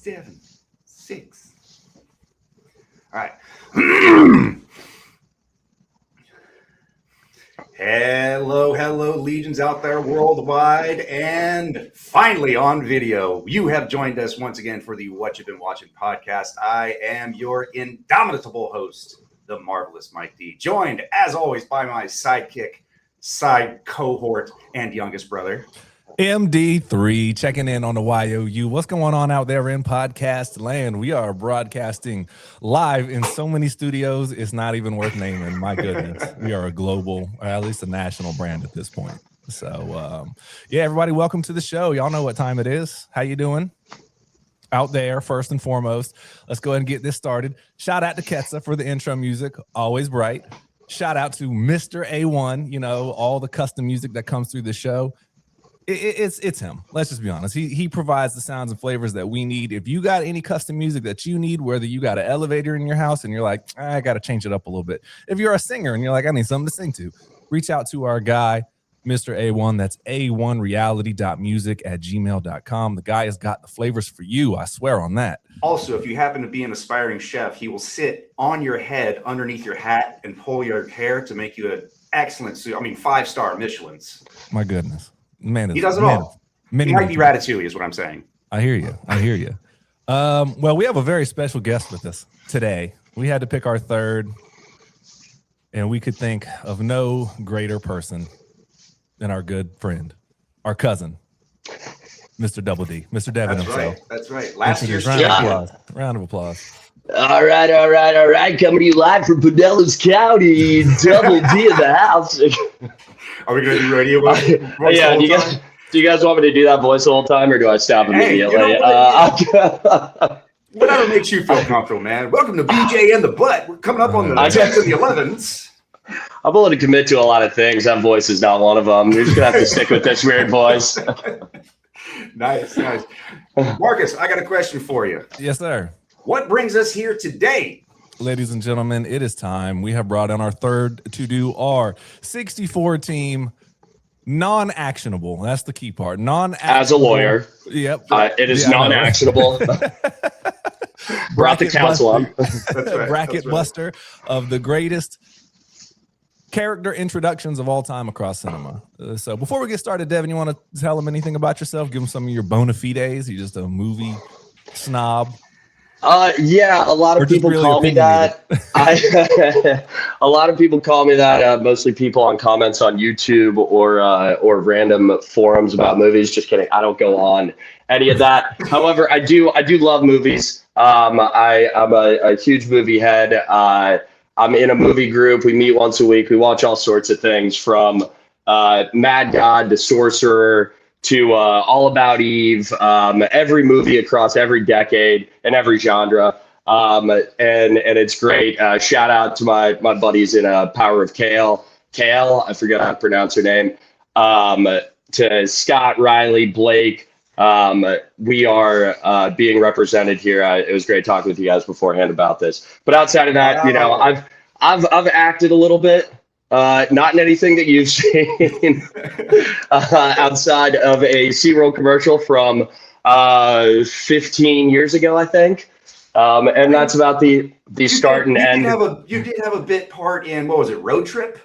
7, 6. All right. Hello, legions out there worldwide, and finally on video. You have joined us once again for the What You've Been Watching podcast. I am your indomitable host, the marvelous Mike D, joined as always by my sidekick, side cohort, and youngest brother, MD3, checking in on the YOU. What's going on out there in podcast land? We are broadcasting live in so many studios, it's not even worth naming. My goodness. We are a global, or at least a national brand at this point. So, yeah, everybody, welcome to the show. Y'all know what time it is. How you doing out there, first and foremost? Let's go ahead and get this started. Shout out to Ketsa for the intro music, always bright. Shout out to Mr. A1, you know, all the custom music that comes through the show. It's him. Let's just be honest. He provides the sounds and flavors that we need. If you got any custom music that you need, whether you got an elevator in your house and you're like, I got to change it up a little bit. If you're a singer and you're like, I need something to sing to, reach out to our guy, Mr. A1. That's a1reality.music@gmail.com. The guy has got the flavors for you. I swear on that. Also, if you happen to be an aspiring chef, he will sit on your head underneath your hat and pull your hair to make you an excellent, 5-star Michelin's. My goodness. Man, he does it all. He might be Ratatouille is what I'm saying. I hear you. Well, we have a very special guest with us today. We had to pick our third, and we could think of no greater person than our good friend, our cousin, Mr. Double D, Mr. Devin himself. That's right. Last year's round of applause. All right. Coming to you live from Pinellas County. Double D in the house. Are we going to do radio? Yeah. Do you guys want me to do that voice the whole time, or do I stop immediately? Whatever makes you feel comfortable, man. Welcome to BJ and the Butt. We're coming up on the 10s and the 11s. I'm willing to commit to a lot of things. That voice is not one of them. You're just going to have to stick with this weird voice. Nice. Marcus, I got a question for you. Yes, sir. What brings us here today? Ladies and gentlemen, it is time. We have brought in our third to do our 64-team non-actionable. That's the key part. Non-actionable. As a lawyer. Yep. It is non-actionable. Brought the counsel on. Bracket buster of the greatest character introductions of all time across cinema. So before we get started, Devin, you want to tell them anything about yourself? Give them some of your bona fides. You're just a movie snob. Yeah, a lot of people call me that. A lot of people call me that. Mostly people on comments on YouTube or random forums about movies. Just kidding. I don't go on any of that. However, I do love movies. I'm a huge movie head. I'm in a movie group. We meet once a week. We watch all sorts of things from Mad God to Sorcerer to All About Eve, every movie across every decade and every genre. And it's great. Shout out to my buddies in Power of Kale, I forget how to pronounce her name, to Scott, Riley, Blake. We are being represented here. It was great talking with you guys beforehand about this. But outside of that, I've acted a little bit. Not in anything that you've seen outside of a SeaWorld commercial from 15 years ago, I think. And that's about the start and end. You did have a bit part in, what was it, Road Trip?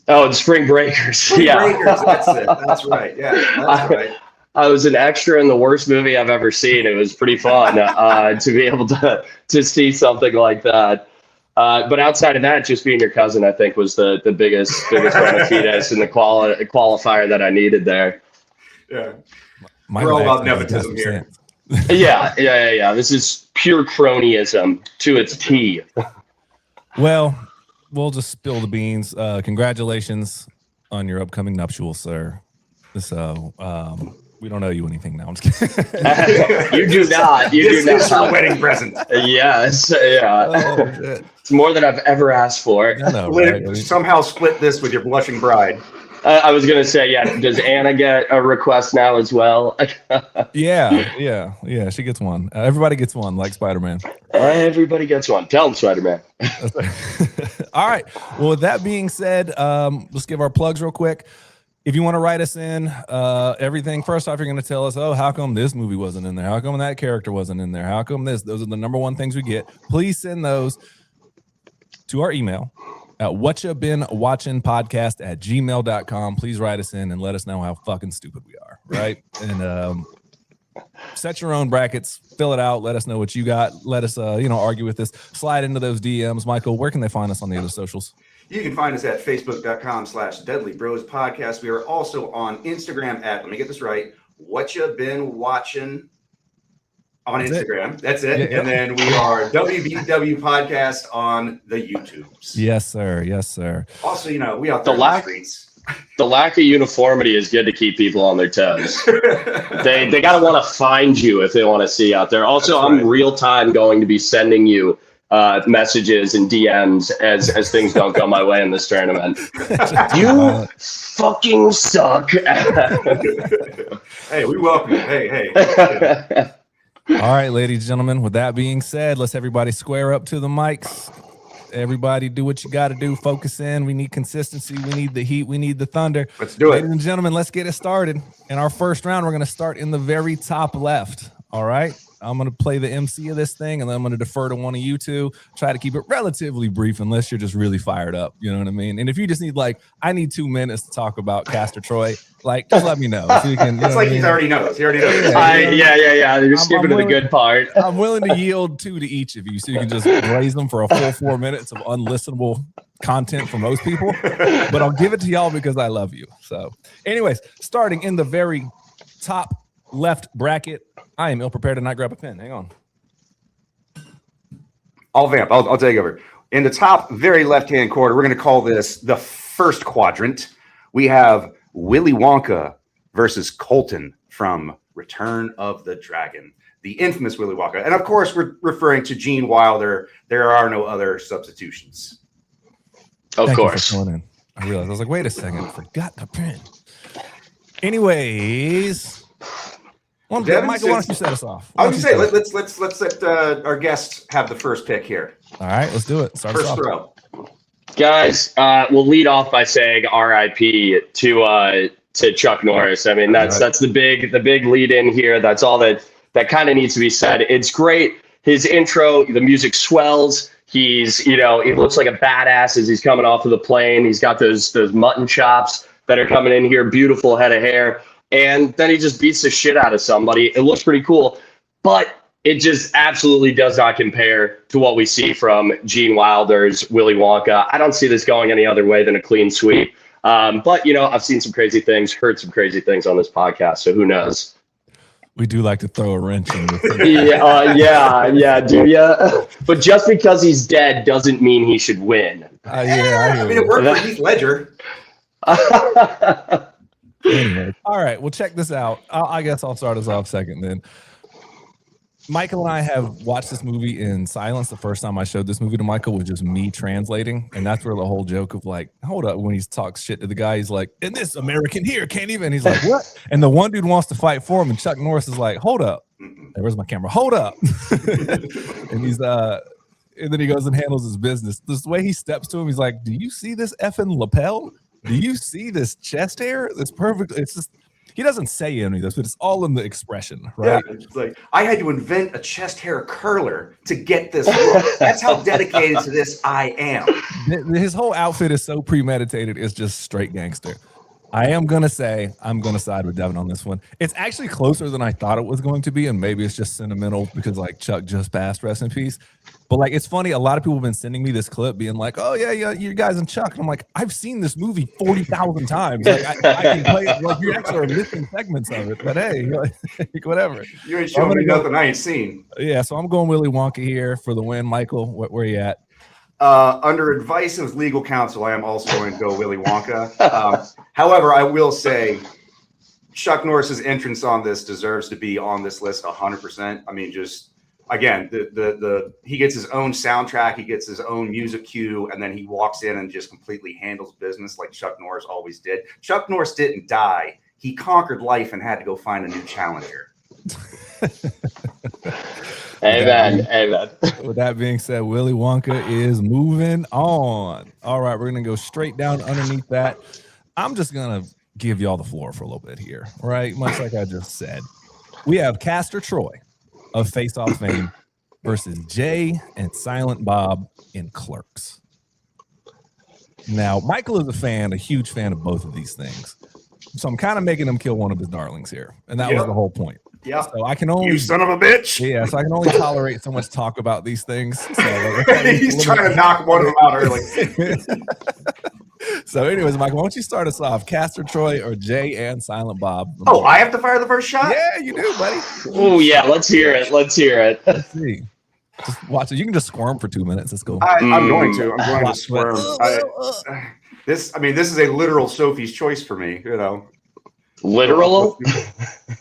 Oh, it's Spring Breakers. Spring Breakers, that's it. That's right. Yeah, that's right. I was an extra in the worst movie I've ever seen. It was pretty fun to be able to see something like that. But outside of that, just being your cousin, I think, was the biggest bona fides and the qualifier that I needed there. Yeah. We're all about nepotism here. Yeah. This is pure cronyism to its T. Well, we'll just spill the beans. Congratulations on your upcoming nuptials, sir. So, we don't owe you anything now. I'm just kidding. You do not. This is your wedding present. Yes. Yeah. Oh, it's more than I've ever asked for. I know, right? Somehow split this with your blushing bride. I was going to say, yeah. Does Anna get a request now as well? Yeah. She gets one. Everybody gets one, like Spider-Man. Everybody gets one. Tell them, Spider-Man. All right. Well, with that being said, let's give our plugs real quick. If you want to write us in, everything, first off, you're going to tell us, oh, how come this movie wasn't in there? How come that character wasn't in there? How come this? Those are the number one things we get. Please send those to our email at whatchabeenwatchingpodcast@gmail.com. Please write us in and let us know how fucking stupid we are, right? And set your own brackets, fill it out, let us know what you got. Let us, argue with this. Slide into those DMs. Michael, where can they find us on the other socials? You can find us at facebook.com/Deadly Bros Podcast. We are also on Instagram at, let me get this right, What You Been Watching on Instagram. That's it. Yeah. And then we are WBW Podcast on the YouTubes. Yes, sir. Yes, sir. Also, we out there in the streets. The lack of uniformity is good to keep people on their toes. They got to want to find you if they want to see you out there. Also, I'm real time going to be sending you messages and DMs as things don't go my way in this tournament. You fucking suck. Hey, we welcome it. Hey. All right, ladies and gentlemen, with that being said, let's everybody square up to the mics. Everybody do what you got to do. Focus in. We need consistency. We need the heat. We need the thunder. Let's do it. Ladies and gentlemen, let's get it started. In our first round, we're going to start in the very top left. All right. I'm going to play the MC of this thing, and then I'm going to defer to one of you two. Try to keep it relatively brief unless you're just really fired up. You know what I mean? And if you just need, I need 2 minutes to talk about Castor Troy, just let me know. So you can, it's like he already knows. He already knows. Yeah. You're skipping to the good part. I'm willing to yield 2 to each of you so you can just raise them for a full 4 minutes of unlistenable content for most people. But I'll give it to y'all because I love you. So anyways, starting in the very top left bracket, I am ill prepared to not grab a pen. Hang on. I'll vamp. I'll take over. In the top very left-hand corner, we're going to call this the first quadrant. We have Willy Wonka versus Colton from Return of the Dragon, the infamous Willy Wonka. And of course, we're referring to Gene Wilder. There are no other substitutions. Of course. I realized. I was like, wait a second. I forgot the pen. Anyways. Devin, Michael, why don't you set us off? I was going to say, let's let our guests have the first pick here. All right, let's do it. First throw. Guys, we'll lead off by saying RIP to Chuck Norris. I mean, that's the big lead in here. That's all that kind of needs to be said. It's great. His intro, the music swells. He's, he looks like a badass as he's coming off of the plane. He's got those mutton chops that are coming in here. Beautiful head of hair. And then he just beats the shit out of somebody. It looks pretty cool, but it just absolutely does not compare to what we see from Gene Wilder's Willy Wonka. I don't see this going any other way than a clean sweep. But, I've seen some crazy things, heard some crazy things on this podcast, so who knows? We do like to throw a wrench in. Yeah, do ya? But just because he's dead doesn't mean he should win. I mean, it worked for Heath Ledger. Anyway, all right, well, check this out. I guess I'll start us off second then. Michael and I have watched this movie in silence. The first time I showed this movie to Michael was just me translating, and that's where the whole joke of hold up, when he talks shit to the guy, he's like, and this American here can't even. He's like, what? And the one dude wants to fight for him, and Chuck Norris is like, hold up. Hey, where's my camera? Hold up. And he's and then he goes and handles his business. This way he steps to him, he's like, do you see this effing lapel? Do you see this chest hair? That's perfect. It's just, he doesn't say any of this, but it's all in the expression, right? Yeah, it's like, I had to invent a chest hair curler to get this look. That's how dedicated to this I am. His whole outfit is so premeditated. It's just straight gangster. I am going to say I'm going to side with Devin on this one. It's actually closer than I thought it was going to be, and maybe it's just sentimental because Chuck just passed, rest in peace. But it's funny, a lot of people have been sending me this clip being like, oh, yeah, you guys and Chuck. And I'm like, I've seen this movie 40,000 times. I can play it. You actually are missing segments of it. But hey, whatever. You ain't showing me nothing I ain't seen. Yeah, so I'm going Willy Wonka here for the win. Michael, where are you at? Under advice of legal counsel, I am also going to go Willy Wonka. However, I will say Chuck Norris's entrance on this deserves to be on this list 100%. I mean, just again, he gets his own soundtrack, he gets his own music cue, and then he walks in and just completely handles business like Chuck Norris always did. Chuck Norris didn't die; he conquered life and had to go find a new challenger. Amen. With that being said, Willy Wonka is moving on. All right, we're gonna go straight down underneath that. I'm just gonna give y'all the floor for a little bit here, right? Much like I just said. We have Castor Troy of Face Off fame versus Jay and Silent Bob in Clerks. Now, Michael is a huge fan of both of these things. So I'm kind of making him kill one of his darlings here. And that was the whole point. Yeah. So I can only, you son of a bitch. Yeah, so I can only tolerate so much talk about these things. So he's trying to knock one of them out early. So anyways, Michael, why don't you start us off? Castor Troy or Jay and Silent Bob? Oh, I have to fire the first shot? Yeah, you do, buddy. Oh, yeah. Let's hear it. Let's see. Just watch it. You can just squirm for 2 minutes. Let's go. I'm going to squirm. This is a literal Sophie's choice for me, you know. Literal?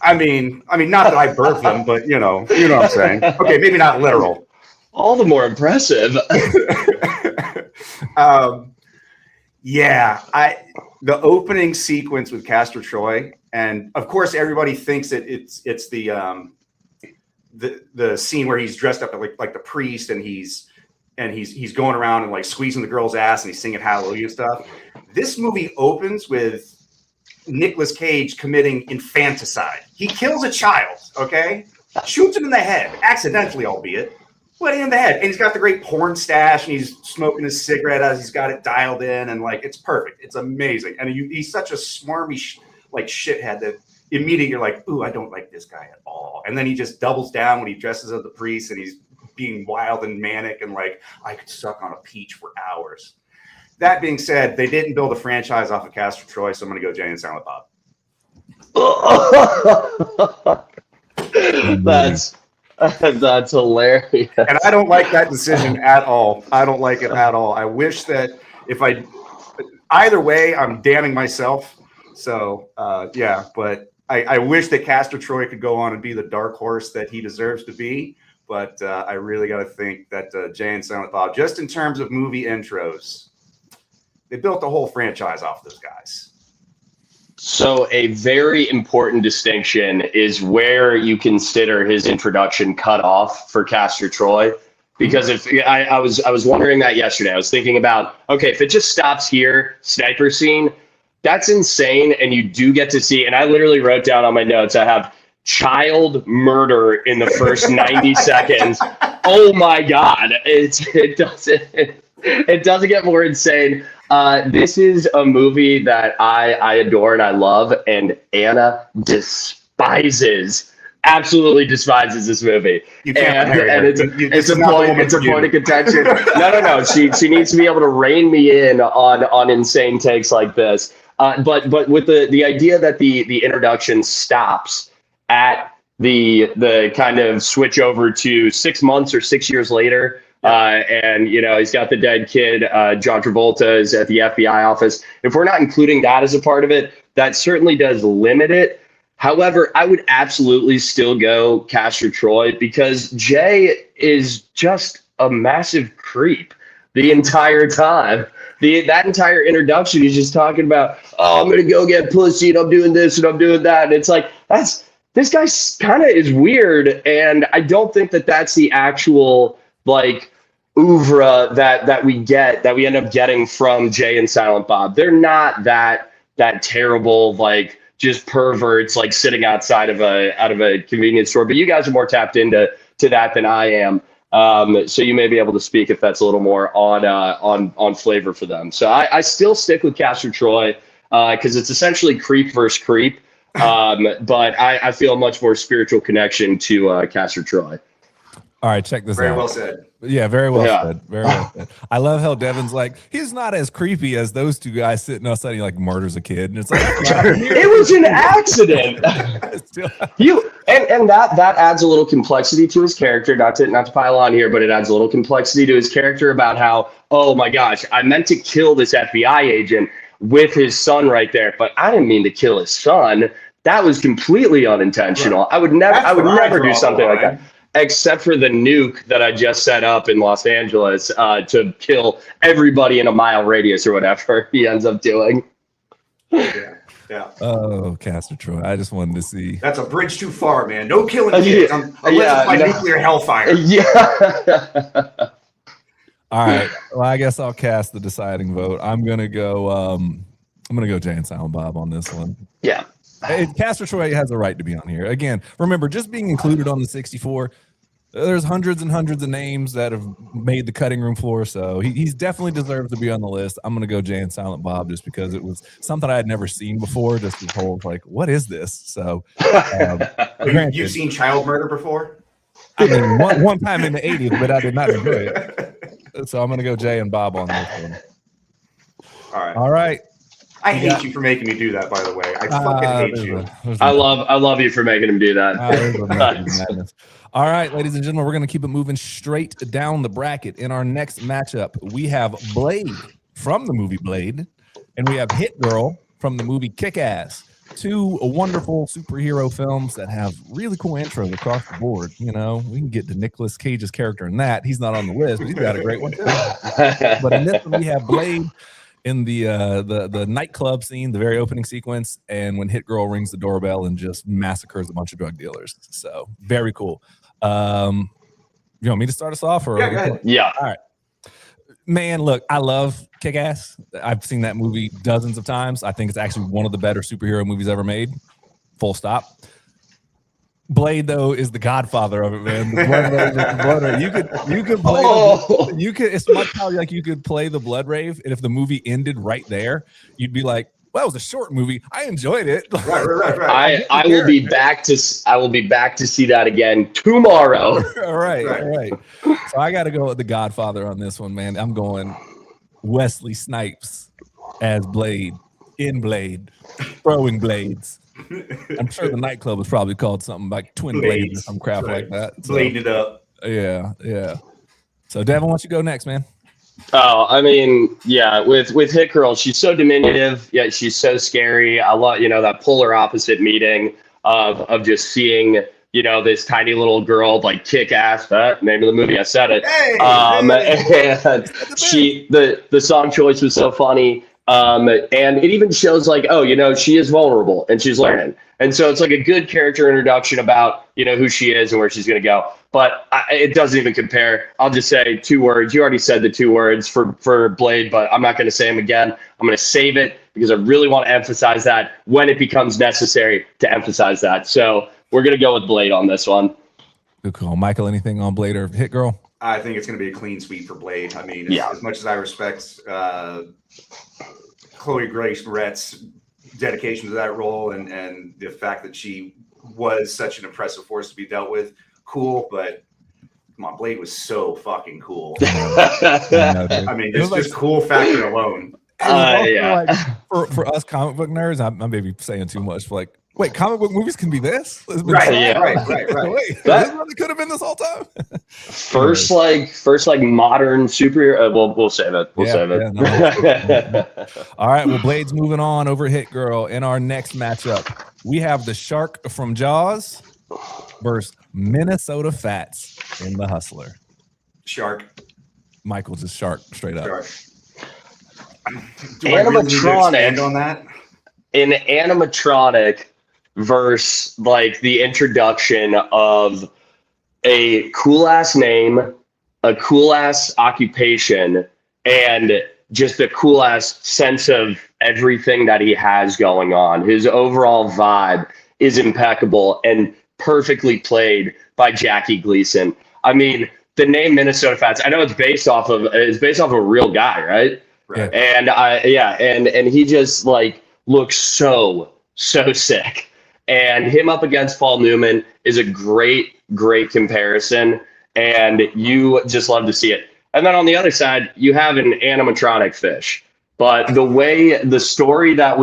I mean, not that I birthed them, but you know what I'm saying. Okay, maybe not literal. All the more impressive. The opening sequence with Castor Troy, and of course everybody thinks that it's the scene where he's dressed up like the priest and he's going around and like squeezing the girl's ass and he's singing Hallelujah and stuff. This movie opens with Nicolas Cage committing infanticide. He kills a child, okay? Shoots him in the head, accidentally, albeit, but in the head. And he's got the great porn stash and he's smoking his cigarette as he's got it dialed in, and like it's perfect. It's amazing. And he's such a smarmy shithead that immediately you're like, ooh, I don't like this guy at all. And then he just doubles down when he dresses as the priest and he's being wild and manic and like, I could suck on a peach for hours. That being said, they didn't build a franchise off of Castor Troy, so I'm going to go Jay and Silent Bob. That's hilarious. And I don't like that decision at all. I don't like it at all. I wish that either way, I'm damning myself. So, but I wish that Castor Troy could go on and be the dark horse that he deserves to be. But I really got to think that Jay and Silent Bob, just in terms of movie intros, they built the whole franchise off those guys. So a very important distinction is where you consider his introduction cut off for Castor Troy. Because if I was wondering that yesterday, I was thinking about, okay, if it just stops here, sniper scene, that's insane. And you do get to see, and I literally wrote down on my notes, I have child murder in the first 90 seconds. Oh my God. It doesn't get more insane. This is a movie that I adore and I love, and Anna absolutely despises this movie. You can't and it's a point of contention. No. She needs to be able to rein me in on insane takes like this. But with the idea that the introduction stops at the kind of switch over to 6 months or 6 years later. And he's got the dead kid. John Travolta is at the FBI office. If we're not including that as a part of it, that certainly does limit it. However, I would absolutely still go Castor Troy because Jay is just a massive creep the entire time. That entire introduction, he's just talking about, oh, I'm gonna go get pussy and I'm doing this and I'm doing that, and it's like this guy kind of is weird, and I don't think that that's the actual like oeuvre that we end up getting from Jay and Silent Bob. They're not that terrible, like just perverts like sitting outside of a convenience store. But you guys are more tapped into that than I am. So you may be able to speak if that's a little more on flavor for them. So I still stick with Castor Troy because it's essentially creep versus creep. But I feel a much more spiritual connection to Castor Troy. All right, check this out. Very well said. Yeah, very well said. Very well said. I love how Devin's like, he's not as creepy as those two guys sitting outside. He like murders a kid, and it's like it was an accident. and that adds a little complexity to his character. Not to pile on here, but it adds a little complexity to his character about how, oh my gosh, I meant to kill this FBI agent with his son right there, but I didn't mean to kill his son. That was completely unintentional. Right. I would never do something like that. Except for the nuke that I just set up in Los Angeles to kill everybody in a mile radius or whatever he ends up doing. Yeah. Oh, Castor Troy. I just wanted to see. That's a bridge too far, man. No killing kids. Unless it's by nuclear hellfire. Yeah. All right. Well, I guess I'll cast the deciding vote. I'm going to go I'm gonna go Jay and Silent Bob on this one. Yeah. Castor Troy has a right to be on here. Again, remember, just being included on the 64, there's hundreds and hundreds of names that have made the cutting room floor, so he's definitely deserves to be on the list. I'm going to go Jay and Silent Bob just because it was something I had never seen before, just the whole, like, what is this? So, you've seen child murder before? I mean, one time in the 80s, but I did not enjoy it. So I'm going to go Jay and Bob on this one. All right. I hate you for making me do that, by the way. I fucking hate you. I love you for making him do that. All right, ladies and gentlemen, we're going to keep it moving straight down the bracket. In our next matchup, we have Blade from the movie Blade, and we have Hit Girl from the movie Kick-Ass. Two wonderful superhero films that have really cool intros across the board. You know, we can get to Nicolas Cage's character in that. He's not on the list, but he's got a great one too. But in this one, we have Blade in the nightclub scene, the very opening sequence, and when Hit Girl rings the doorbell and just massacres a bunch of drug dealers. So very cool. You want me to start us off? Or yeah, go ahead. Yeah. All right. Man, look, I love Kick-Ass. I've seen that movie dozens of times. I think it's actually one of the better superhero movies ever made. Full stop. Blade, though, is the godfather of it, man. The Blood Rave is the Blood Rave. You could play you could. It's much how like you could play the Blood Rave, and if the movie ended right there, you'd be like, "Well, it was a short movie. I enjoyed it." Right. I will be back to see that again tomorrow. All right. So I got to go with the Godfather on this one, man. I'm going Wesley Snipes as Blade in Blade, throwing blades. I'm sure the nightclub was probably called something like Twin Blades or some crap like that. So, Bladed up. Yeah. So Devin, why don't you go next, man? Oh, I mean, yeah, with Hit Girl, she's so diminutive, yet she's so scary. I love, that polar opposite meeting of just seeing, this tiny little girl like kick ass. Name of the movie, I said it. And the song choice was so funny. And it even shows like, she is vulnerable and she's learning. And so it's like a good character introduction about, who she is and where she's going to go. But it doesn't even compare. I'll just say 2 words. You already said the 2 words for Blade, but I'm not going to say them again. I'm going to save it because I really want to emphasize that when it becomes necessary to emphasize that. So we're going to go with Blade on this one. Good call. Michael, anything on Blade or Hit Girl? I think it's going to be a clean sweep for Blade. I mean, as much as I respect Chloe Grace Moretz's dedication to that role and the fact that she was such an impressive force to be dealt with, cool, but come on, Blade was so fucking cool. I mean, just cool factor alone. Like, for us comic book nerds, I may be saying too much, but like, wait, comic book movies can be this? Right. Wait, this really could have been this whole time. First modern superhero. We'll save it. Save it. No. All right. Well, Blade's moving on over Hit Girl. In our next matchup, we have the Shark from Jaws versus Minnesota Fats in The Hustler. Shark. Michael's just Shark, straight up. Shark. Animatronic on that. An animatronic versus like the introduction of a cool ass name, a cool ass occupation, and just a cool ass sense of everything that he has going on. His overall vibe is impeccable and perfectly played by Jackie Gleason. I mean, the name Minnesota Fats, I know it's based off of a real guy, right? Right. And and he just like looks so sick. And him up against Paul Newman is a great comparison, and you just love to see it. And then on the other side, you have an animatronic fish. But the story that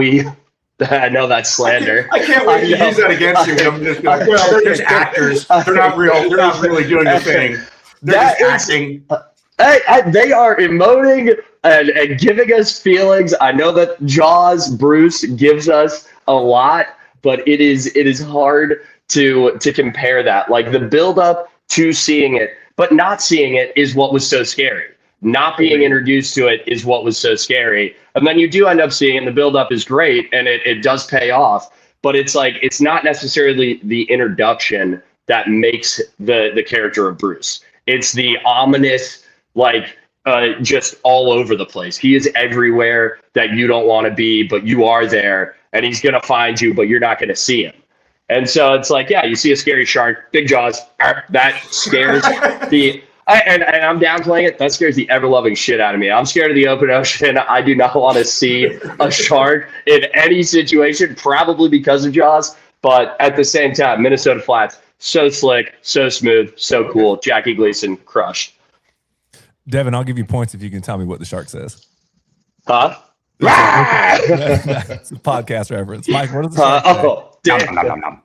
I know that's slander. I can't wait to use that against you. I'm just like, well, they're just actors. They're not real. They're not really doing the thing. They're just acting. They are emoting and giving us feelings. I know that Jaws Bruce gives us a lot, but it is hard to compare that. Like the build up to seeing it, but not seeing it is what was so scary. Not being introduced to it is what was so scary. And then you do end up seeing it, and the build up is great and it does pay off. But it's like it's not necessarily the introduction that makes the character of Bruce. It's the ominous, like just all over the place. He is everywhere that you don't want to be, but you are there, and he's going to find you, but you're not going to see him. And so it's like, yeah, you see a scary shark, big jaws, that scares and I'm downplaying it. That scares the ever-loving shit out of me. I'm scared of the open ocean. I do not want to see a shark in any situation, probably because of Jaws. But at the same time, Minnesota Flats, so slick, so smooth, so cool. Jackie Gleason, crushed. Devin, I'll give you points if you can tell me what the shark says. Huh? It's a podcast reference. Mike, what does the shark say? Oh, damn.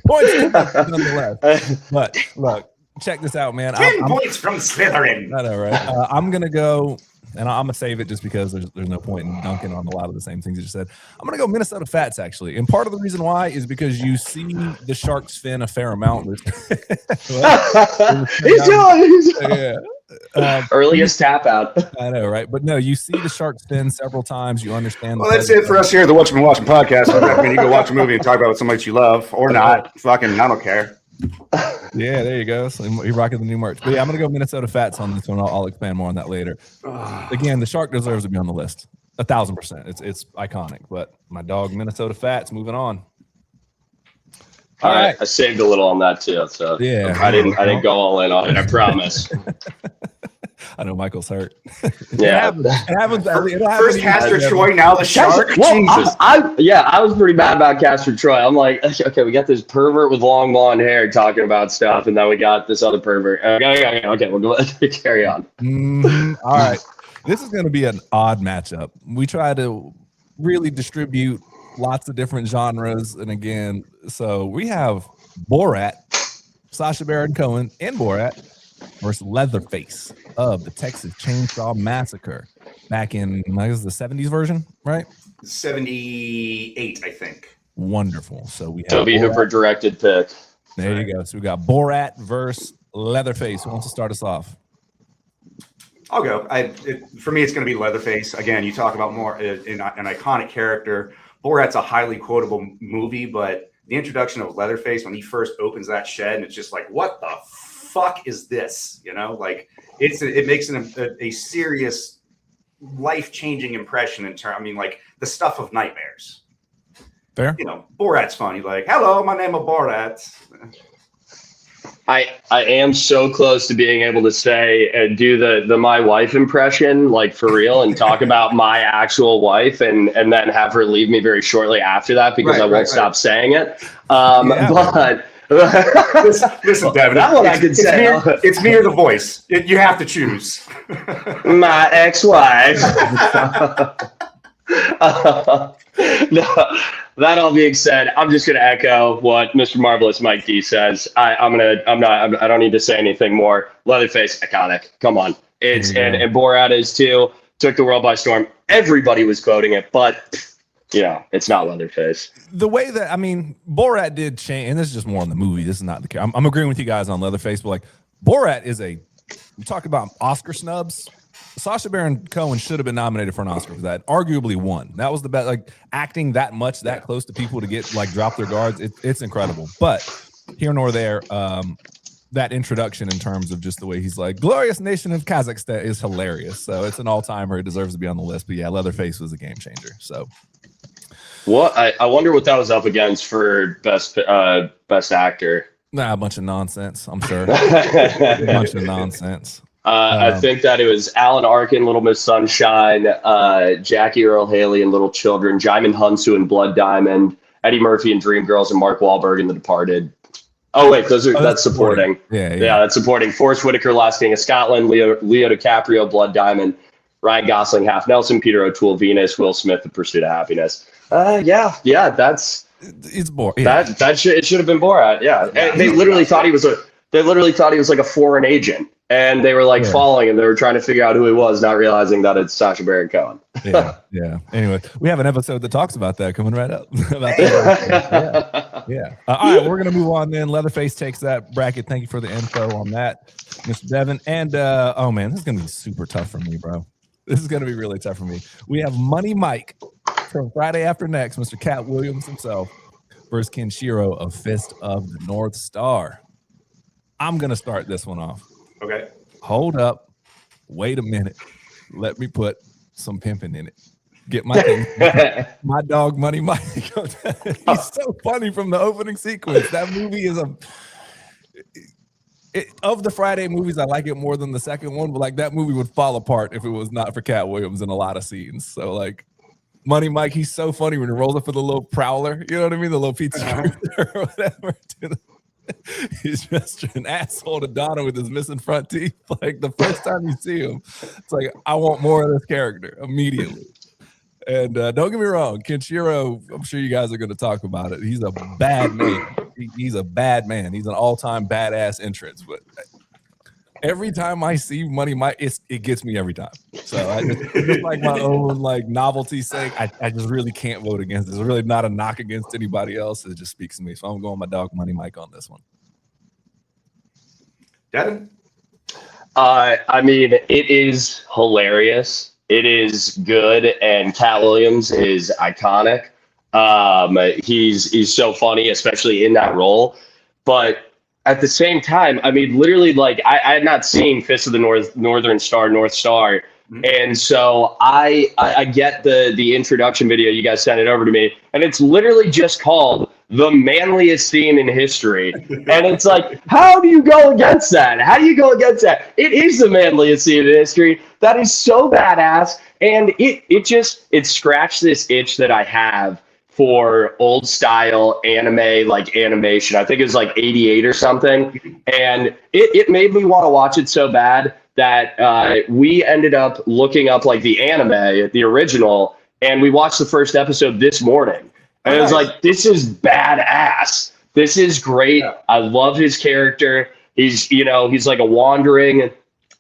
Points nonetheless. But look, check this out, man. 10 points from Slytherin. I know, right? I'm going to go, and I'm going to save it just because there's no point in dunking on a lot of the same things you just said. I'm going to go Minnesota Fats, actually. And part of the reason why is because you see the shark's fin a fair amount. Earliest tap out. I know, right? But no, you see the shark's fin several times. You understand. Well, that's it for us here at the What You Been Watching podcast. I recommend you go watch a movie and talk about somebody you love or not. Fucking, I don't care. Yeah, there you go. So you're rocking the new merch. But yeah, I'm gonna go Minnesota Fats on this one. I'll expand more on that later. Again, the shark deserves to be on the list. 1,000%. It's iconic. But my dog Minnesota Fats. Moving on. All right. I saved a little on that too. So yeah, I didn't go all in on it. I promise. I know Michael's hurt. Yeah. It happens. First Castor Troy, now the shark. Well, Jesus. I was pretty mad about Castor Troy. I'm like, okay, we got this pervert with long blonde hair talking about stuff, and then we got this other pervert. Okay, we'll go carry on. All right. This is going to be an odd matchup. We try to really distribute lots of different genres, and again, so we have Borat, Sacha Baron Cohen, and Borat versus Leatherface of the Texas Chainsaw Massacre back in, I guess, the 70s version, right? 78, I think. Wonderful. So we have Toby Hooper directed pick. There you go. So we got Borat versus Leatherface. Who wants to start us off? I'll go. For me, it's going to be Leatherface. Again, you talk about more in an iconic character. Borat's a highly quotable movie, but the introduction of Leatherface when he first opens that shed, and it's just like, what the fuck is this? You know, like it makes a serious life-changing impression in terms. I mean, like the stuff of nightmares. Fair. You know, Borat's funny. Like, hello, my name is Borat. I am so close to being able to say and do the my wife impression, like for real, and talk about my actual wife and then have her leave me very shortly after that because I won't stop saying it. But listen, Devin, that one I can say. It's me or the voice. You have to choose. My ex-wife. No, that all being said, I'm just going to echo what Mr. Marvelous Mike D says. I don't need to say anything more. Leatherface, iconic. Come on. And Borat is too. Took the world by storm. Everybody was quoting it, but it's not Leatherface. The way that, I mean, Borat did change, and this is just more on the movie. This is not the character. I'm agreeing with you guys on Leatherface, but like Borat is we talk about Oscar snubs. Sacha Baron Cohen should have been nominated for an Oscar for that. Arguably won. That was the best. Like acting that much, that close to people to get like drop their guards. It's incredible. But here nor there, that introduction in terms of just the way he's like, glorious nation of Kazakhstan is hilarious. So it's an all-timer. It deserves to be on the list. But yeah, Leatherface was a game changer. So what I wonder what that was up against for best actor. Nah, a bunch of nonsense. I'm sure. A bunch of nonsense. I think that it was Alan Arkin, Little Miss Sunshine, Jackie Earle Haley in Little Children, Jaimin Hunsu in Blood Diamond, Eddie Murphy in Dreamgirls, and Mark Wahlberg in The Departed. Oh wait, that's supporting. Yeah, that's supporting. Forrest Whitaker, Last King of Scotland, Leo DiCaprio, Blood Diamond, Ryan Gosling, Half Nelson, Peter O'Toole, Venus, Will Smith, The Pursuit of Happiness. That's it's Borat. Yeah. It should have been Borat. Yeah, and they literally thought he was like a foreign agent. And they were like following him. They were trying to figure out who he was, not realizing that it's Sacha Baron Cohen. Yeah. Anyway, we have an episode that talks about that coming right up. About that. Yeah. All right, we're going to move on then. Leatherface takes that bracket. Thank you for the info on that, Mr. Devin. And, oh, man, this is going to be super tough for me, bro. This is going to be really tough for me. We have Money Mike from Friday After Next, Mr. Cat Williams himself, versus Kenshiro of Fist of the North Star. I'm going to start this one off. Okay. Hold up. Wait a minute. Let me put some pimping in it. Get my thing. My dog Money Mike. He's so funny from the opening sequence. That movie is of the Friday movies, I like it more than the second one, but like that movie would fall apart if it was not for Cat Williams in a lot of scenes. So like Money Mike, he's so funny when he rolls up with a little prowler, you know what I mean? The little pizza cruiser or whatever. He's just an asshole to Donna with his missing front teeth. Like the first time you see him, it's like, I want more of this character immediately. And don't get me wrong, Kenshiro, I'm sure you guys are going to talk about it. He's a bad man. He's a bad man. He's an all-time badass entrance. But every time I see Money Mike, it gets me every time. So I just like my own like novelty sake, I just really can't vote against it. It's really not a knock against anybody else. It just speaks to me. So I'm going my dog Money Mike on this one. Devin? I mean, it is hilarious. It is good, and Cat Williams is iconic. He's so funny, especially in that role. But at the same time, I mean, literally, like I had not seen Fist of the North Star, and so I get the introduction video. You guys sent it over to me, and it's literally just called the manliest scene in history. And it's like, how do you go against that? How do you go against that? It is the manliest scene in history. That is so badass. And it scratched this itch that I have for old style anime, like animation. I think it was like 88 or something. And it made me want to watch it so bad that we ended up looking up like the anime, the original, and we watched the first episode this morning. And it was like, this is badass. This is great. Yeah. I love his character. He's like a wandering,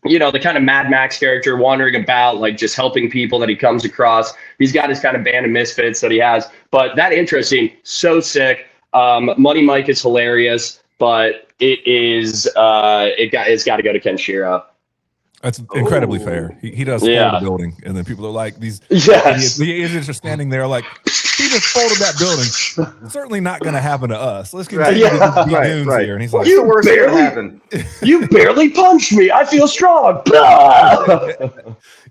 the kind of Mad Max character wandering about, like just helping people that he comes across. He's got his kind of band of misfits that he has. But that interesting, so sick. Money Mike is hilarious, but it's got to go to Kenshiro. That's incredibly fair. He does fold the building, and then people are like, these the idiots are standing there like, he just folded that building. Certainly not going to happen to us. Let's continue to be goons here. And he's like, the worst thing happened. You barely punched me. I feel strong.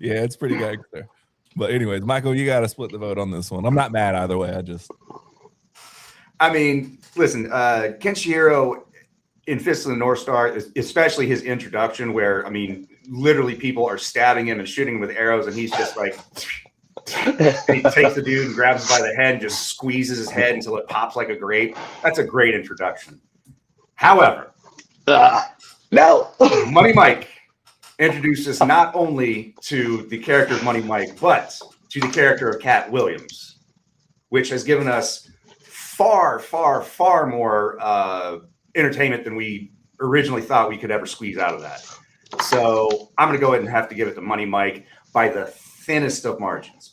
Yeah, it's pretty gangster. But anyways, Michael, you got to split the vote on this one. I'm not mad either way. I mean, listen, Kenshiro in Fist of the North Star, especially his introduction where, I mean, literally people are stabbing him and shooting him with arrows, and he's just like, and he takes the dude and grabs him by the head and just squeezes his head until it pops like a grape. That's a great introduction. However, no, Money Mike introduces not only to the character of Money Mike, but to the character of Cat Williams, which has given us far, far, far more entertainment than we originally thought we could ever squeeze out of that. So I'm going to go ahead and have to give it to Money Mike by the thinnest of margins.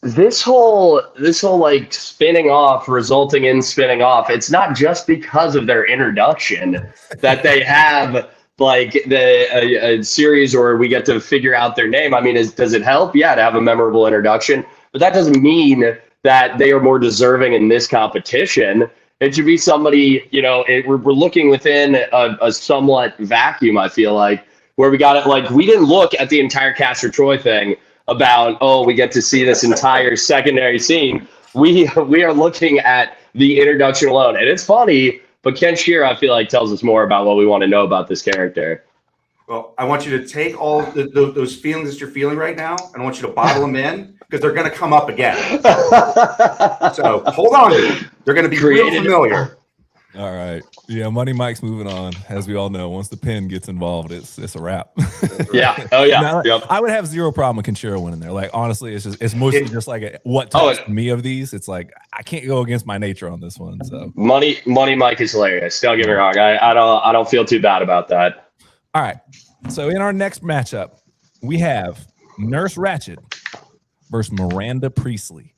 This whole like spinning off, resulting in spinning off. It's not just because of their introduction that they have like the series, or we get to figure out their name. I mean, does it help? Yeah, to have a memorable introduction, but that doesn't mean that they are more deserving in this competition. It should be somebody, we're looking within a somewhat vacuum, I feel like, where we got it. Like, we didn't look at the entire Castor Troy thing about, we get to see this entire secondary scene. We are looking at the introduction alone. And it's funny, but Kenshiro, I feel like, tells us more about what we want to know about this character. Well, I want you to take all those feelings that you're feeling right now, and I want you to bottle them in, because they're going to come up again. So hold on. They're going to be real familiar. All right. Yeah, Money Mike's moving on. As we all know, once the pen gets involved, it's a wrap. Yeah. Oh, yeah. Now, yep. I would have zero problem with Kenshiro winning there. Like, honestly, it's mostly just like what touched me of these. It's like, I can't go against my nature on this one. So Money Mike is hilarious. Don't get me wrong. I don't feel too bad about that. All right. So in our next matchup, we have Nurse Ratched versus Miranda Priestley.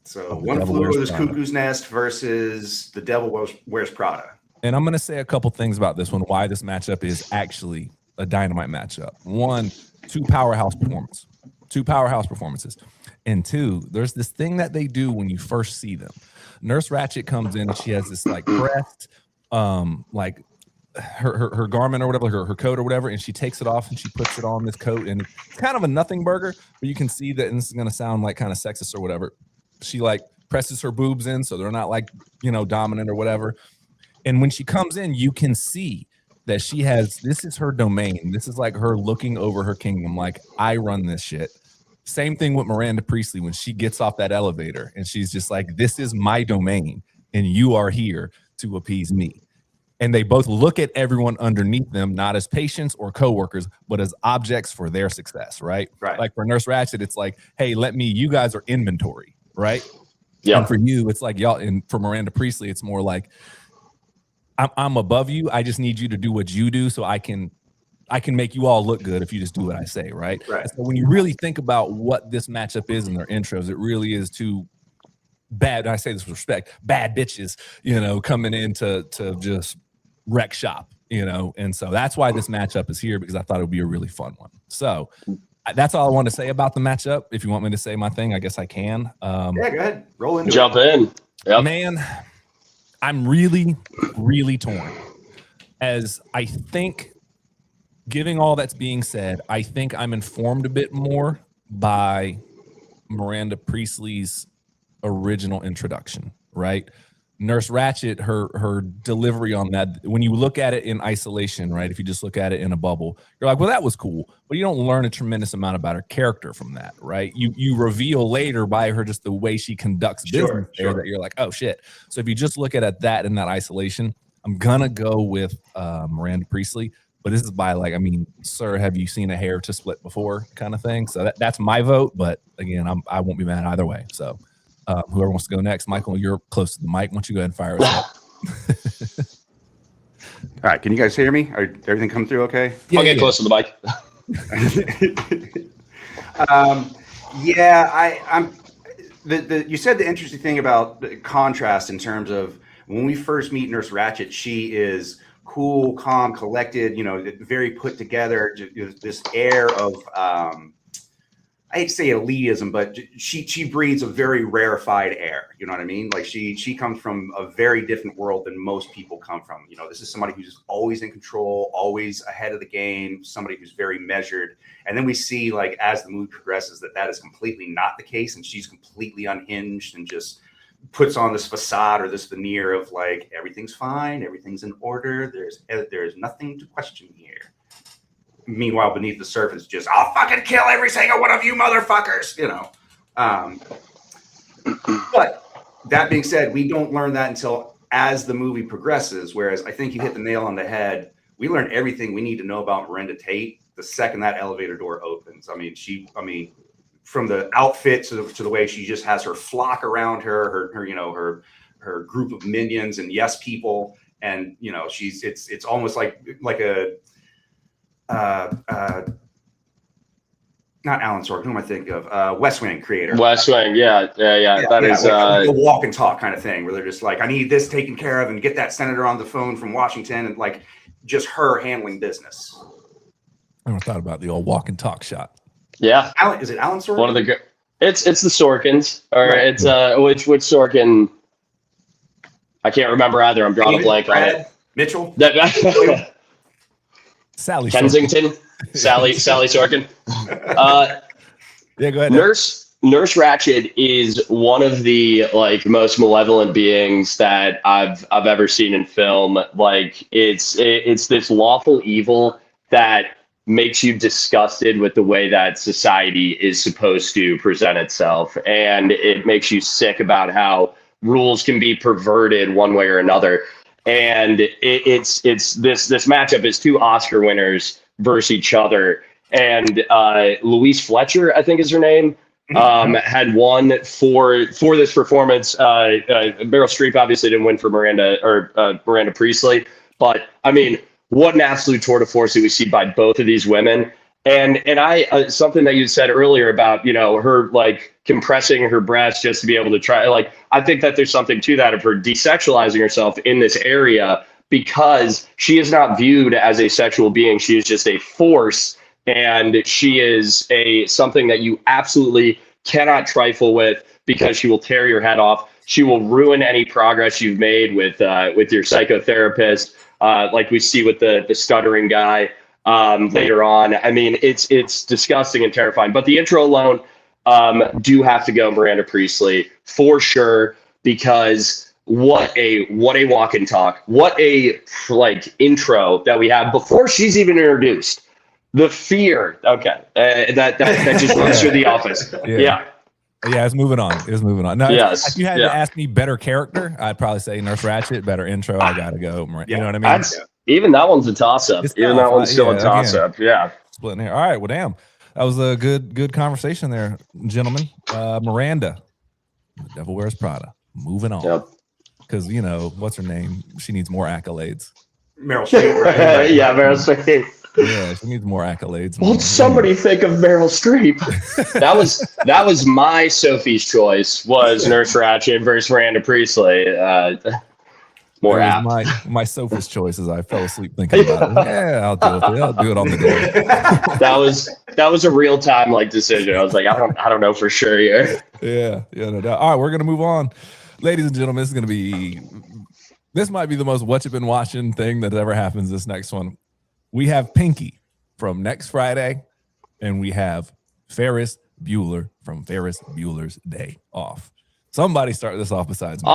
So One Flew Over the Cuckoo's Nest versus The Devil Wears Prada. And I'm going to say a couple things about this one, why this matchup is actually a dynamite matchup. One, two powerhouse performances. And two, there's this thing that they do when you first see them. Nurse Ratched comes in and she has this like crest, like her garment or whatever, her coat or whatever, and she takes it off and she puts it on this coat, and it's kind of a nothing burger, but you can see that, and this is going to sound like kind of sexist or whatever, she like presses her boobs in so they're not like, you know, dominant or whatever. And when she comes in, you can see that she has, this is her domain. This is like her looking over her kingdom. Like, I run this shit. Same thing with Miranda Priestley when she gets off that elevator and she's just like, this is my domain and you are here to appease me. And they both look at everyone underneath them, not as patients or coworkers, but as objects for their success, right? Right. Like for Nurse Ratched, it's like, hey, you guys are inventory, right? Yeah. And for you, it's like y'all, and for Miranda Priestley, it's more like, I'm above you. I just need you to do what you do so I can make you all look good if you just do what I say, right? Right. So when you really think about what this matchup is in their intros, it really is two bad, I say this with respect, bad bitches, you know, coming in to just wreck shop, you know, and so that's why this matchup is here, because I thought it would be a really fun one. So that's all I want to say about the matchup. If you want me to say my thing, I guess I can. Yeah, go ahead. Roll into Jump in. Yep. Man, I'm really, really torn. As I think, giving all that's being said, I think I'm informed a bit more by Miranda Priestley's original introduction, right? Nurse Ratched, her delivery on that, when you look at it in isolation, right? If you just look at it in a bubble, you're like, well, that was cool, but you don't learn a tremendous amount about her character from that, right? You reveal later by her just the way she conducts business there that you're like, oh shit. So if you just look at that in that isolation, I'm gonna go with Miranda Priestley, but this is by like, I mean, sir, have you seen a hair to split before kind of thing? So that's my vote, but again, I won't be mad either way. So whoever wants to go next, Michael, you're close to the mic. Why don't you go ahead and fire us up? All right, can you guys hear me? Everything come through okay? I'll get close to the mic. You said the interesting thing about the contrast in terms of when we first meet Nurse Ratched, she is cool, calm, collected, you know, very put together, this air of I hate to say elitism, but she breathes a very rarefied air. You know what I mean? Like she comes from a very different world than most people come from. You know, this is somebody who's always in control, always ahead of the game, somebody who's very measured. And then we see, like, as the movie progresses, that is completely not the case, and she's completely unhinged and just puts on this facade or this veneer of like, everything's fine, everything's in order, there's nothing to question here. Meanwhile, beneath the surface, just, I'll fucking kill every single one of you motherfuckers, you know. But that being said, we don't learn that until as the movie progresses, whereas I think you hit the nail on the head. We learn everything we need to know about Miranda Tate the second that elevator door opens. I mean, from the outfit to the way she just has her flock around her group of minions and yes people. And, you know, it's almost like a, not Alan Sorkin, who am I thinking of? West Wing creator. West Wing, yeah. That is like a walk and talk kind of thing, where they're just like, I need this taken care of, and get that senator on the phone from Washington, and like just her handling business. I never thought about the old walk and talk shot. Yeah, is it Alan Sorkin? One of the it's the Sorkins, or right. It's which Sorkin? I can't remember either. I'm drawing a blank on it. Mitchell. Sally Kensington. Sally Sorkin. Yeah, go ahead. Nurse Ratched is one of the like most malevolent beings that I've ever seen in film. Like it's this lawful evil that makes you disgusted with the way that society is supposed to present itself, and it makes you sick about how rules can be perverted one way or another. And it's this matchup is two Oscar winners versus each other. And Louise Fletcher, I think is her name, had won for this performance. Meryl Streep obviously didn't win for Miranda Priestley, but I mean, what an absolute tour de force that we see by both of these women. And I something that you said earlier about, you know, her like compressing her breasts just to be able to try, like, I think that there's something to that of her desexualizing herself in this area, because she is not viewed as a sexual being. She is just a force, and she is something that you absolutely cannot trifle with, because she will tear your head off. She will ruin any progress you've made with your psychotherapist, like we see with the stuttering guy later on. I mean, it's disgusting and terrifying. But the intro alone, do have to go Miranda Priestley for sure, because what a walk and talk, what a intro that we have before she's even introduced. The fear, okay, that just runs through the office. Yeah. It's moving on. No, yes. if you had to ask me better character, I'd probably say Nurse Ratched. Better intro, I gotta go. You know what I mean? Even that one's a toss-up. Even that one's still a toss-up. Yeah. Splitting hair. All right. Well, damn. That was a good conversation there, gentlemen. Miranda, The Devil Wears Prada. Moving on. Yep. Because, you know, what's her name? She needs more accolades. Meryl Streep, right? Yeah, Meryl Streep. Yeah, she needs more accolades. What'd somebody think of Meryl Streep? that was my Sophie's choice, was Nurse Ratched versus Miranda Priestley. More apt. My Sophie's choice as I fell asleep thinking about it. Yeah, I'll do it. I'll do it on the day. that was a real time decision. I was like, I don't know for sure here. Yeah, no doubt. All right, we're gonna move on, ladies and gentlemen. This might be the most what you've been watching thing that ever happens. This next one, we have Pinky from Next Friday, and we have Ferris Bueller from Ferris Bueller's Day Off. Somebody start this off besides me.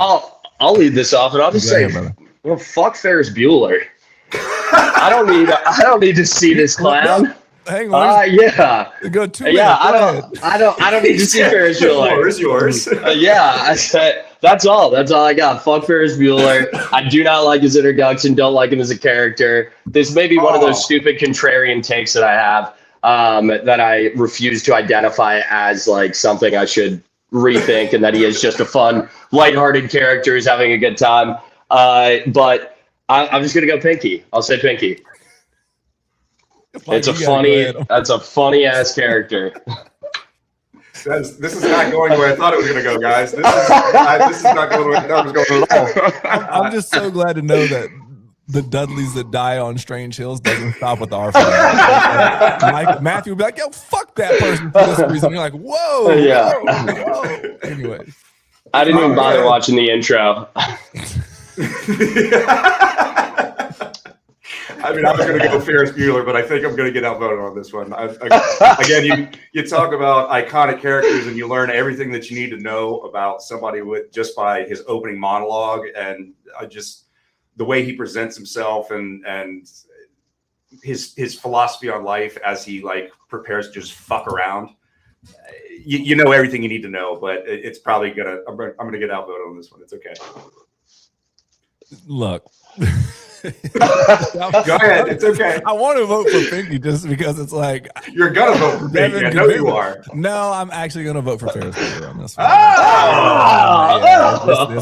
I'll lead this off, and I'll just say, well, fuck Ferris Bueller. I don't need to see this clown. Hang on. Yeah. Go 2 minutes. Yeah, I don't need to see Ferris Bueller. Yours. I said that's all I got. Fuck Ferris Bueller. I do not like his introduction. Don't like him as a character. This may be one of those stupid contrarian takes that I have that I refuse to identify as something I should rethink, and that he is just a fun, lighthearted character who's having a good time. But I'm just gonna go Pinky. I'll say Pinky. That's a funny ass character. This is not going the way I thought it was going to go, guys. This is not going the way I thought it was going at all. I'm just so glad to know that the Dudleys that die on Strange Hills doesn't stop with our family. Matthew would be like, yo, fuck that person for this reason. You're like, whoa. Yeah. Whoa. Anyway. I didn't even bother watching the intro. I mean, I was going to go Ferris Bueller, but I think I'm going to get outvoted on this one. Again, you talk about iconic characters, and you learn everything that you need to know about somebody just by his opening monologue, and just the way he presents himself, and his philosophy on life as he prepares to just fuck around. You know everything you need to know, but it's probably I'm gonna get outvoted on this one. It's okay. Look. Go ahead. It's okay. I want to vote for Pinky just because it's you're gonna vote for Pinky. I know you are. No, I'm actually gonna vote for Ferris Bueller on this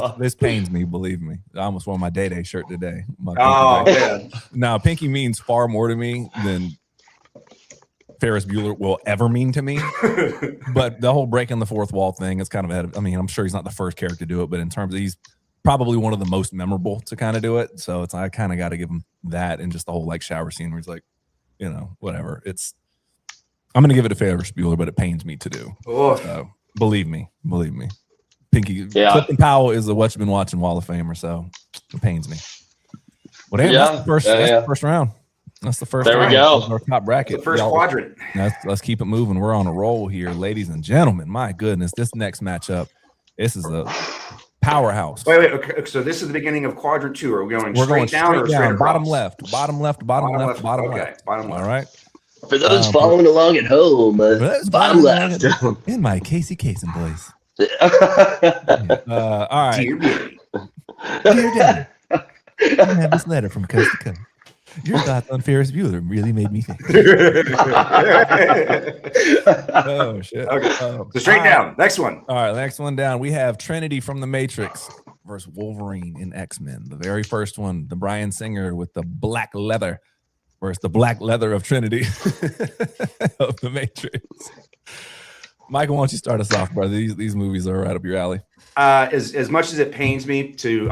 one. This pains me. Believe me. I almost wore my Day shirt today. Man. Now, Pinky means far more to me than Ferris Bueller will ever mean to me. But the whole breaking the fourth wall thing is kind of I'm sure he's not the first character to do it, but in terms of he's probably one of the most memorable to kind of do it. So I kind of got to give him that, and just the whole shower scene where he's whatever. I'm going to give it to Ferris Bueller, but it pains me to do. So believe me. Pinky. Yeah. Clifton Powell is a what you've been watching Wall of Famer, so it pains me. Well, damn, that's the first round. That's the first round. There we go. That's our top bracket. The first quadrant. Let's keep it moving. We're on a roll here, ladies and gentlemen. My goodness, this next matchup, this is a powerhouse. Wait. Okay, so this is the beginning of quadrant 2. Are we going straight down or straight across? Bottom left. Bottom left. Bottom left. Bottom left. All right. For those following along at home, bottom left. In my Casey Kasem voice. All right. Dear Daddy. Dear Daddy, I have this letter from coast to coast. Your thoughts on Ferris Bueller really made me think. Oh, shit. Okay. So straight down. Next one. All right, next one down. We have Trinity from The Matrix versus Wolverine in X-Men. The very first one, the Bryan Singer with the black leather versus the black leather of Trinity of The Matrix. Michael, why don't you start us off, brother? These movies are right up your alley. As much as it pains me to,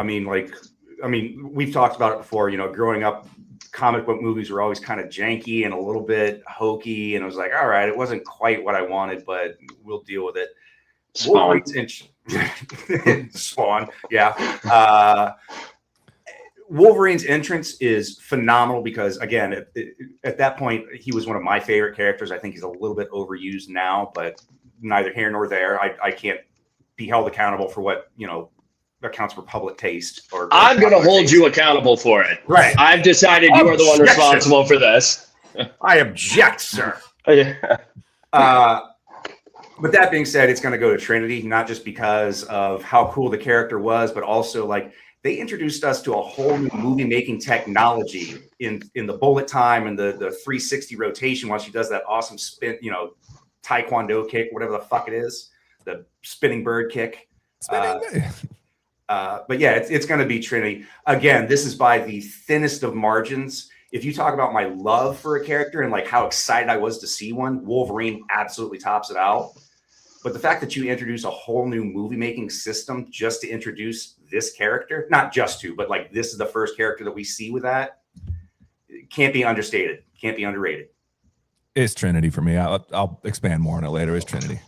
we've talked about it before, growing up, comic book movies were always kind of janky and a little bit hokey, and I was like, all right, it wasn't quite what I wanted, but we'll deal with it. Spawn, yeah. Wolverine's entrance is phenomenal because, again, at that point, he was one of my favorite characters. I think he's a little bit overused now, but neither here nor there. I can't be held accountable for what, accounts for public taste. Or I'm going to hold you accountable for it. Right. I've decided you are the one responsible for this. I object, sir. Yeah. But that being said, it's going to go to Trinity, not just because of how cool the character was, but also like they introduced us to a whole new movie making technology in the bullet time and the 360 rotation while she does that awesome spin, taekwondo kick, whatever the fuck it is, the spinning bird kick. But yeah, it's going to be Trinity. Again, this is by the thinnest of margins. If you talk about my love for a character and like how excited I was to see one, Wolverine absolutely tops it out. But the fact that you introduce a whole new movie making system just to introduce this character, not just to, but like this is the first character that we see with that, it can't be understated, can't be underrated. It's Trinity for me. I'll expand more on it later. It's Trinity.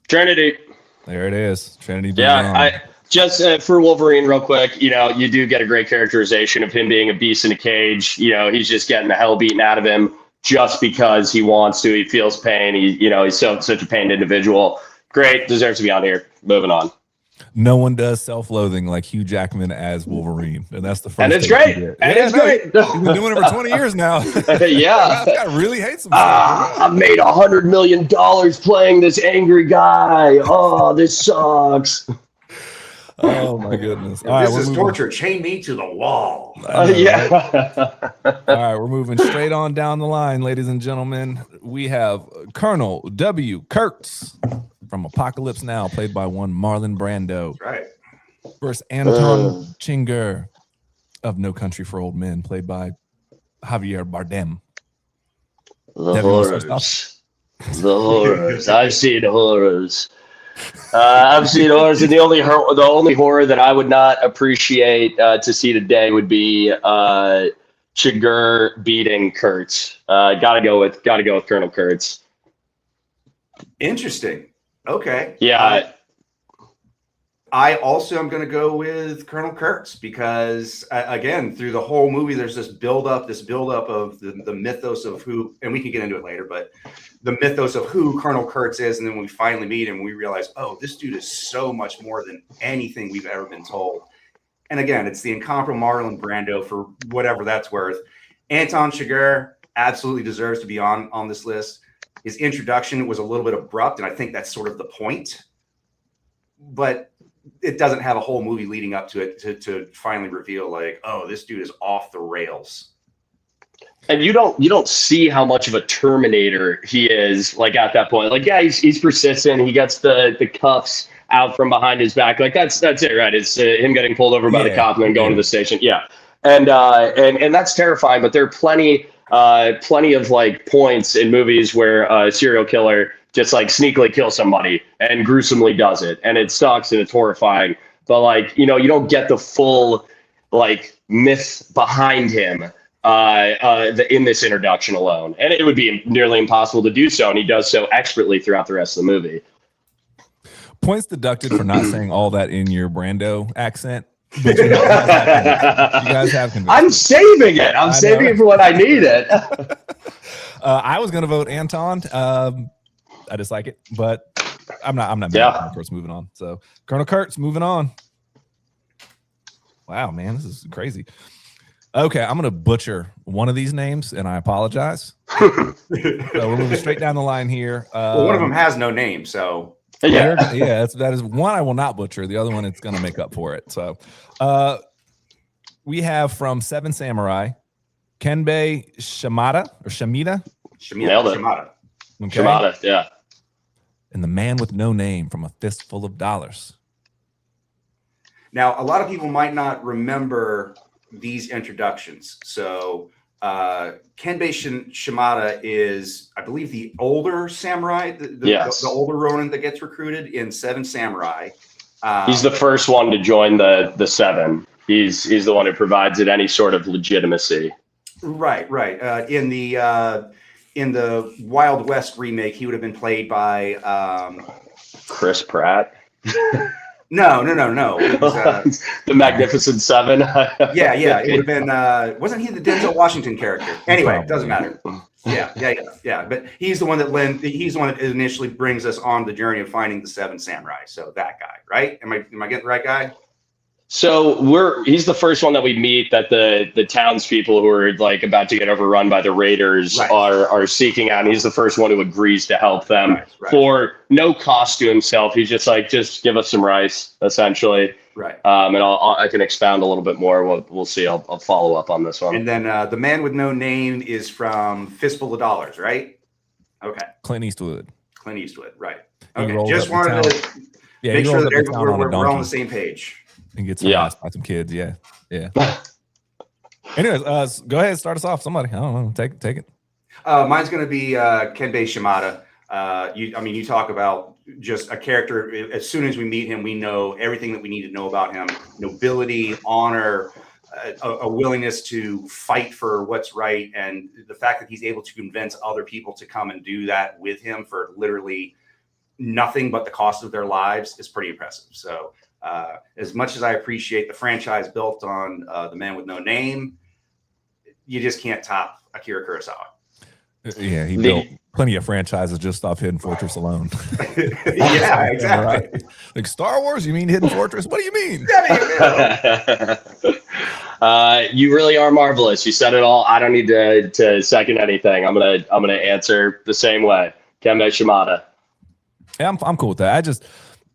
Trinity. There it is. Trinity. Yeah, just for Wolverine real quick, you do get a great characterization of him being a beast in a cage. He's just getting the hell beaten out of him just because he wants to. He feels pain. He's such a pained individual. Great. Deserves to be on here. Moving on. No one does self-loathing like Hugh Jackman as Wolverine, and that's the first. And it's great. And it's great. He's been doing it for 20 years now. Yeah. I really hate some. I've made $100 million playing this angry guy. Oh, this sucks. Oh my goodness! All right, this is torture. Chain me to the wall. Yeah. All right, we're moving straight on down the line, ladies and gentlemen. We have Colonel W. Kurtz from Apocalypse Now, played by one Marlon Brando. That's right. Versus Anton Chigurh of No Country for Old Men, played by Javier Bardem. The horrors. The horrors. I've seen horrors. I've seen horrors, and the only horror that I would not appreciate to see today would be Chigurh beating Kurtz. Gotta go with Colonel Kurtz. Interesting. Okay. Yeah. I also am going to go with Colonel Kurtz because, again, through the whole movie, there's this buildup of the mythos of who, and we can get into it later, but the mythos of who Colonel Kurtz is. And then when we finally meet him, we realize, oh, this dude is so much more than anything we've ever been told. And again, it's the incomparable Marlon Brando for whatever that's worth. Anton Chigurh absolutely deserves to be on this list. His introduction was a little bit abrupt, and I think that's sort of the point. But it doesn't have a whole movie leading up to it to finally reveal like, oh, this dude is off the rails. And you don't see how much of a Terminator he is like at that point. Like, yeah, he's persistent. He gets the cuffs out from behind his back. Like that's it, right? It's him getting pulled over by the cop and then going to the station. Yeah, and that's terrifying. But there are plenty of like points in movies where a serial killer just like sneakily kills somebody and gruesomely does it, and it sucks and it's horrifying. But like you don't get the full like myth behind him in this introduction alone, and it would be nearly impossible to do so, and he does so expertly throughout the rest of the movie. Points deducted for not saying all that in your Brando accent. But you guys have convinced. I'm saving it. I'm saving it for when I need it. I was going to vote Anton. I dislike it, but I'm not. Yeah. Of course, moving on. So Colonel Kurtz, moving on. Wow, man, this is crazy. Okay, I'm going to butcher one of these names, and I apologize. So we're moving straight down the line here. Well, one of them has no name, so. Yeah, that is one I will not butcher. The other one, it's going to make up for it. So we have from Seven Samurai, Kenbei Shimada. Nailed it. Shimada. Okay. Shimada, yeah. And the Man with No Name from A Fistful of Dollars. Now, a lot of people might not remember these introductions. So Kenbei Shimada is, I believe, the older samurai, the older Ronin that gets recruited in Seven Samurai. He's the first one to join the Seven. He's the one who provides it any sort of legitimacy. Right. In the Wild West remake, he would have been played by Chris Pratt. No. It was, the Magnificent Seven. yeah. It would have been. Wasn't he the Denzel Washington character? Anyway, doesn't matter. Yeah. But he's the one that initially brings us on the journey of finding the seven samurai. So that guy, right? Am I getting the right guy? So he's the first one that we meet that the townspeople who are like about to get overrun by the raiders are seeking out. And he's the first one who agrees to help them for no cost to himself. He's just like, just give us some rice, essentially. Right. And I can expound a little bit more. We'll see. I'll follow up on this one. And then the man with no name is from Fistful of Dollars, right? Okay. Clint Eastwood, right? Okay. Just wanted to make sure that we're on the same page. And get harassed by some kids. Yeah. Anyways, go ahead, start us off. Somebody, I don't know, take it. Mine's going to be Kenbei Shimada. You talk about just a character. As soon as we meet him, we know everything that we need to know about him: nobility, honor, a willingness to fight for what's right, and the fact that he's able to convince other people to come and do that with him for literally nothing but the cost of their lives is pretty impressive. So. As much as I appreciate the franchise built on the man with no name, you just can't top Akira Kurosawa. Yeah, he built plenty of franchises just off Hidden Fortress alone. Yeah, exactly. Right. Like Star Wars, you mean Hidden Fortress? What do you mean? You really are marvelous. You said it all. I don't need to second anything. I'm gonna answer the same way. Kenbei Shimada. Yeah, I'm cool with that.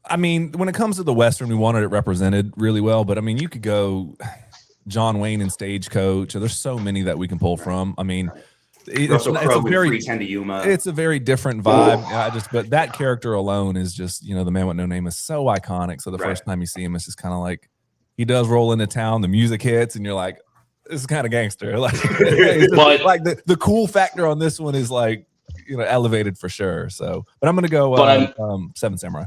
When it comes to the Western, we wanted it represented really well, but you could go John Wayne and Stagecoach. There's so many that we can pull from. It's a very different vibe. But that character alone is just, the man with no name is so iconic. So the first time you see him, it's just kind of like he does roll into town, the music hits, and you're like, this is kind of gangster. Like, like the cool factor on this one is like, elevated for sure. So, but I'm gonna go Seven Samurai.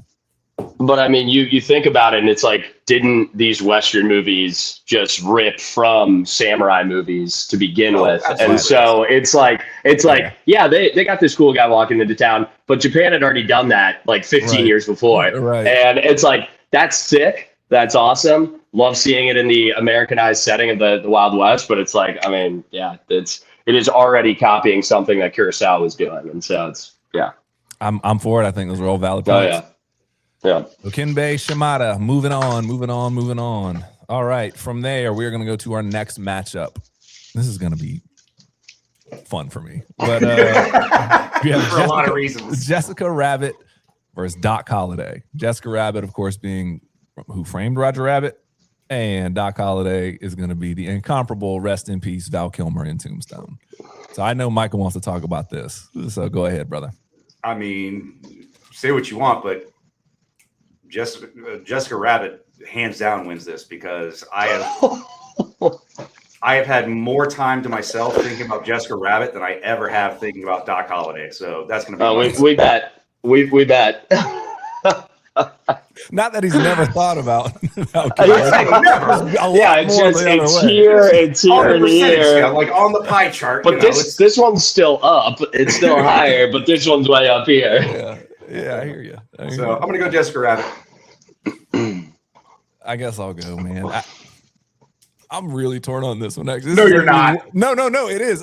But you think about it, and it's like, didn't these Western movies just rip from samurai movies to begin with? Absolutely. And so it's like, they got this cool guy walking into town, but Japan had already done that like 15 years before. Right. And it's like, that's sick. That's awesome. Love seeing it in the Americanized setting of the Wild West. But it's like, it is already copying something that Kurosawa was doing. And so I'm for it. I think those are all valid points. Oh, yeah. So Kenbei Shimada, moving on. All right, from there, we're going to go to our next matchup. This is going to be fun for me. But we have for a lot of reasons. Jessica Rabbit versus Doc Holliday. Jessica Rabbit, of course, being Who Framed Roger Rabbit, and Doc Holliday is going to be the incomparable, rest in peace, Val Kilmer in Tombstone. So I know Michael wants to talk about this. So go ahead, brother. Say what you want, but Jessica Rabbit hands down wins this, because I have had more time to myself thinking about Jessica Rabbit than I ever have thinking about Doc Holliday. So that's going to be we bet. We bet. Not that he's never thought about. It's here in the air, like on the pie chart. But this one's still up. It's still higher, but this one's way up here. Yeah, I hear you. I'm going to go Jessica Rabbit. I guess I'll go, man. I'm really torn on this one. Actually, you're not. No, it is.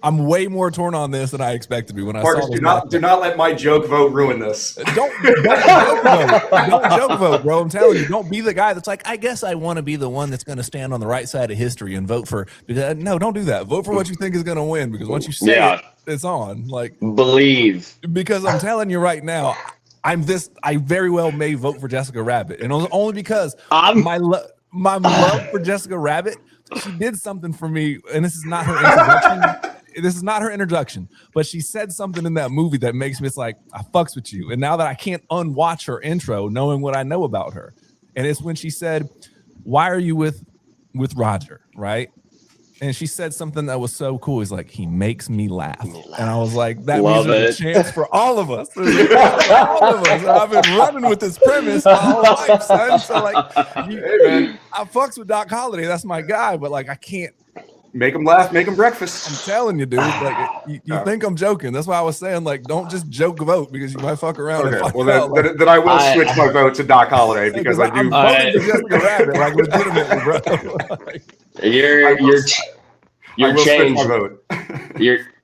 I'm way more torn on this than I expected to be when Marcus, I saw do not let my joke vote ruin this. Don't joke vote. Don't joke vote, bro. I'm telling you, don't be the guy that's like, I guess I want to be the one that's going to stand on the right side of history and vote for. No, don't do that. Vote for what you think is going to win, because once you say it, it's on. Like, believe. Because I'm telling you right now, I very well may vote for Jessica Rabbit, and only because my love for Jessica Rabbit, she did something for me, and this is not her introduction. But she said something in that movie that makes me, it's like, I fucks with you. And now that I can't unwatch her intro, knowing what I know about her, and it's when she said, "Why are you with Roger?" Right? And she said something that was so cool. He's like, he makes me laugh. And I was like, that means there's a chance for all of us. I've been running with this premise my whole life, son. So, like, I fucks with Doc Holliday. That's my guy. But, like, I can't Make them laugh, make them breakfast. I'm telling you, dude. Like you think I'm joking. That's why I was saying, like, don't just joke vote because you might fuck around. Okay, and fuck well out, then I will switch my vote to Doc Holliday because I do. I'm voting for Jessica Rabbit, like legitimately, bro. Your change.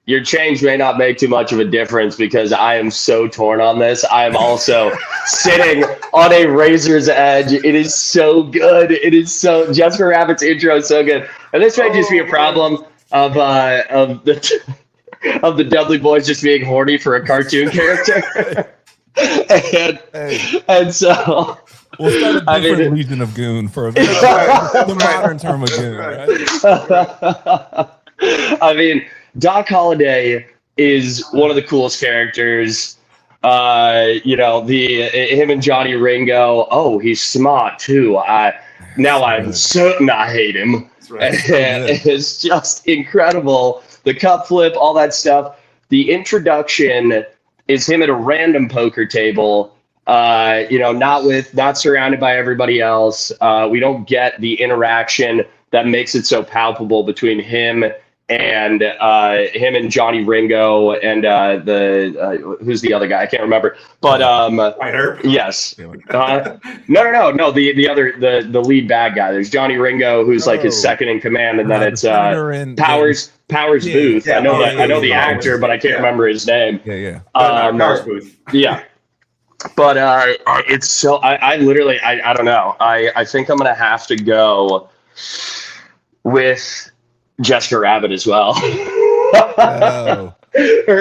Your change may not make too much of a difference because I am so torn on this. I am also sitting on a razor's edge. It is so good. It is so Jessica Rabbit's intro is so good, and this may just be a problem of the Dudley Boys just being horny for a cartoon character, and so. We'll start a different Legion of Goon for the modern term of Goon, right? I mean, Doc Holliday is one of the coolest characters. Him and Johnny Ringo. Oh, he's smart too. I'm certain I hate him. Right. It's just incredible. The cup flip, all that stuff. The introduction is him at a random poker table. Not surrounded by everybody else. We don't get the interaction that makes it so palpable between him and Johnny Ringo and who's the other guy? I can't remember. But yes. No. The lead bad guy. There's Johnny Ringo, who's like his second in command, and then it's Powers Booth. I know the actor, but I can't remember his name. Powers Booth. Yeah. But it's so I literally I don't know. I think I'm gonna have to go with Jessica Rabbit as well. Her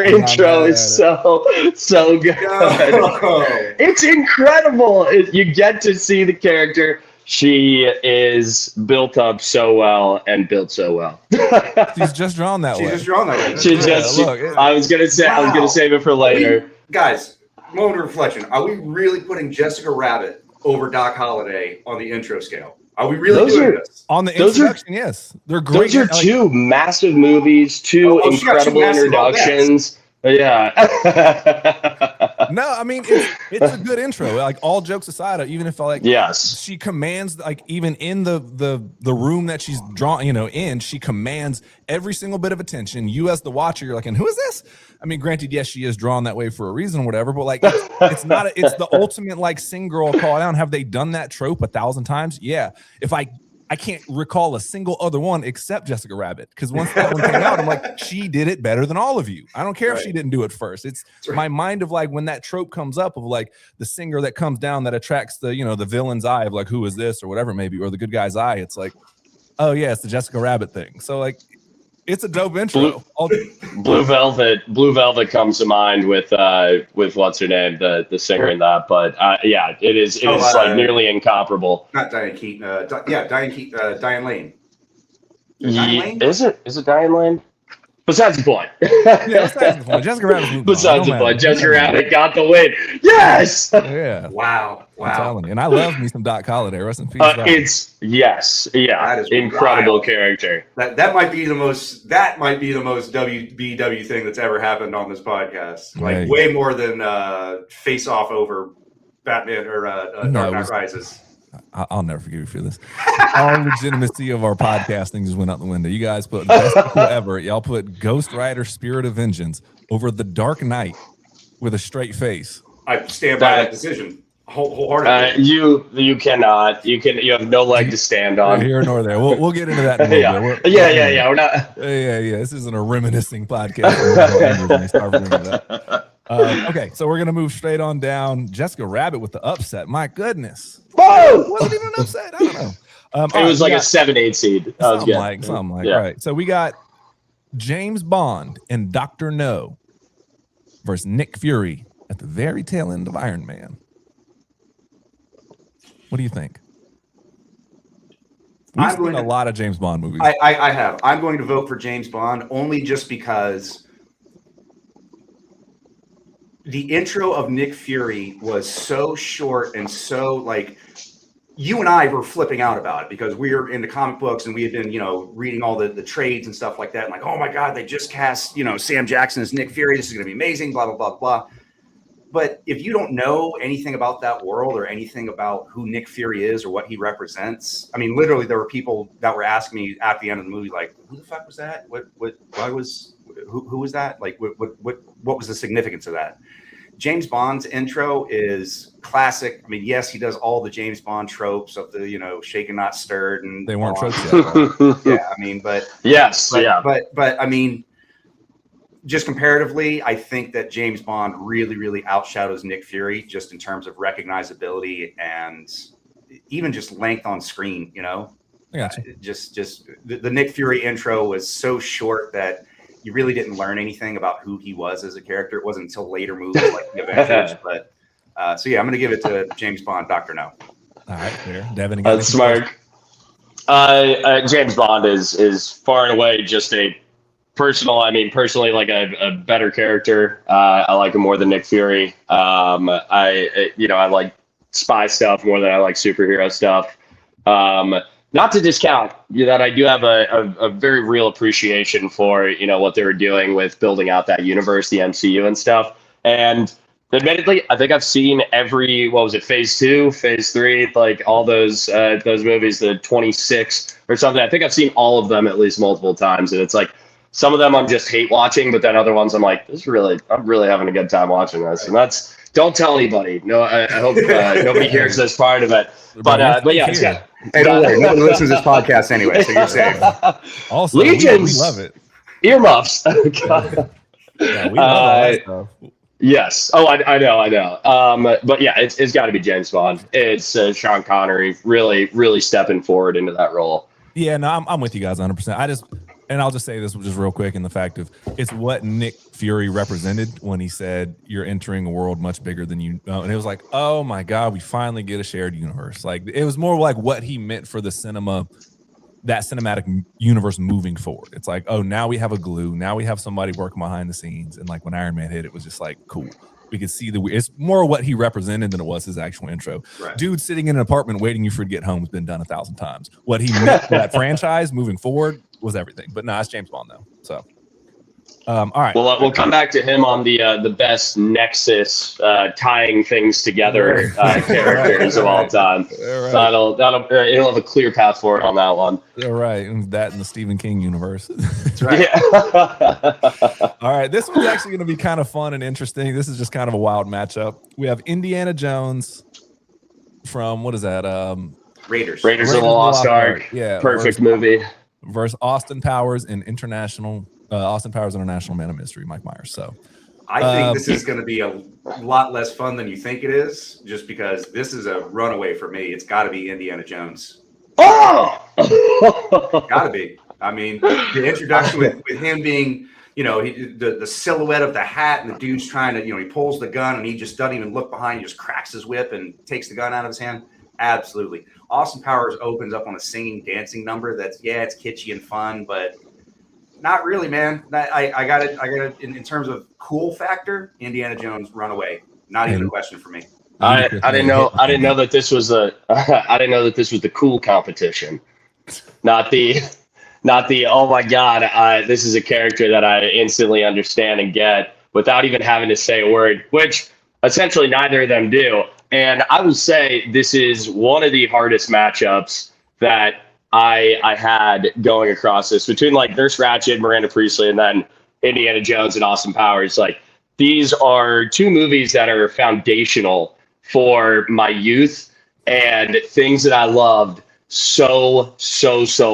intro is so good. It's incredible. You get to see the character. She is built up so well and built so well. She's just drawn that way. I was gonna save it for later. Guys. Moment of reflection. Are we really putting Jessica Rabbit over Doc Holliday on the intro scale? Are we really doing this? On the introduction, yes. They're great. Those are two massive movies, two incredible introductions. Yeah. No, I mean it's a good intro. Like all jokes aside, even if she commands, like even in the room that she's drawn, in, she commands every single bit of attention. You as the watcher, you're like, and who is this? I mean, granted, yes, she is drawn that way for a reason, or whatever. But like, it's the ultimate like sing girl call down. Have they done that trope 1,000 times? Yeah. If I can't recall a single other one except Jessica Rabbit, because once that one came out, I'm like, she did it better than all of you. I don't care if she didn't do it first. It's my mind of like when that trope comes up of like the singer that comes down that attracts the the villain's eye of like who is this or whatever maybe, or the good guy's eye. It's like, oh yeah, it's the Jessica Rabbit thing. So like, it's a dope intro. Blue Velvet comes to mind with what's her name, the singer in that. But it is like nearly incomparable. Not Diane Keaton. Diane Lane. Is it Diane Lane? Besides the point. Besides the point. Jessica Rabbit. Besides the point. Jessica Rabbit got the win. Yes. Yeah. Wow. I'm telling you. And I love me some Doc Holliday. Rest in peace. That is incredible wild. Character. That might be the most WBW thing that's ever happened on this podcast. Like way more than face off over Batman or Dark Knight Rises. I'll never forgive you for this. All legitimacy of our podcasting just went out the window. You guys put best people ever. Y'all put Ghost Rider Spirit of Vengeance over The Dark Knight with a straight face. I stand by that decision wholeheartedly. You cannot. You have no leg to stand on. Here nor there. We'll get into that in a little bit. We're not. This isn't a reminiscing podcast. Okay, so we're going to move straight on down. Jessica Rabbit with the upset. My goodness. Whoa! It wasn't even an upset. I don't know. It was like a 7-8 seed. Something like. All right, so we got James Bond and Dr. No versus Nick Fury at the very tail end of Iron Man. What do you think? We've seen a lot of James Bond movies. I have. I'm going to vote for James Bond only just because the intro of Nick Fury was so short and so like you and I were flipping out about it because we were into comic books and we had been, reading all the trades and stuff like that. And like, oh my God, they just cast, Sam Jackson as Nick Fury. This is going to be amazing, blah, blah, blah, blah. But if you don't know anything about that world or anything about who Nick Fury is or what he represents, I mean, literally, there were people that were asking me at the end of the movie, like, "Who the fuck was that? Who was that? Like, what was the significance of that?" James Bond's intro is classic. I mean, yes, he does all the James Bond tropes of the, shaken not stirred, and they weren't tropes yet. Right? Yeah, I mean, but I mean, just comparatively, I think that James Bond really, really outshadows Nick Fury just in terms of recognizability and even just length on screen. Gotcha. Just the Nick Fury intro was so short that you really didn't learn anything about who he was as a character. It wasn't until later movies like The Avengers. But so yeah, I'm going to give it to James Bond, Dr. No. All right, fair. Devin, that's smart. James Bond is far and away just personally like a better character. I like him more than Nick Fury. I like spy stuff more than I like superhero stuff. Not to discount that I do have a very real appreciation for, what they were doing with building out that universe, the MCU and stuff. And admittedly, I think I've seen every, phase 2, phase 3, like all those movies, the 26 or something. I think I've seen all of them at least multiple times. And it's like, some of them I'm just hate watching, but then other ones I'm like, I'm really having a good time watching this. And don't tell anybody. No, I hope nobody hears this part of it. But yeah, it's got. Hey, don't worry. Nobody listens to this podcast anyway, so you're safe. Also, Legions, we love it. Earmuffs. Yeah, we love all that stuff. Yes. Oh, I know. But yeah, it's got to be James Bond. It's Sean Connery really, really stepping forward into that role. Yeah, no, I'm with you guys 100%. And I'll just say this just real quick in the fact of it's what Nick Fury represented when he said you're entering a world much bigger than you know. And it was like, oh my God, we finally get a shared universe. Like it was more like what he meant for the that cinematic universe moving forward. It's like, oh, now we have a glue. Now we have somebody working behind the scenes. And like when Iron Man hit, it was just like, cool. We could see it's more what he represented than it was his actual intro. Right. Dude sitting in an apartment waiting you for to get home has been done 1,000 times. What he meant for that franchise moving forward was everything. But no, it's James Bond though. So, all right. Well, we'll come back to him on the best Nexus tying things together characters of all time. Right. It'll have a clear path forward on that one. All right, and that in the Stephen King universe. That's right. Yeah. All right, this one's actually going to be kind of fun and interesting. This is just kind of a wild matchup. We have Indiana Jones from what is that? Raiders of the Lost Ark. Yeah, perfect movie. Versus Austin Powers in Austin Powers International Man of Mystery, Mike Myers. So I think this is going to be a lot less fun than you think it is, just because this is a runaway for me. It's got to be Indiana Jones. Oh, got to be. I mean, the introduction with him being, the silhouette of the hat, and the dude's trying to, he pulls the gun and he just doesn't even look behind. He just cracks his whip and takes the gun out of his hand. Absolutely. Austin Powers opens up on a singing, dancing number that's, it's kitschy and fun, but not really, man. I got it. In terms of cool factor, Indiana Jones Runaway. Not even a question for me. I didn't know that this was I didn't know that this was the cool competition, not the oh my God, this is a character that I instantly understand and get without even having to say a word, which essentially neither of them do. And I will say this is one of the hardest matchups that I had going across this between like Nurse Ratched, Miranda Priestley, and then Indiana Jones and Austin Powers. Like these are two movies that are foundational for my youth and things that I loved so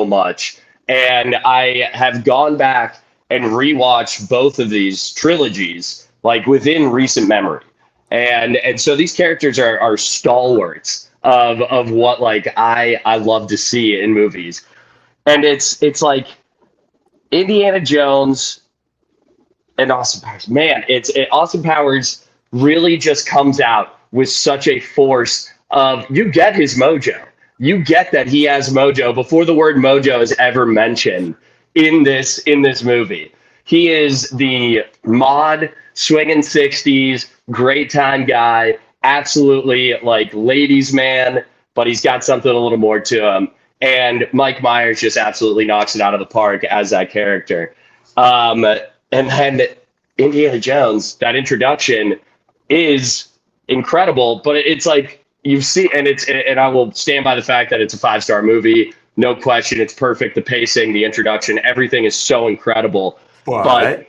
much. And I have gone back and rewatched both of these trilogies like within recent memory. And so these characters are stalwarts of what like I love to see in movies. And it's like Indiana Jones and Austin Powers. Man, Austin Powers really just comes out with such a force of, you get his mojo. You get that he has mojo before the word mojo is ever mentioned in this movie. He is the mod swinging 60s, great time guy, absolutely like ladies man, but he's got something a little more to him. And Mike Myers just absolutely knocks it out of the park as that character. And then Indiana Jones, that introduction, is incredible, but it's like you see, and I will stand by the fact that it's a 5-star movie. No question. It's perfect. The pacing, the introduction, everything is so incredible. But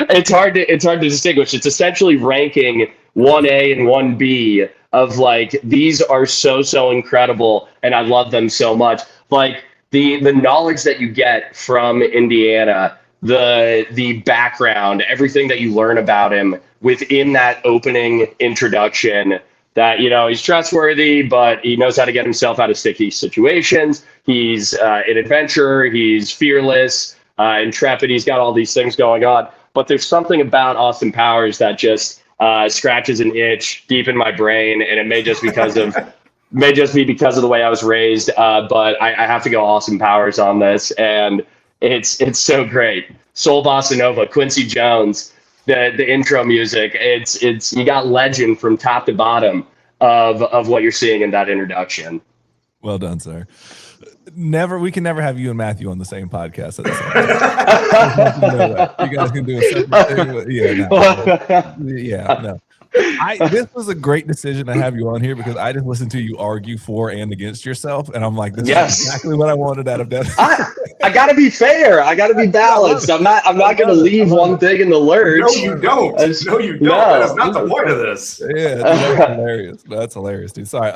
it's hard to distinguish. It's essentially ranking 1A and 1B of like, these are so incredible, and I love them so much. Like the knowledge that you get from Indiana, the background, everything that you learn about him within that opening introduction, that, you know, he's trustworthy, but he knows how to get himself out of sticky situations. He's an adventurer. He's fearless, intrepid. He's got all these things going on. But there's something about Austin Powers that just scratches an itch deep in my brain, and it may just be because of the way I was raised. But I have to go Austin Powers on this, and it's so great. Soul Bossa Nova, Quincy Jones. The intro music, it's you got legend from top to bottom of what you're seeing in that introduction. Well done, sir. We can never have you and Matthew on the same podcast at the same time. You guys can do a separate thing. No. This was a great decision to have you on here, because I just listened to you argue for and against yourself, and I'm like, this is exactly what I wanted out of that. I gotta be fair. I gotta be balanced. I'm not gonna leave one thing in the lurch. No, you don't. No, you don't. No. That is not the point of this. Yeah, that's hilarious. That's hilarious, dude. Sorry.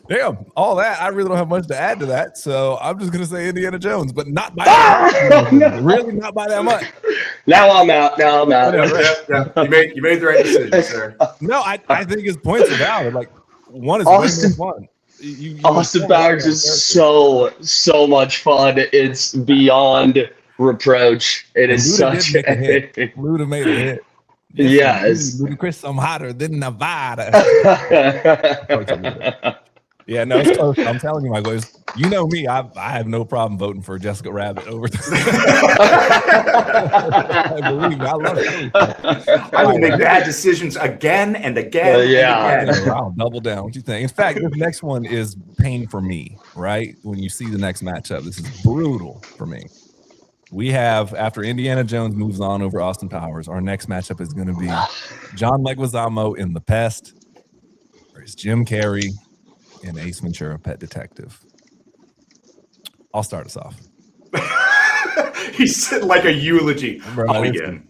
Damn, all that, I really don't have much to add to that, so I'm just going to say Indiana Jones, but not by that much. Really not by that much. Now I'm out. Yeah. You made the right decision, sir. No, I think his points are valid. Like, one is Austin, way more fun. Austin Powers is so much fun. It's beyond reproach. It is such a hit. Luda made a hit. Yes. Ludacris, I'm hotter than Nevada. Yeah, no, it's close. I'm telling you, Michael, you know me. I have no problem voting for Jessica Rabbit over. Believe me, I love it. I will make bad decisions again and again. And again. I'll double down. What you think? In fact, this next one is pain for me. Right when you see the next matchup, this is brutal for me. We have, after Indiana Jones moves on over Austin Powers, our next matchup is going to be John Leguizamo in The Pest versus Jim Carrey in Ace Ventura: Pet Detective. I'll start us off. He said like a eulogy. I'll begin.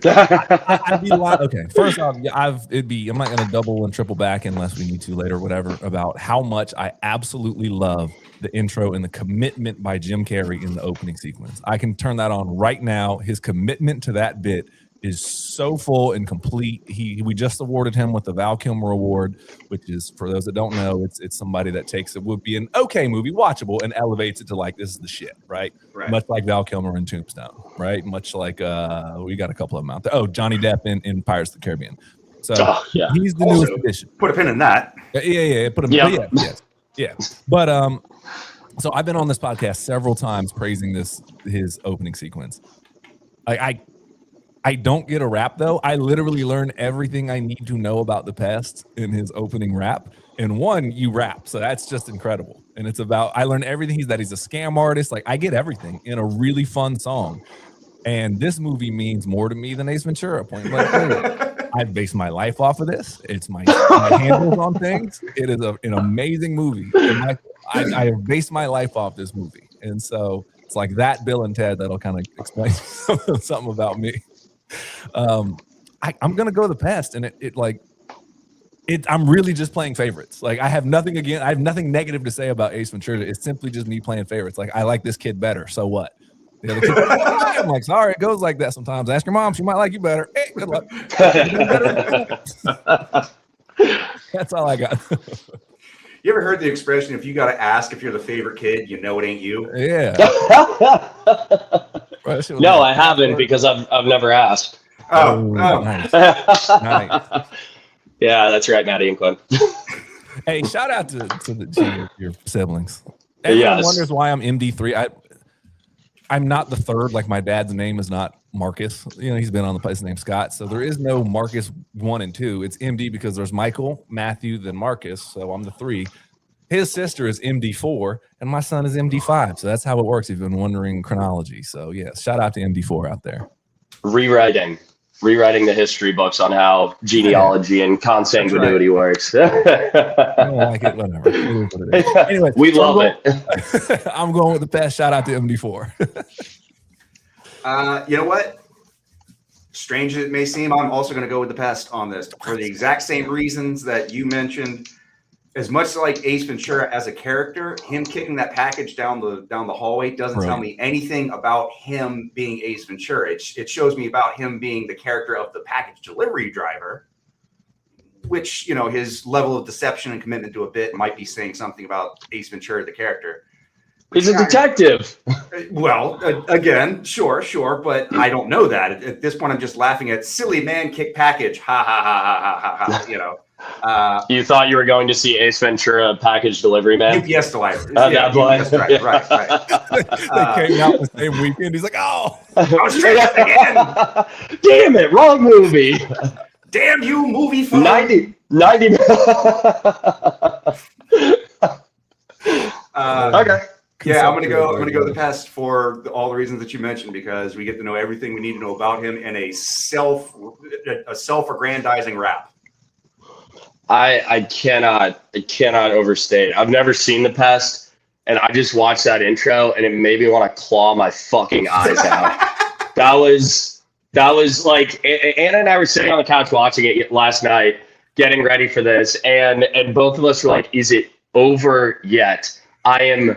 I'd be lying. Okay, first off, I'm not going to double and triple back unless we need to later, whatever, about how much I absolutely love the intro and the commitment by Jim Carrey in the opening sequence. I can turn that on right now. His commitment to that bit is so full and complete. We just awarded him with the Val Kilmer Award, which is, for those that don't know, it's somebody that takes it would be an okay movie, watchable, and elevates it to like, this is the shit, right? Much like Val Kilmer in Tombstone, right? Much like we got a couple of them out there. Oh, Johnny Depp in Pirates of the Caribbean. So he's the newest addition. Put a pin in that. Yeah. Put a pin. Yeah. But so I've been on this podcast several times praising his opening sequence. I don't get a rap, though. I literally learn everything I need to know about The Pest in his opening rap. And one, you rap, so that's just incredible. And it's about, I learned everything. That he's a scam artist. Like, I get everything in a really fun song. And this movie means more to me than Ace Ventura. Point blank. I base my life off of this. It's my handles on things. It is an amazing movie. And I have based my life off this movie. And so it's like that Bill and Ted that'll kind of explain something about me. I'm gonna go The Pest, and I'm really just playing favorites. Like, I have nothing negative to say about Ace Ventura. It's simply just me playing favorites. Like, I like this kid better, so what? The other kid, I'm like, sorry, it goes like that sometimes. Ask your mom, she might like you better. Hey, good luck. That's all I got. You ever heard the expression, if you got to ask if you're the favorite kid, you know it ain't you? Yeah. No, I haven't, because I've never asked. Oh. Nice. Yeah, that's right, Maddie and Quinn. Hey, shout out to your siblings. Everyone wonders why I'm MD3. I'm not the third. Like, my dad's name is not Marcus. You know, he's been on the place named Scott. So there is no Marcus 1 and 2. It's MD because there's Michael, Matthew, then Marcus. So I'm the 3. His sister is MD4, and my son is MD5. So that's how it works. If you've been wondering chronology. So, yes, shout out to MD4 out there. rewriting the history books on how genealogy and consanguinity works. I don't like it, whatever. It is what it is. Anyway, we love it. I'm going with the pass. Shout out to MD4. You know what? Strange as it may seem, I'm also going to go with the pest on this for the exact same reasons that you mentioned. As much like Ace Ventura as a character, him kicking that package down the hallway doesn't tell me anything about him being Ace Ventura. It shows me about him being the character of the package delivery driver, which, you know, his level of deception and commitment to a bit might be saying something about Ace Ventura, the character. He's a detective. Well, again, sure, but I don't know that. At this point, I'm just laughing at silly man kick package. Ha ha ha ha ha ha. You know. You thought you were going to see Ace Ventura, package delivery man? UPS delivery. That boy. Right. They came out the same weekend. He's like, oh, I was stressed again. Damn it, wrong movie. Damn you, movie phone. 90. Okay. Yeah, I'm gonna go the pest for all the reasons that you mentioned, because we get to know everything we need to know about him in a self-aggrandizing rap. I cannot overstate. I've never seen The Pest, and I just watched that intro, and it made me want to claw my fucking eyes out. That was like, Anna and I were sitting on the couch watching it last night, getting ready for this, and both of us were like, "Is it over yet?" I am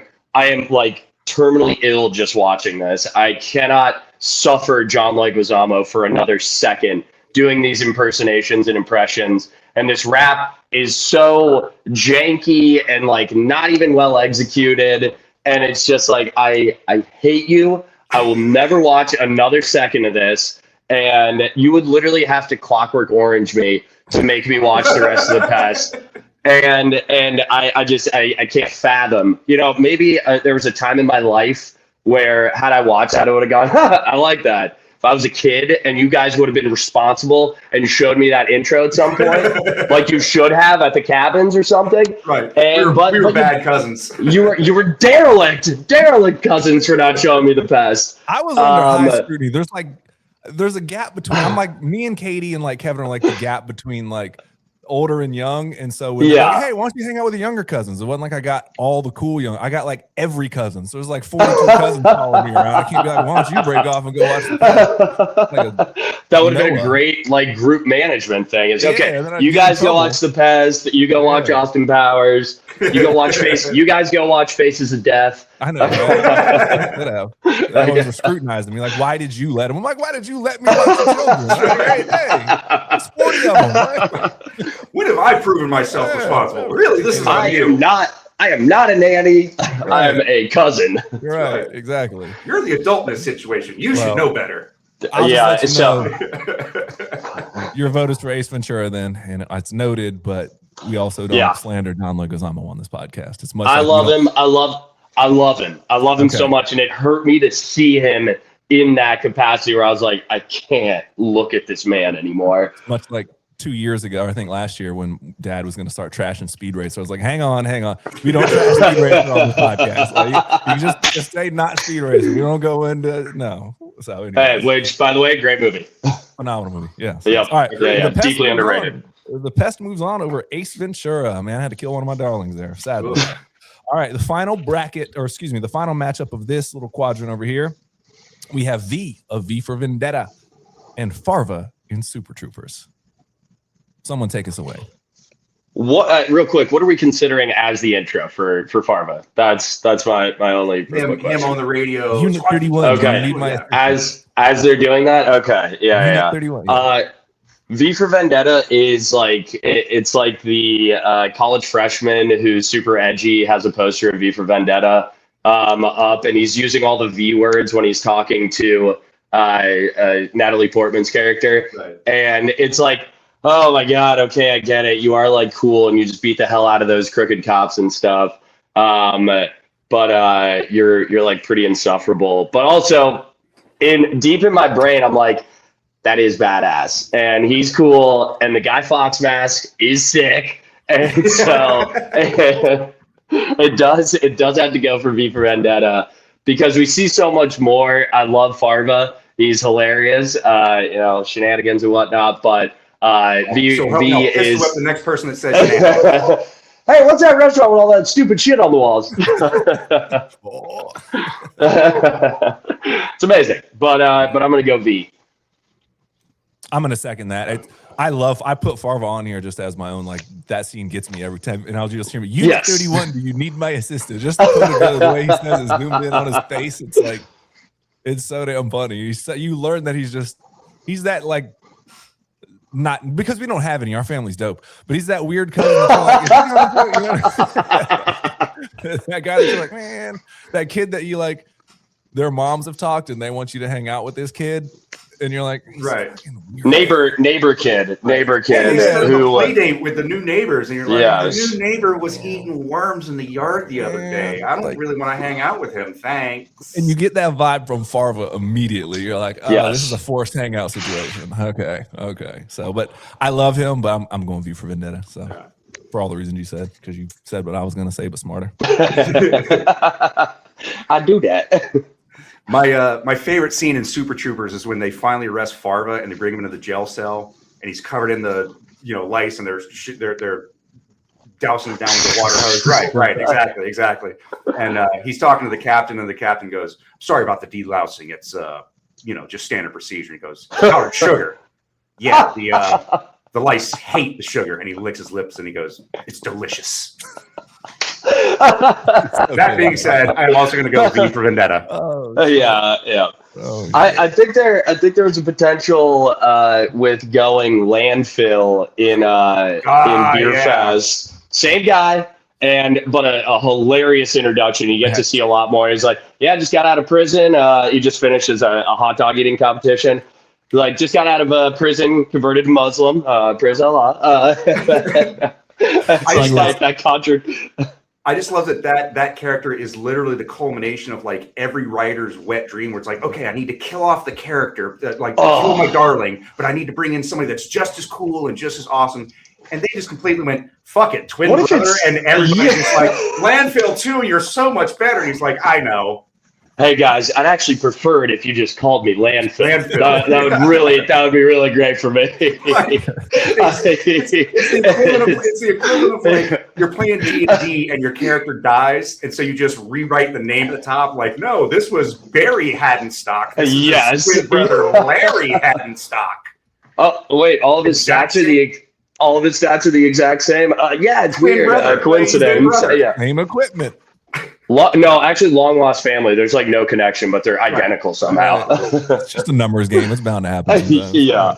like terminally ill just watching this. I cannot suffer John Leguizamo for another second doing these impersonations and impressions. And this rap is so janky and like not even well executed. And it's just like, I hate you. I will never watch another second of this. And you would literally have to Clockwork Orange me to make me watch the rest of The Pest. And I can't fathom, you know, maybe there was a time in my life where had I watched that, I would have gone, I like that. If I was a kid and you guys would have been responsible and showed me that intro at some point, like you should have at the cabins or something. Right. And, we were bad cousins. You were derelict cousins for not showing me The Pest. I was under high scrutiny. There's a gap between, I'm like, me and Katie and like Kevin are like the gap between like older and young, and so we're like, hey, why don't you hang out with the younger cousins? It wasn't like I got all the cool young. I got like every cousin. So there's like 42 cousins following me around. I can't be like, why don't you break off and go watch that would have been a great like group management thing. It's okay. You guys go watch The Pest. You go watch Austin Powers. You go watch You guys go watch Faces of Death. I know. Right? That was scrutinizing me. Like, why did you let him? I'm like, why did you let me watch the children? Like, hey, it's 40 of them. Right? When have I proven myself responsible? Really, this is on you. I am not a nanny. Right. I am a cousin. You're right. Exactly. You're the adult in this situation. You should know better. Your vote is for Ace Ventura then, and it's noted, but we also don't slander John Leguizamo on this podcast. It's much. I love him. I love him so much, and it hurt me to see him in that capacity where I was like, I can't look at this man anymore. Much like 2 years ago, I think last year, when Dad was going to start trashing Speed Racer, I was like, hang on. We don't trash Speed Racer on this podcast. Like, you just say not Speed Racer. We don't go into, no. So anyway. Hey, which, by the way, great movie. Phenomenal movie. Yeah. Yep. All right. Yeah, deeply underrated. The Pest moves on over Ace Ventura. Man, I had to kill one of my darlings there, sadly. All right, the final the final matchup of this little quadrant over here, we have V of V for Vendetta and Farva in Super Troopers. Someone take us away. What real quick? What are we considering as the intro for Farva? That's my only him on the radio. Unit 31. Okay, as they're doing that. Okay, yeah. 31. Yeah. V for Vendetta is like it's like the college freshman who's super edgy, has a poster of V for Vendetta up, and he's using all the V words when he's talking to Natalie Portman's character, right. And it's like, oh my god, okay, I get it. You are like cool, and you just beat the hell out of those crooked cops and stuff. But you're like pretty insufferable. But also, deep in my brain, I'm like, that is badass, and he's cool, and the Guy Fawkes mask is sick, and so it does have to go for V for Vendetta because we see so much more. I love Farva He's hilarious. Shenanigans and whatnot. But V is the next person that says shenanigans. Hey, what's that restaurant with all that stupid shit on the walls? It's amazing. But I'm gonna go V. I'm gonna second that. I put Farva on here just as my own, like that scene gets me every time. And I'll just hear me, Unit 31, do you need my assistance? Just to put together the way he says it, zoomed in on his face. It's like, it's so damn funny. You learn that he's that like, not because we don't have any, our family's dope, but he's that weird cousin. Like, that guy that's like, man, that kid that you like, their moms have talked and they want you to hang out with this kid. And you're like, right, neighbor kid, who play date with the new neighbors, and you're like, the new neighbor was eating worms in the yard the other day. I don't really want to hang out with him, thanks. And you get that vibe from Farva immediately. You're like, oh, this is a forced hangout situation. Okay. So, but I love him, but I'm going V for Vendetta. So, for all the reasons you said, because you said what I was going to say, but smarter. I do that. My favorite scene in Super Troopers is when they finally arrest Farva and they bring him into the jail cell and he's covered in the lice and they're dousing him down with the water hose. Right, exactly. And he's talking to the captain and the captain goes, "Sorry about the delousing. It's just standard procedure." He goes, "Powdered sugar." Yeah, the lice hate the sugar, and he licks his lips and he goes, "It's delicious." That being said, I'm also going to go V for Vendetta. Yeah. Oh, I think there's a potential with going landfill in Beer Fest. Same guy, but a hilarious introduction. You get to see a lot more. He's like, "Yeah, just got out of prison. He just finished his a hot dog eating competition. Like, just got out of prison, converted to Muslim. Praise Allah." I just love that character is literally the culmination of like every writer's wet dream where it's like, okay, I need to kill off the character, kill my darling, but I need to bring in somebody that's just as cool and just as awesome. And they just completely went, fuck it, twin brother, and everybody's just like, Landfill 2, you're so much better. And he's like, I know. Hey guys, I'd actually prefer it if you just called me Landfill. That would be really great for me. Right. It's the equivalent of like you're playing D&D and your character dies, and so you just rewrite the name at the top. Like, no, this was Barry Hadenstock. This is brother Larry Hadenstock. Oh wait, all of his stats are the exact same. It's weird. Coincidence. Same equipment. No, actually, long lost family. There's like no connection, but they're identical somehow. It's just a numbers game. It's bound to happen. Yeah.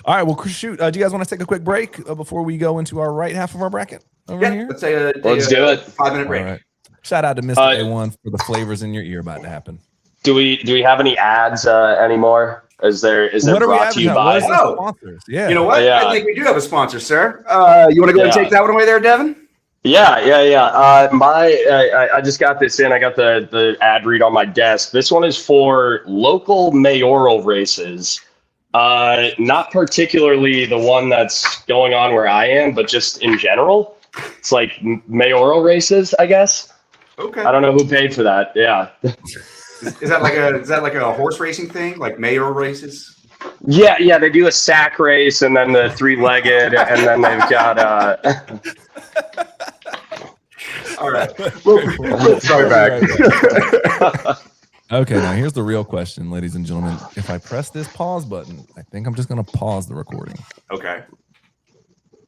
All right. Well, shoot. Do you guys want to take a quick break before we go into our right half of our bracket over here? Let's do it. 5-minute break. All right. Shout out to Mr. A1 for the flavors in your ear about to happen. Do we have any ads anymore? Is there brought to you by sponsors? Yeah. You know what? I think we do have a sponsor, sir. You want to go and take that one away there, Devin? Yeah. I just got this in. I got the ad read on my desk. This one is for local mayoral races. Not particularly the one that's going on where I am, but just in general. It's like mayoral races, I guess. Okay. I don't know who paid for that. Yeah. Is that like a horse racing thing, like mayoral races? Yeah. They do a sack race and then the 3-legged, and then they've got. All right. Sorry, back. Okay, now here's the real question, ladies and gentlemen. If I press this pause button, I think I'm just going to pause the recording. Okay.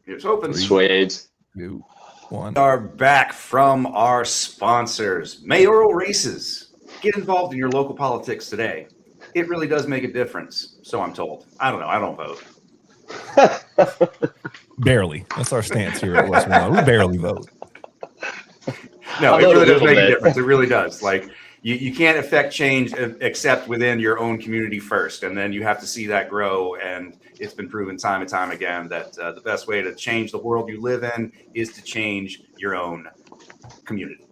It's open. Sweet. 2, 1. We are back from our sponsors. Mayoral races. Get involved in your local politics today. It really does make a difference, so I'm told. I don't know. I don't vote. Barely. That's our stance here at West Virginia. We barely vote. No, it really does make a difference. It really does. Like, you can't affect change except within your own community first, and then you have to see that grow. And it's been proven time and time again that the best way to change the world you live in is to change your own community.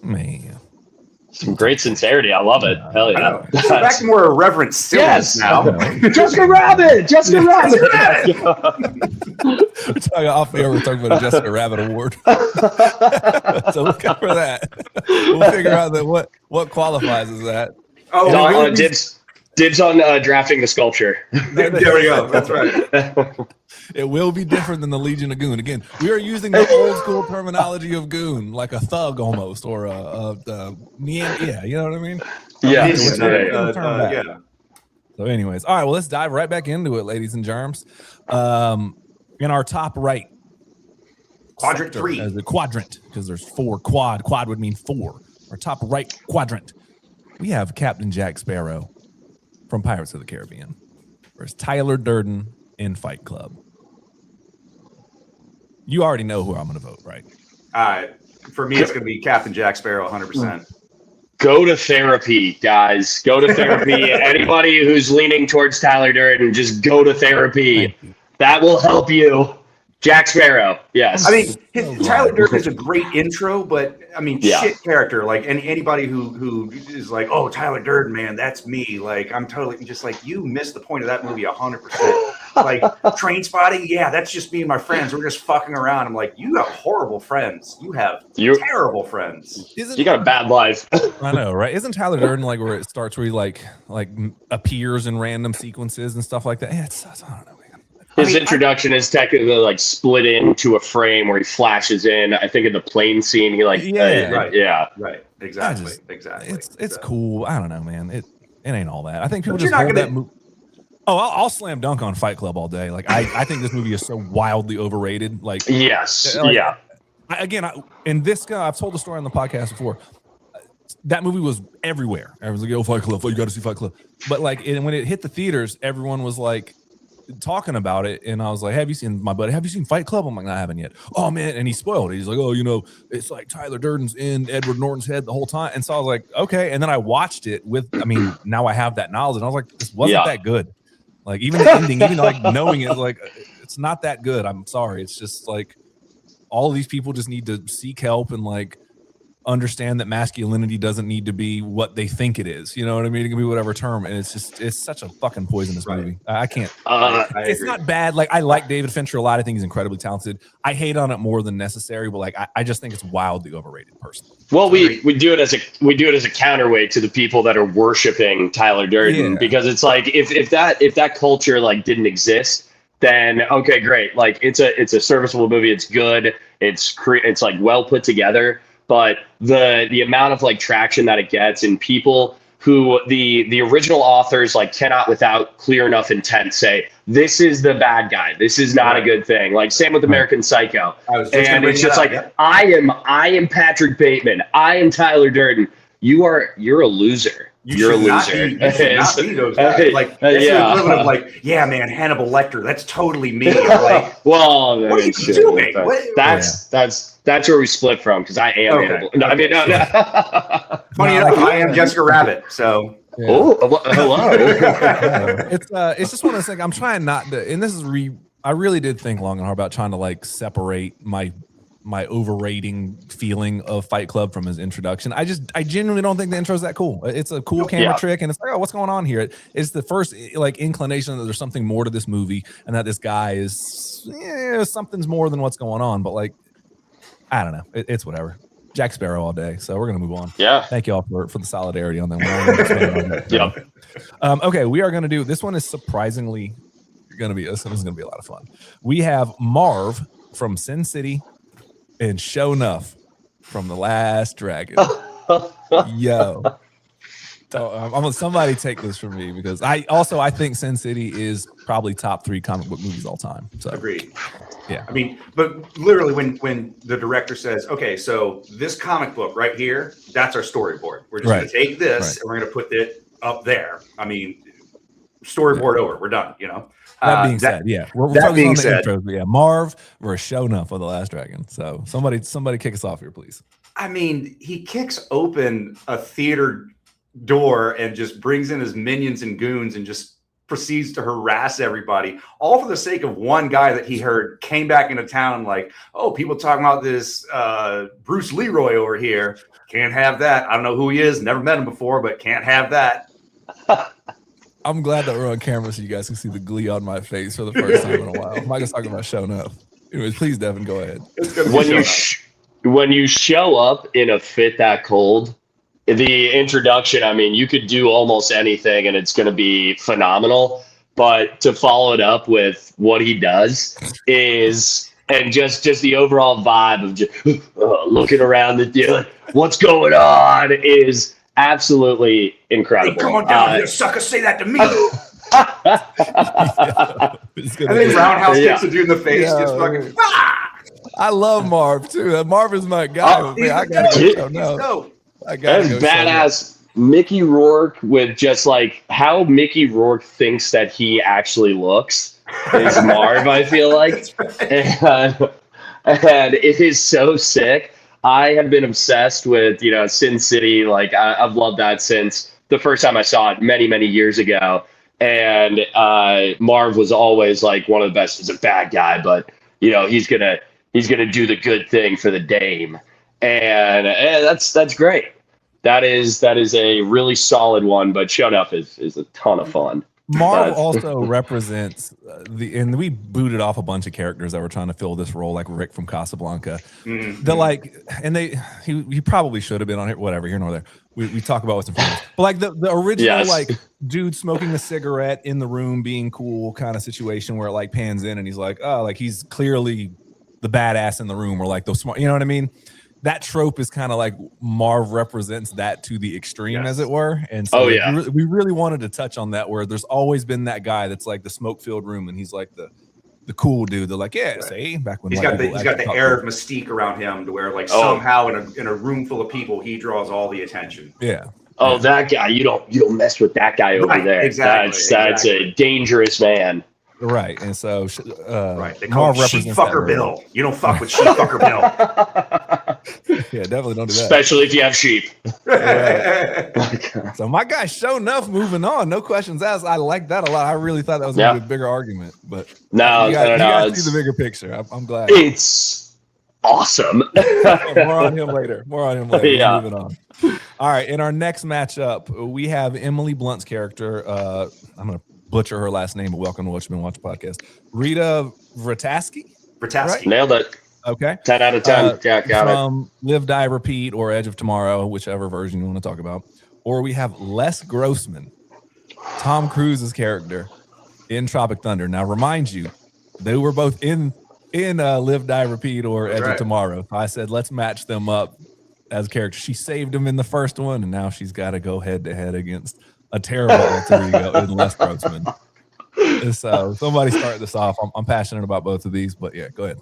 Man. Some great sincerity. I love it. Hell yeah. So back to more reverent silliness now. Jessica Rabbit. We're talking off air. We're talking about a Jessica Rabbit award. So look out for that. We'll figure out that what qualifies as that. Oh, dibs on drafting the sculpture. There we go. That's right. It will be different than the Legion of Goon. Again, we are using the old school terminology of goon, like a thug almost, or yeah, you know what I mean? Yeah. So anyways, all right, well, let's dive right back into it, ladies and germs. In our top right, Quadrant 3. As a quadrant, because there's 4 quad. Quad would mean 4. Our top right quadrant, we have Captain Jack Sparrow from Pirates of the Caribbean versus Tyler Durden in Fight Club. You already know who I'm going to vote, right? For me, it's going to be Captain Jack Sparrow, 100%. Go to therapy, guys. Go to therapy. Anybody who's leaning towards Tyler Durden, just go to therapy. That will help you. Jack Sparrow, yes. I mean, Tyler Durden is a great intro, but I mean, shit character. Like, anybody who is like, oh, Tyler Durden, man, that's me. Like, I'm totally just like, you missed the point of that movie 100%. Like, Train Spotting, yeah, that's just me and my friends. We're just fucking around. I'm like, you have horrible friends. You have terrible friends. You got a bad life. I know, right? Isn't Tyler Durden like where it starts where he like appears in random sequences and stuff like that? Yeah, I don't know. His introduction is technically like split into a frame where he flashes in. I think in the plane scene, he like right, exactly. It's cool. I don't know, man. It ain't all that. I think people just hold that movie. Oh, I'll slam dunk on Fight Club all day. Like I think this movie is so wildly overrated. Like yes, I've told the story on the podcast before. That movie was everywhere. Everyone's like, "Yo, Fight Club! Oh, you got to see Fight Club!" But like, when it hit the theaters, everyone was like talking about it, and I was like, have you seen Fight Club? I'm like, no, I haven't yet. Oh man, and he spoiled it. He's like, oh, it's like Tyler Durden's in Edward Norton's head the whole time. And so I was like, okay. And then I watched it now I have that knowledge, and I was like, this wasn't that good. Like even the ending, even like knowing it, like it's not that good. I'm sorry. It's just like all of these people just need to seek help and like understand that masculinity doesn't need to be what they think it is. You know what I mean? It can be whatever term. And it's such a fucking poisonous movie. I can't. It's not bad. Like I like David Fincher a lot. I think he's incredibly talented. I hate on it more than necessary, but like I just think it's wildly overrated personally. Well, we do it as a counterweight to the people that are worshiping Tyler Durden because it's like if that culture like didn't exist, then okay, great. Like it's a serviceable movie. It's good. It's like well put together. But the amount of like traction that it gets in people who the original authors like cannot without clear enough intent say this is the bad guy, this is not a good thing. Like same with American Psycho, and it's just like I am Patrick Bateman, I am Tyler Durden. You're a loser. You're a loser. You should not be those guys. Like that's the equivalent of like, yeah, man, Hannibal Lecter. That's totally me. I'm like, well, what are you doing? That's where we split from because I am Hannibal. No, I mean, no. Funny enough, I am Jessica Rabbit. So. Yeah. Oh, hello. It's just one of those things. I'm trying not to, and this is I really did think long and hard about trying to like separate my overrating feeling of Fight Club from his introduction. I genuinely don't think the intro is that cool. It's a cool camera trick, and it's like, oh, what's going on here? It's the first like inclination that there's something more to this movie, and that this guy is something's more than what's going on. But like, I don't know. It's whatever. Jack Sparrow all day. So we're gonna move on. Yeah. Thank you all for the solidarity on that one. Okay, we are gonna do this one. Is surprisingly this is gonna be a lot of fun. We have Marv from Sin City and Show Enough from The Last Dragon. Yo. So, I'm gonna somebody take this from me because I think Sin City is probably top 3 comic book movies all time. So agreed. Yeah. I mean, but literally when the director says, okay, so this comic book right here, that's our storyboard. We're just gonna take this and we're gonna put it up there. I mean, storyboard over. We're done, That being said, we're talking on the intros, but Marv versus Show Enough of The Last Dragon. So somebody kick us off here, please. I mean, he kicks open a theater door and just brings in his minions and goons and just proceeds to harass everybody, all for the sake of one guy that he heard came back into town like, oh, people talking about this Bruce Leroy over here. Can't have that. I don't know who he is. Never met him before, but can't have that. I'm glad that we're on camera so you guys can see the glee on my face for the first time in a while. Mike talking about Showing Up. Anyways, please, Devin, go ahead. When you show up in a fit that cold, the introduction, I mean, you could do almost anything and it's going to be phenomenal. But to follow it up with what he does and just the overall vibe of just looking around what's going on is absolutely incredible. Hey, come on down here, sucker. Say that to me. And then roundhouse kicks a dude in the face. Just fucking. I love Marv too. Marv is my guy. I gotta go. No, I gotta go. Badass. Mickey Rourke with just like how Mickey Rourke thinks that he actually looks is Marv, I feel like. And it is so sick. I have been obsessed with, Sin City. Like I've loved that since the first time I saw it many, many years ago. And Marv was always like one of the best. He's a bad guy, but he's gonna do the good thing for the dame. And that's great. That is a really solid one, but Show Enough is a ton of fun. Marv also represents and we booted off a bunch of characters that were trying to fill this role, like Rick from Casablanca. Mm-hmm. He probably should have been on here. Whatever, here nor there. We talk about what's in front of us. But like the original like dude smoking a cigarette in the room, being cool kind of situation where it like pans in and he's like, oh, like he's clearly the badass in the room, or like the smart. You know what I mean? That trope is kind of like Marv represents that to the extreme, as it were. And so we really wanted to touch on that, where there's always been that guy that's like the smoke-filled room, and he's like the cool dude. They're like, see, back when he's got the air of mystique around him, to where like somehow in a room full of people, he draws all the attention. Yeah. Oh, that guy! You don't mess with that guy over there. Exactly. That's a dangerous man. Right, and so they call him Sheep Fucker Bill. You don't fuck with Sheep Fucker Bill. Yeah, definitely don't do that. Especially if you have sheep. So my guy Show Enough moving on. No questions asked. I like that a lot. I really thought that was going to be a bigger argument, but you guys see the bigger picture. I'm glad. It's awesome. More on him later. Yeah. Moving on. All right, in our next matchup, we have Emily Blunt's character. I'm going to butcher her last name, but welcome to What You've Been Watching podcast. Rita Vrataski? Right? Nailed it. Okay. 10 out of 10. Got from Live, Die, Repeat, or Edge of Tomorrow, whichever version you want to talk about. Or we have Les Grossman, Tom Cruise's character in Tropic Thunder. Now, remind you, they were both in Live, Die, Repeat, or Edge of Tomorrow. I said, let's match them up as characters. She saved him in the first one, and now she's got to go head-to-head against a terrible alter ego in Les Grossman. So somebody start this off. I'm passionate about both of these, but yeah, go ahead.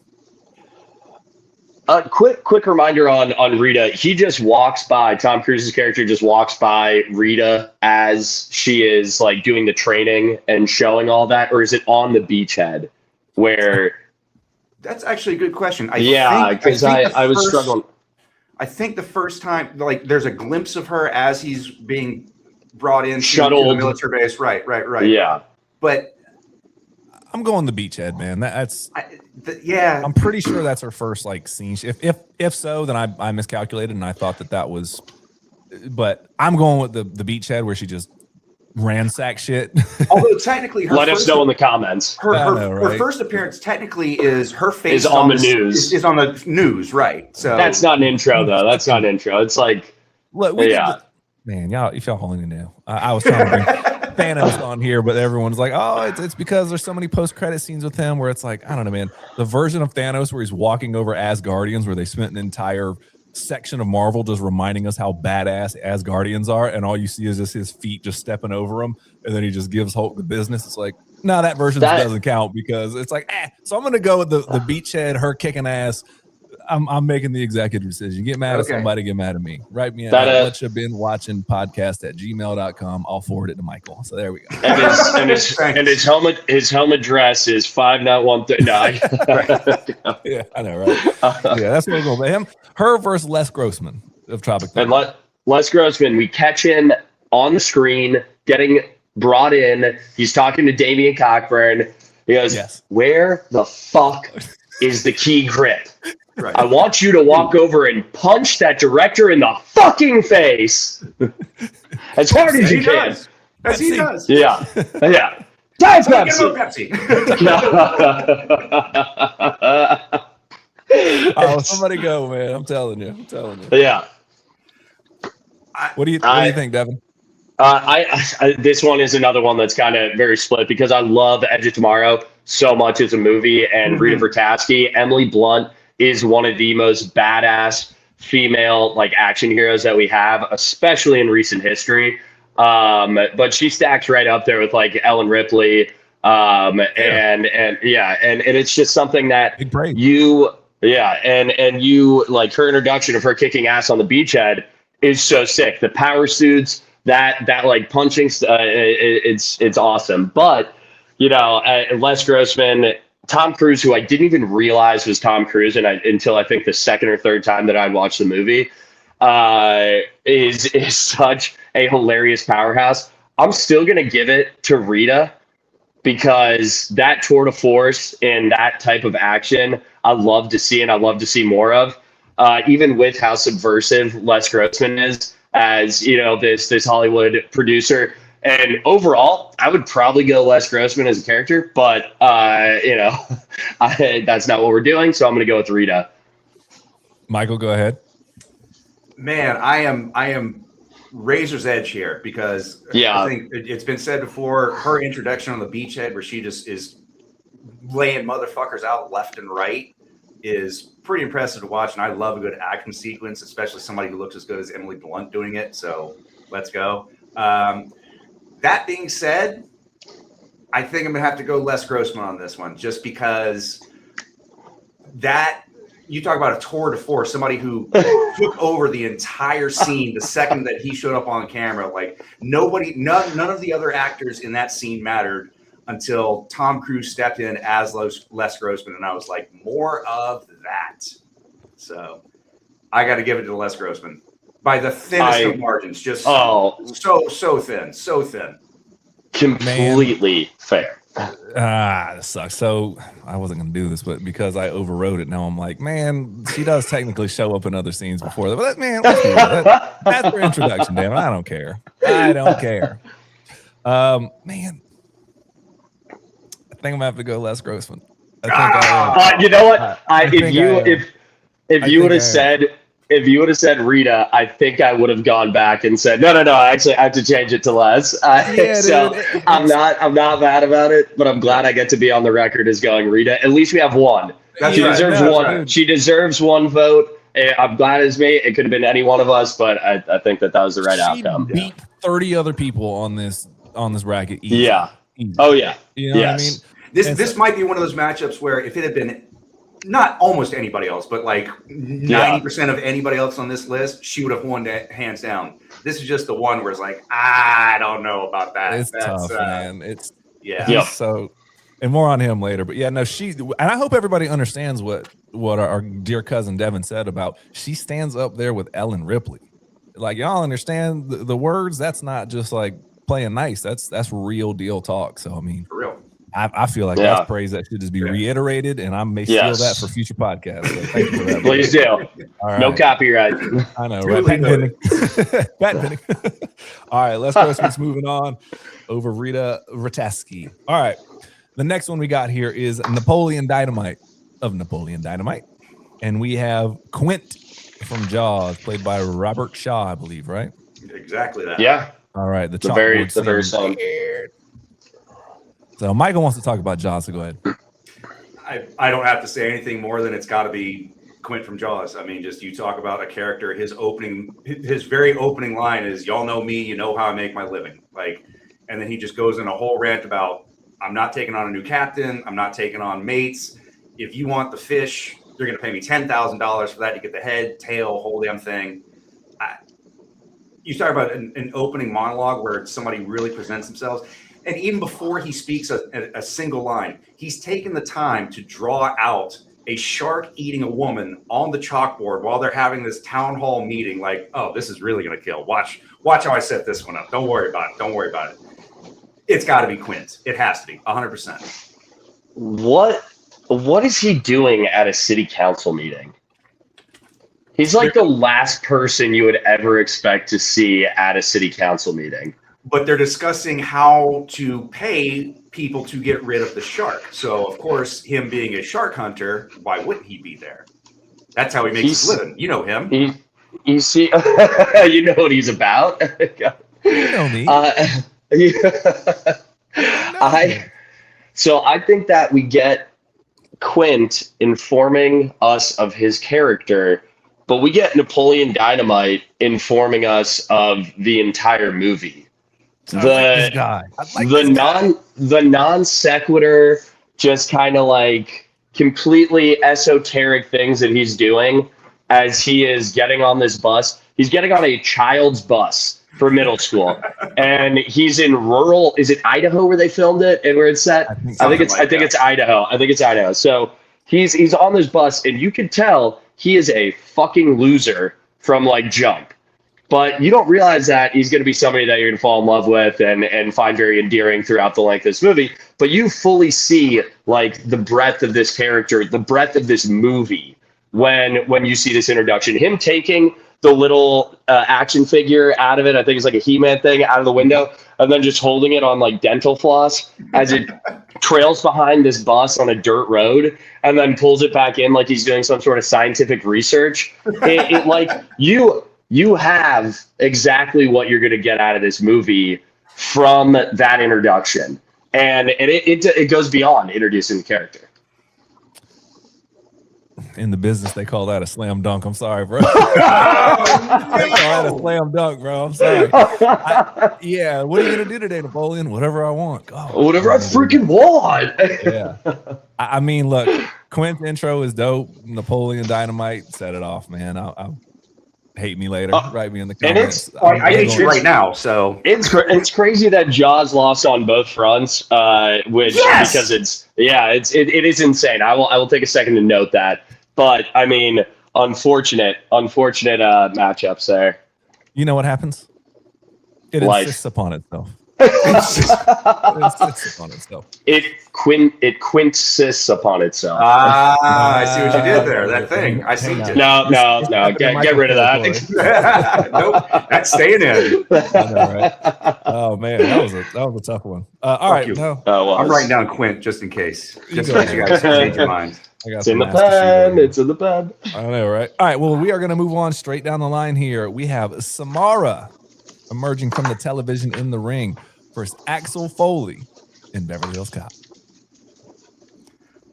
Quick reminder on Rita. He just walks by. Tom Cruise's character just walks by Rita as she is like doing the training and showing all that, or is it on the beachhead where? That's actually a good question. Because I was struggling. I think the first time, like, there's a glimpse of her as he's being brought in to the military base. Right. Yeah. But I'm going the beachhead, man. Yeah. I'm pretty sure that's her first like scene. If so, then I miscalculated and I thought that was. But I'm going with the beachhead where she just ransacked shit. Although technically, let us know in the comments. Her first appearance technically is her face is on the news. Is on the news, right? So that's not an intro though. That's not an intro. It's like, look, man, if y'all only knew. I was trying to bring Thanos on here, but everyone's like, oh, it's because there's so many post-credit scenes with him where it's like, I don't know, man. The version of Thanos where he's walking over Asgardians, where they spent an entire section of Marvel just reminding us how badass Asgardians are, and all you see is just his feet just stepping over them, and then he just gives Hulk the business. It's like, no, that version doesn't count, because it's like, so I'm going to go with the beachhead, her kicking ass. I'm making the executive decision. Get mad at somebody, get mad at me. Write me at What You've Been Watching podcast at gmail.com. I'll forward it to Michael. So there we go. And his home address is 591. No, yeah, I know, right? Yeah, that's what we're going with him. Her versus Les Grossman of Tropic Thunder. And Les Grossman, we catch him on the screen getting brought in. He's talking to Damian Cockburn. He goes, Where the fuck is the key grip? Right. I want you to walk over and punch that director in the fucking face as hard as you can. As he does. Yeah. Yeah. Dive Pepsi. Oh, somebody go, man. I'm telling you. Yeah. What do you think, Devin? This one is another one that's kind of very split because I love Edge of Tomorrow so much as a movie, and Rita Vertasky, Emily Blunt is one of the most badass female like action heroes that we have, especially in recent history. But she stacks right up there with like Ellen Ripley. And it's just something that you like her introduction of her kicking ass on the beachhead is so sick. The power suits, that like punching, it's awesome. But Les Grossman, Tom Cruise, who I didn't even realize was Tom Cruise, until I think the second or third time that I'd watched the movie, is such a hilarious powerhouse. I'm still gonna give it to Rita because that tour de force and that type of action, I love to see, and I love to see more of. Even with how subversive Les Grossman is as this Hollywood producer. And overall, I would probably go Les Grossman as a character, but that's not what we're doing, so I'm going to go with Rita. Michael, go ahead. Man, I am razor's edge here because I think it's been said before. Her introduction on the beachhead, where she just is laying motherfuckers out left and right, is pretty impressive to watch, and I love a good action sequence, especially somebody who looks as good as Emily Blunt doing it. So let's go. That being said, I think I'm gonna have to go Les Grossman on this one, just because that you talk about a tour de force, somebody who took over the entire scene the second that he showed up on camera. Like none of the other actors in that scene mattered until Tom Cruise stepped in as Les Grossman, and I was like, more of that. So I got to give it to Les Grossman by the thinnest of margins. Just so thin. Completely fair. This sucks. So I wasn't gonna do this, but because I overrode it, now I'm like, man, she does technically show up in other scenes before that. But man, that's her introduction, damn it. I don't care. Man. I think I'm gonna have to go Les Grossman. You know what? If you would have said Rita, I think I would have gone back and said no. Actually, I have to change it to Les. I'm not mad about it, but I'm glad I get to be on the record as going Rita. At least we have one. She deserves one. Right. She deserves one vote. I'm glad it's me. It could have been any one of us, but I think that was the right outcome. Beat 30 other people on this bracket. Easy. Yeah. Easy. Oh yeah. You know what I mean? This might be one of those matchups where if it had been not almost anybody else, but like 90% of anybody else on this list, she would have won hands down. This is just the one where it's like, I don't know about that. It's tough, man. It's So, and more on him later. But and I hope everybody understands what our dear cousin Devin said about she stands up there with Ellen Ripley. Like, y'all understand the words? That's not just like playing nice. That's real deal talk. So I mean, for real. I feel like that's praise that should just be reiterated, and I may steal that for future podcasts. So thank you for that. Please do. Right. No copyright. I know, right? Patent pending. All right, let's moving on over Rita Vertasky. All right, the next one we got here is Napoleon Dynamite of Napoleon Dynamite, and we have Quint from Jaws, played by Robert Shaw, I believe, right? Exactly that. Yeah. All right, the very song. So Michael wants to talk about Jaws, so go ahead. I don't have to say anything more than it's got to be Quint from Jaws. I mean, just you talk about a character, his very opening line is, y'all know me, you know how I make my living. Like, and then he just goes in a whole rant about, I'm not taking on a new captain. I'm not taking on mates. If you want the fish, you're going to pay me $10,000 for that to get the head, tail, whole damn thing. You talk about an opening monologue where somebody really presents themselves. And even before he speaks a single line, he's taken the time to draw out a shark eating a woman on the chalkboard while they're having this town hall meeting. Like, oh, this is really going to kill. Watch how I set this one up. Don't worry about it. It's got to be Quint. It has to be 100%. What is he doing at a city council meeting? He's like the last person you would ever expect to see at a city council meeting. But they're discussing how to pay people to get rid of the shark. So, of course, him being a shark hunter, why wouldn't he be there? That's how he makes his living. You know him. You see, you know what he's about. You know me. So I think that we get Quint informing us of his character, but we get Napoleon Dynamite informing us of the entire movie. I like this guy. The non sequitur, just kind of like completely esoteric things that he's doing as he is getting on this bus. He's getting on a child's bus for middle school, and he's in rural. Is it Idaho where they filmed it and where it's set? I think it's Idaho. I think it's Idaho. So he's on this bus, and you can tell he is a fucking loser from like jump. But you don't realize that he's going to be somebody that you're going to fall in love with and find very endearing throughout the length of this movie. But you fully see like the breadth of this character, the breadth of this movie when you see this introduction. Him taking the little action figure out of it, I think it's like a He-Man thing, out of the window, and then just holding it on like dental floss as it trails behind this bus on a dirt road, and then pulls it back in like he's doing some sort of scientific research. It like you have exactly what you're going to get out of this movie from that introduction. And it goes beyond introducing the character. In the business, they call that a slam dunk. I'm sorry, bro. They call that a slam dunk, bro. I'm sorry. Yeah, what are you going to do today, Napoleon? Whatever I want. Whatever I freaking want. Yeah. I mean, look, Quint's intro is dope. Napoleon Dynamite set it off, man. I'll hate me later. Write me in the comments. I hate you right now. So it's crazy that Jaws lost on both fronts, because it is insane. I will take a second to note that. But I mean, unfortunate matchups there. You know what happens? It insists upon itself. It quinsists upon itself. I see what you did there. That thing. I see it. No. Get rid of that. Nope. That's staying in. I know, right? Oh man, that was a tough one. All right. No. I'm writing down Quint just in case. Just in case you guys change your mind. It's in the pen. It's in the pen. I know, right? All right. Well, we are going to move on straight down the line here. We have Samara emerging from the television in the ring versus Axel Foley in Beverly Hills Cop.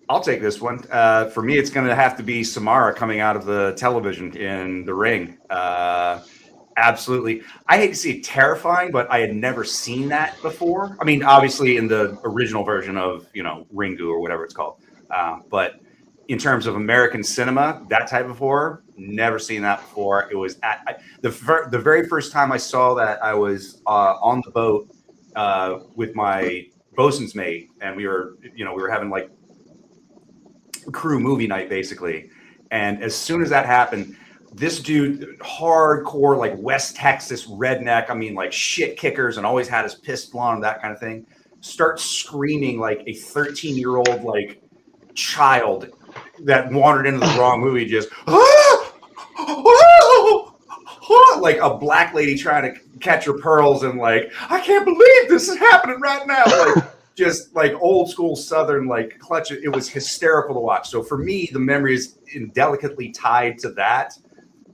I'll take this one. For me, it's going to have to be Samara coming out of the television in the ring. Absolutely. I hate to see it terrifying, but I had never seen that before. I mean, obviously in the original version of, Ringu or whatever it's called. But in terms of American cinema, that type of horror, never seen that before. It was the very first time I saw that, I was on the boat with my bosun's mate, and we were having like crew movie night basically. And as soon as that happened, this dude, hardcore, like West Texas redneck, I mean, like shit kickers, and always had his pistol on, that kind of thing, starts screaming like a 13-year-old like child that wandered into the wrong movie, just like a black lady trying to catch her pearls, and like, I can't believe this is happening right now. Like, just like old school Southern, like clutch. It was hysterical to watch. So for me, the memory is indelicately tied to that.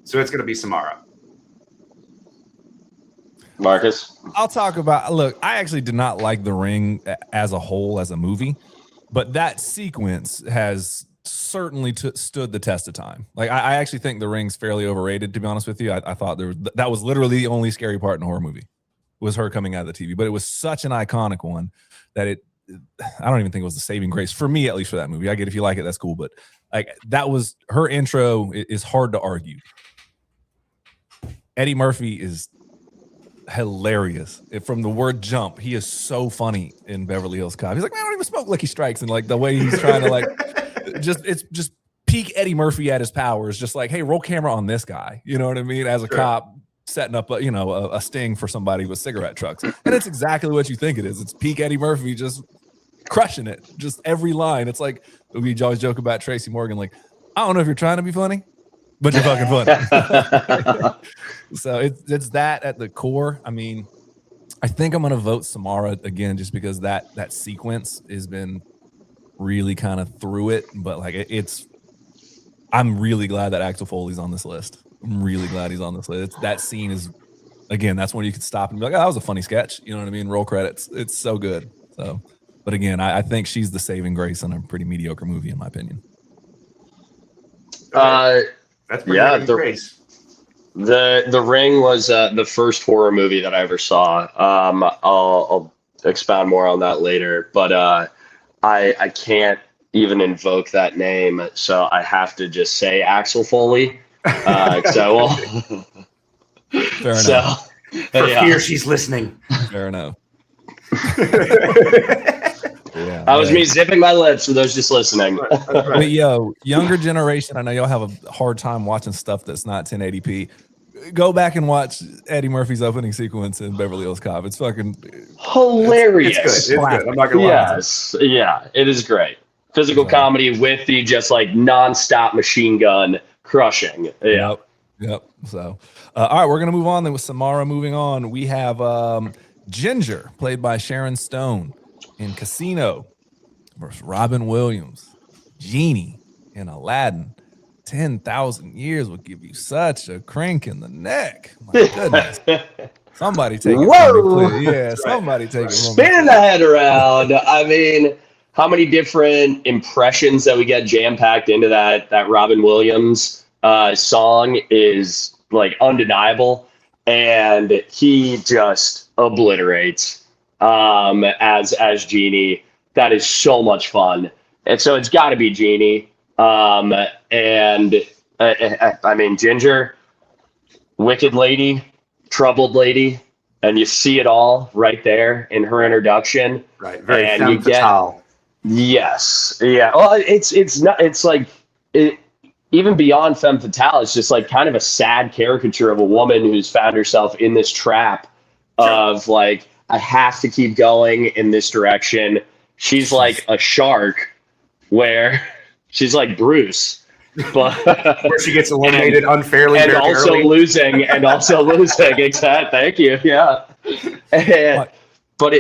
So it's going to be Samara. Marcus? I'll talk about, look, I actually did not like The Ring as a whole, as a movie, but that sequence has certainly stood the test of time. Like, I actually think The Ring's fairly overrated, to be honest with you. I thought that was literally the only scary part in a horror movie, was her coming out of the TV. But it was such an iconic one that I don't even think it was the saving grace for me, at least for that movie. I get if you like it, that's cool. But like, that was her intro is hard to argue. Eddie Murphy is hilarious. From the word jump, he is so funny in Beverly Hills Cop. He's like, man, I don't even smoke Lucky Strikes, and like the way he's trying to like it's just peak Eddie Murphy at his powers, just like, hey, roll camera on this guy, you know what I mean, as a cop setting up a sting for somebody with cigarette trucks. And it's exactly what you think it is. It's peak Eddie Murphy, just crushing it, just every line. It's like, we always joke about Tracy Morgan, like, I don't know if you're trying to be funny, but you're fucking funny. So it's that at the core. I mean, I think I'm going to vote Samara again, just because that sequence has been really kind of through it. But like, I'm really glad that Axel Foley's on this list. I'm really glad he's on this list. That scene is, again, that's when you could stop and be like, oh, that was a funny sketch. You know what I mean? Roll credits. It's so good. So, but again, I think she's the saving grace in a pretty mediocre movie, in my opinion. That's pretty saving grace. The Ring was the first horror movie that I ever saw. I'll expound more on that later, but I can't even invoke that name, so I have to just say Axel Foley. So fair enough. For fear she's listening. Fair enough. Yeah, that was me zipping my lips for those just listening. But yo, younger generation, I know y'all have a hard time watching stuff that's not 1080p. Go back and watch Eddie Murphy's opening sequence in Beverly Hills Cop. It's fucking hilarious. It's good. I'm not gonna lie. Yes, yeah, it is great. Physical comedy with the just like nonstop machine gun crushing. Yeah. Yep. So, all right, we're gonna move on then with Samara. Moving on, we have Ginger, played by Sharon Stone, in Casino, versus Robin Williams, Genie in Aladdin. 10,000 years will give you such a crank in the neck. My goodness. Somebody take it from me, please. Yeah, somebody take it from me. Spinning the head around. I mean, how many different impressions that we get jam-packed into that Robin Williams song is like undeniable. And he just obliterates as Genie. That is so much fun. And so it's got to be Genie. I mean, Ginger, wicked lady, troubled lady, and you see it all right there in her introduction. Right, very femme fatale. Yes, yeah. Well, it's not. It's like even beyond femme fatale. It's just like kind of a sad caricature of a woman who's found herself in this trap of like, I have to keep going in this direction. She's like a shark where. She's like Bruce, but where she gets eliminated unfairly and also losing. Exactly. Thank you. Yeah. But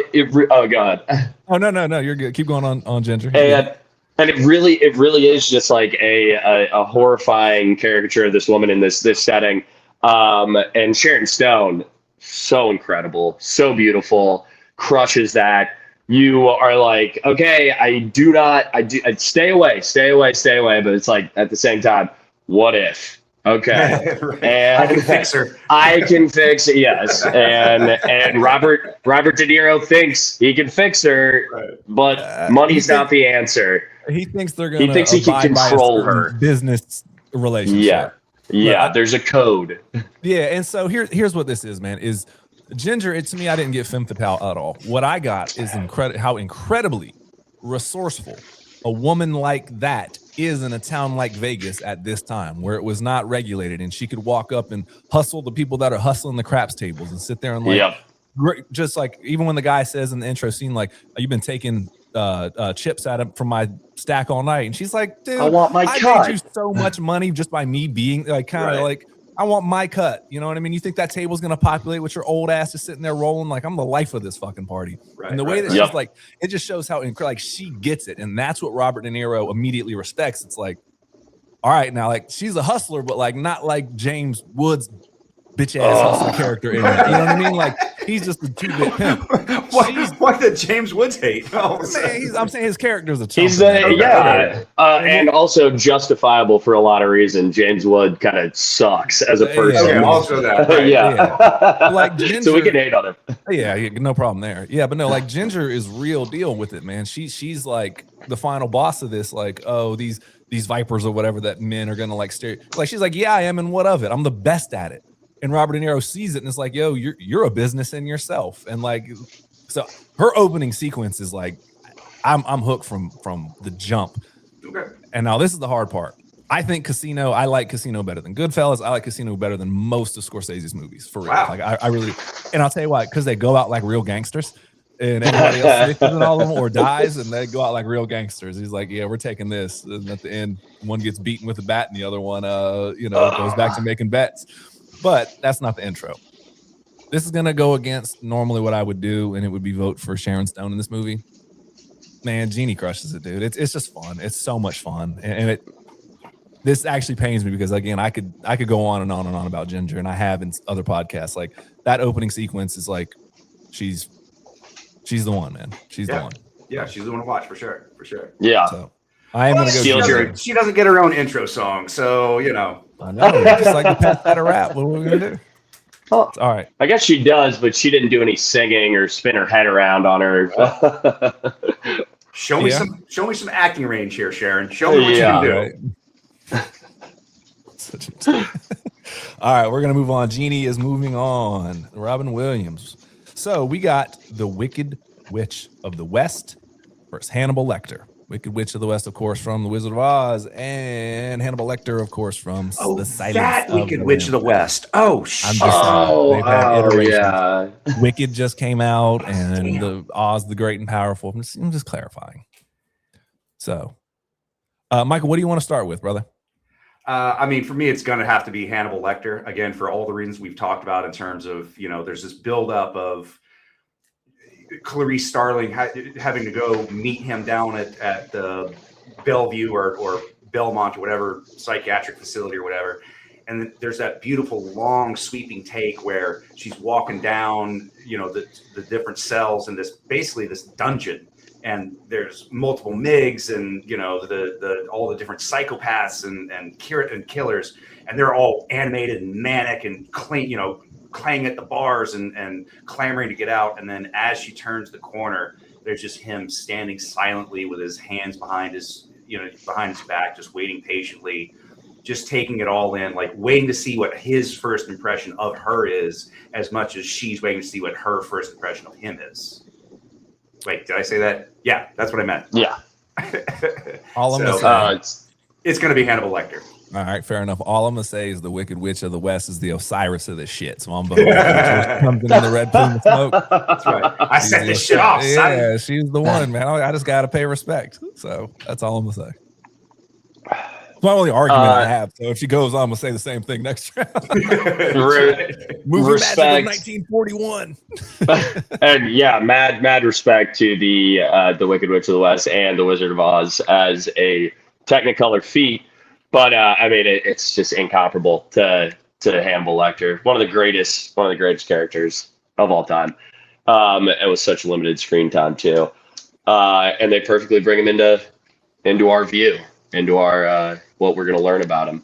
oh god. Oh no, you're good. Keep going on Ginger. And it really is just like a horrifying caricature of this woman in this setting. And Sharon Stone, so incredible, so beautiful, crushes that. You are like, okay, I stay away, but it's like at the same time, what if? Okay, right. And I can fix her. I can fix it, yes. And Robert De Niro thinks he can fix her, right. But money's not the answer. He thinks they're gonna. He thinks he can control her business relationship. Yeah. There's a code. Yeah, and so here's what this is, man. Is Ginger, to me, I didn't get femme fatale at all. What I got is how incredibly resourceful a woman like that is in a town like Vegas at this time, where it was not regulated, and she could walk up and hustle the people that are hustling the craps tables and sit there and like, just like even when the guy says in the intro scene, like, you've been taking chips at him from my stack all night, and she's like, dude, I made you so much money just by me being like kind of like. I want my cut. You know what I mean? You think that table's going to populate with your old ass just sitting there rolling like I'm the life of this fucking party. Right, and the way that she's like, it just shows how like she gets it. And that's what Robert De Niro immediately respects. It's like, all right, now like she's a hustler, but like not like James Woods bitch ass hustler character in it. You know what I mean? Like he's just a 2-bit pimp. Why did James Woods hate? Oh, man, I'm saying his character's a chump. He's and also justifiable for a lot of reasons. James Wood kind of sucks as a person. Okay, also that. Right. Like Ginger, so we can hate on him. Yeah, no problem there. Yeah, but no, like Ginger is real deal with it, man. She's like the final boss of this. Like, oh, these vipers or whatever that men are gonna like stare. Like she's like, yeah, I am, and what of it? I'm the best at it. And Robert De Niro sees it and it's like, yo, you're a business in yourself. And like, so her opening sequence is like, I'm hooked from the jump. Okay. And now this is the hard part. I think I like Casino better than Goodfellas. I like Casino better than most of Scorsese's movies, for real. Wow. Like I really, and I'll tell you why, because they go out like real gangsters. And everybody else snitches in all of them or dies, and they go out like real gangsters. He's like, yeah, we're taking this. And at the end, one gets beaten with a bat, and the other one, goes back to making bets. But that's not the intro. This is going to go against normally what I would do, and it would be vote for Sharon Stone in this movie. Man, Genie crushes it, dude. It's just fun. It's so much fun. And this actually pains me because again, I could go on and on and on about Ginger, and I have in other podcasts. Like that opening sequence is like she's the one, man. She's the one. Yeah, she's the one to watch for sure. Yeah. So I am gonna go. She doesn't get her own intro song, so you know. I know, just like the Pat Pat a rap. What are we gonna do? Oh, all right. I guess she does, but she didn't do any singing or spin her head around on her. Show me some acting range here, Sharon. Show me what you can do. Right. All right, we're gonna move on. Jeannie is moving on. Robin Williams. So we got the Wicked Witch of the West versus Hannibal Lecter. Wicked Witch of the West, of course, from The Wizard of Oz, and Hannibal Lecter, of course, from The Silence of Wicked Witch of the West. Oh, shit. Yeah. Wicked just came out, and the Oz the Great and Powerful. I'm just clarifying. So, Michael, what do you want to start with, brother? I mean, for me, it's going to have to be Hannibal Lecter, again, for all the reasons we've talked about in terms of, you know, there's this buildup of Clarice Starling having to go meet him down at the Bellevue or Belmont or whatever psychiatric facility or whatever. And then there's that beautiful long sweeping take where she's walking down, you know, the different cells in this dungeon. And there's multiple MIGs and, you know, all the different psychopaths and killers. And they're all animated and manic and clean, you know, clanging at the bars and clamoring to get out. And then as she turns the corner, there's just him standing silently with his hands behind his back, just waiting patiently, just taking it all in, like waiting to see what his first impression of her is, as much as she's waiting to see what her first impression of him is. Wait, did I say that? Yeah, that's what I meant. Yeah. All I'm gonna say, it's going to be Hannibal Lecter. All right, fair enough. All I'm gonna say is the Wicked Witch of the West is the Osiris of this shit. So I'm voting. Comes in the red plume of smoke. That's right. I set this shit off. Yeah, she's the one, man. I just gotta pay respect. So that's all I'm gonna say. It's my only argument I have. So if she goes on, I'm gonna say the same thing next round. Movie respect. Magic of 1941. And yeah, mad respect to the Wicked Witch of the West and the Wizard of Oz as a Technicolor feat. But I mean, it's just incomparable to Hannibal Lecter, one of the greatest characters of all time. It was such limited screen time too, and they perfectly bring him into our view, into our what we're going to learn about him.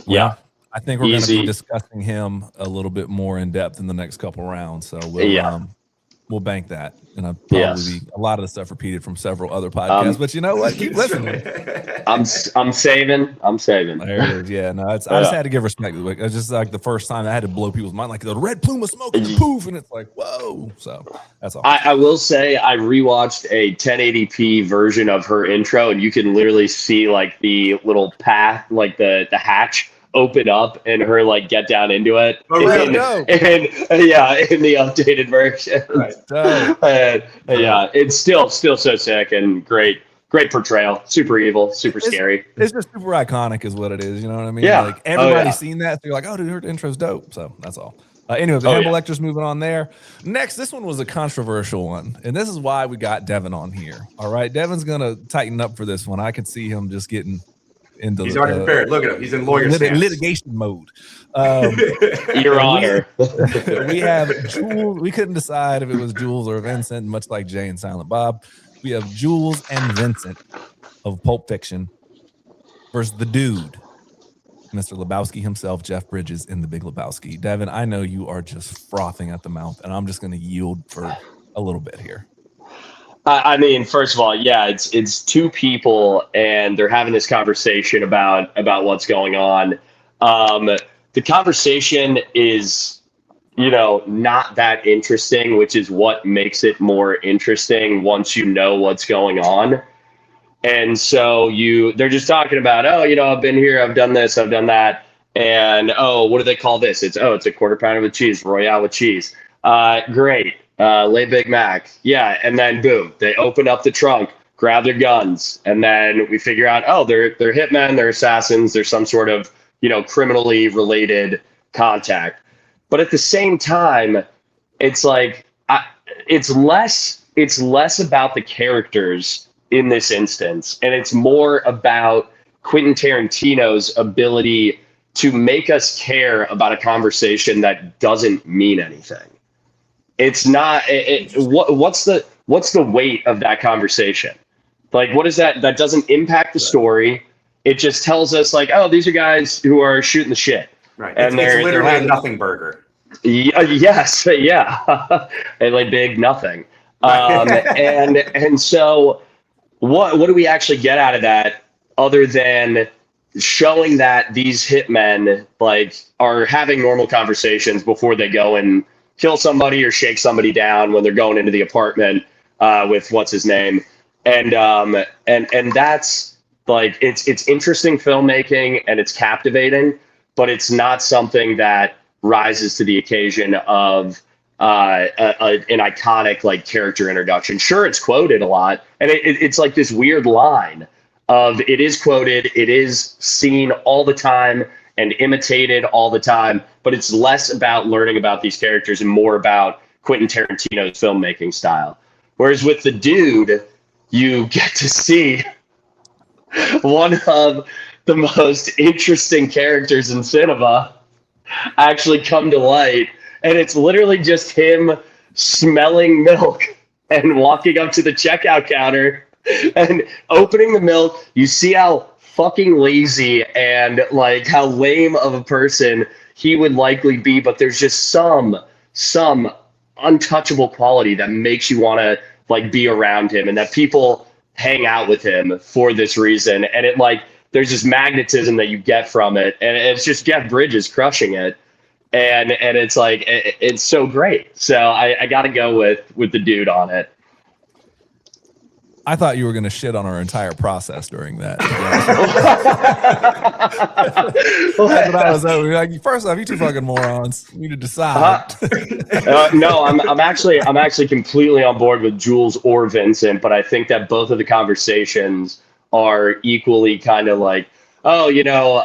Yeah, I think we're going to be discussing him a little bit more in depth in the next couple rounds. So we'll bank that, and I'll probably be a lot of the stuff repeated from several other podcasts. But you know what? Keep listening. I'm saving. There it is. Yeah, no, I just had to give respect. Like, it's just like the first time I had to blow people's mind, like the red plume of smoke and the poof, and it's like whoa. So that's all. I will say I rewatched a 1080p version of her intro, and you can literally see like the little path, like the hatch open up and her like get down into it in the updated version. Right. And it's still so sick and great portrayal, super evil, super scary. It's just super iconic is what it is, you know what I mean? Yeah. Like everybody's seen that, so you're like, oh dude, her intro's dope. So that's all. Anyways, Hannibal Lecter's moving on there. Next, this one was a controversial one, and this is why we got Devin on here. All right, Devin's gonna tighten up for this one. I could see him just getting into he's already prepared. Look at him. He's in lawyer litigation mode. Your Honor. We have Jules. We couldn't decide if it was Jules or Vincent, much like Jay and Silent Bob. We have Jules and Vincent of Pulp Fiction versus the dude, Mr. Lebowski himself, Jeff Bridges in The Big Lebowski. Devin, I know you are just frothing at the mouth, and I'm just going to yield for a little bit here. I mean, first of all, yeah, it's two people and they're having this conversation about what's going on. The conversation is, you know, not that interesting, which is what makes it more interesting once you know what's going on. And so they're just talking about, oh, you know, I've been here, I've done this, I've done that. And, oh, what do they call this? It's a quarter pounder with cheese, Royale with cheese. Great. Lay Big Mac. Yeah. And then boom, they open up the trunk, grab their guns. And then we figure out, oh, they're hitmen, they're assassins, there's some sort of, you know, criminally related contact. But at the same time, it's like, it's less about the characters in this instance. And it's more about Quentin Tarantino's ability to make us care about a conversation that doesn't mean anything. It's not. What's the weight of that conversation? Like, what is that? That doesn't impact the story. It just tells us like, oh, these are guys who are shooting the shit. Right. And it's literally a nothing burger. Yes. Yeah. And like big nothing. And so what do we actually get out of that other than showing that these hitmen like are having normal conversations before they go and kill somebody or shake somebody down when they're going into the apartment with what's his name. And that's like, it's interesting filmmaking and it's captivating, but it's not something that rises to the occasion of an iconic like character introduction. Sure, it's quoted a lot, and it's like this weird line of it is quoted, it is seen all the time and imitated all the time, but it's less about learning about these characters and more about Quentin Tarantino's filmmaking style. Whereas with The Dude, you get to see one of the most interesting characters in cinema actually come to light. And it's literally just him smelling milk and walking up to the checkout counter and opening the milk. You see how fucking lazy and like how lame of a person he would likely be, but there's just some untouchable quality that makes you want to like be around him, and that people hang out with him for this reason. And it like, there's this magnetism that you get from it, and it's just Jeff Bridges crushing it. And it's like, it's so great. So I got to go with The Dude on it. I thought you were going to shit on our entire process during that. That's what I was like. First off, you two fucking morons. You need to decide. No, I'm actually completely on board with Jules or Vincent, but I think that both of the conversations are equally kind of like, oh, you know,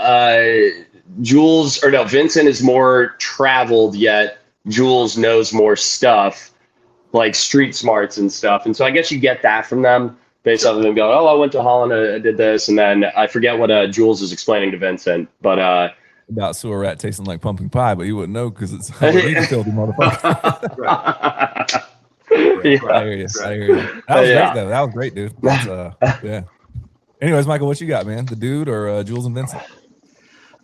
Vincent is more traveled, yet Jules knows more stuff, like street smarts and stuff. And so I guess you get that from them based on them going, oh, I went to Holland, I did this. And then I forget what Jules is explaining to Vincent, but about sewer rat tasting like pumpkin pie, but you wouldn't know because it's filthy motherfucker. Right. Yeah. I hear you. That was great, though. That was great, dude. That's, yeah. Anyways, Michael, what you got, man? The Dude or Jules and Vincent?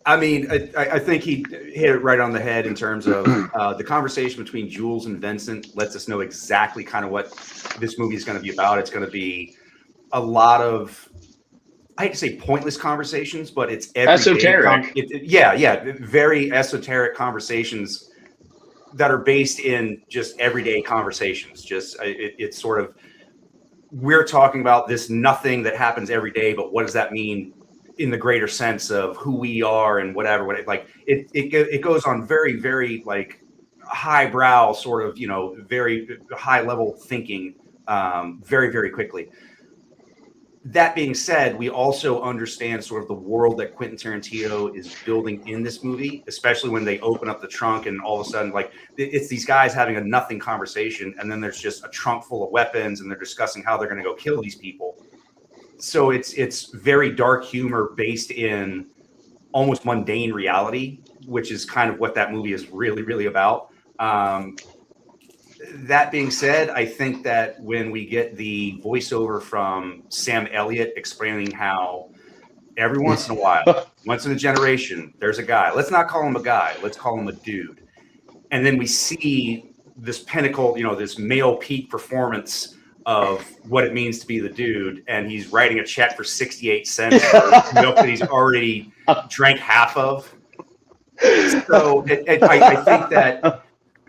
I mean, I think he hit it right on the head in terms of the conversation between Jules and Vincent lets us know exactly kind of what this movie is going to be about. It's going to be a lot of, I hate to say pointless conversations, but it's esoteric. Very esoteric conversations that are based in just everyday conversations. Just it's sort of, we're talking about this nothing that happens every day, but what does that mean in the greater sense of who we are and whatever. Like it goes on very, very like highbrow sort of, you know, very high level thinking very, very quickly. That being said, we also understand sort of the world that Quentin Tarantino is building in this movie, especially when they open up the trunk and all of a sudden, like, it's these guys having a nothing conversation, and then there's just a trunk full of weapons, and they're discussing how they're going to go kill these people. So it's very dark humor based in almost mundane reality, which is kind of what that movie is really, really about. That being said, I think that when we get the voiceover from Sam Elliott explaining how every once in a while, once in a generation, there's a guy. Let's not call him a guy. Let's call him a dude. And then we see this pinnacle, you know, this male peak performance of what it means to be the dude. And he's writing a check for 68 cents for milk that he's already drank half of. So I think that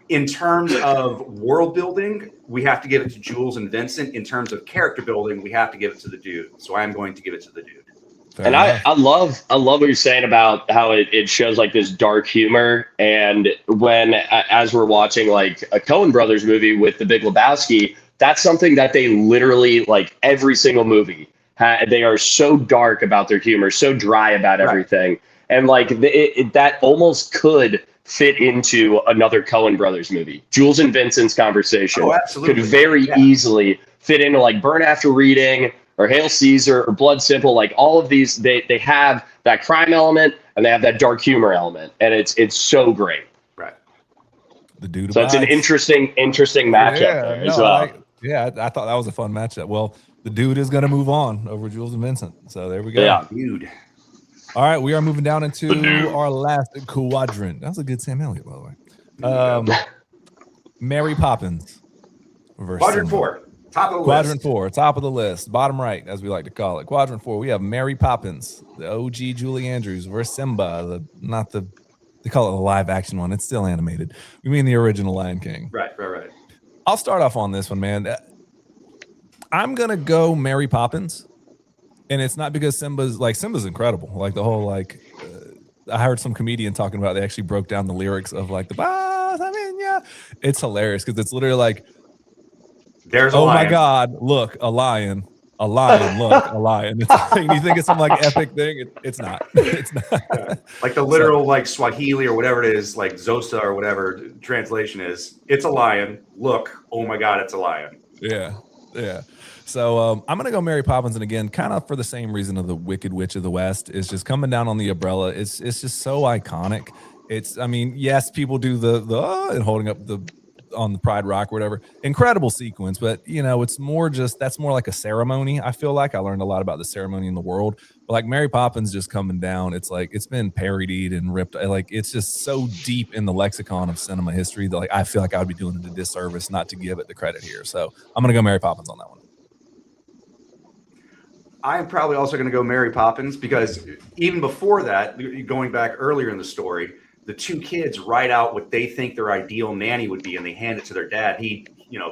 in terms of world building, we have to give it to Jules and Vincent. In terms of character building, we have to give it to the dude. So I'm going to give it to the dude. And I love what you're saying about how it shows like this dark humor. And when, as we're watching like a Coen Brothers movie with The Big Lebowski, that's something that they literally, like every single movie, they are so dark about their humor, so dry about everything. Right. And like that almost could fit into another Coen Brothers movie. Jules and Vincent's conversation could very easily fit into like Burn After Reading or Hail Caesar or Blood Simple, like all of these, they have that crime element and they have that dark humor element, and it's so great. Right. The dude. So it's an interesting matchup there as well. I thought that was a fun matchup. Well, the dude is going to move on over Jules and Vincent. So there we go. Yeah, dude. All right, we are moving down into our last quadrant. That was a good Sam Elliott, by the way. Mary Poppins versus Quadrant 4, top of the Quadrant list. 4, top of the list, bottom right, as we like to call it. Quadrant 4, we have Mary Poppins, the OG Julie Andrews versus Simba, they call it the live action one. It's still animated. We mean the original Lion King. Right. I'll start off on this one, man. I'm gonna go Mary Poppins. And it's not because Simba's incredible. Like the whole, I heard some comedian talking about, they actually broke down the lyrics of like the boss. I mean, yeah, it's hilarious because it's literally like, there's a lion. My God, look, a lion, look, a lion. It's like, you think it's some like epic thing. It's not. It's not. Yeah. Like the literal like Swahili or whatever it is, like Zosa or whatever translation is. It's a lion. Look, oh my God, it's a lion. Yeah. So I'm gonna go Mary Poppins, and again, kind of for the same reason of the Wicked Witch of the West, is just coming down on the umbrella. It's just so iconic. I mean, yes, people do the and holding up on the Pride Rock or whatever, incredible sequence, but it's more that's more like a ceremony. I feel like I learned a lot about the ceremony in the world, but like Mary Poppins just coming down, it's like it's been parodied and ripped. Like it's just so deep in the lexicon of cinema history that like I feel like I would be doing it a disservice not to give it the credit here. So I'm gonna go Mary Poppins on that one. I'm probably also going to go Mary Poppins because even before that, going back earlier in the story, the two kids write out what they think their ideal nanny would be, and they hand it to their dad. He,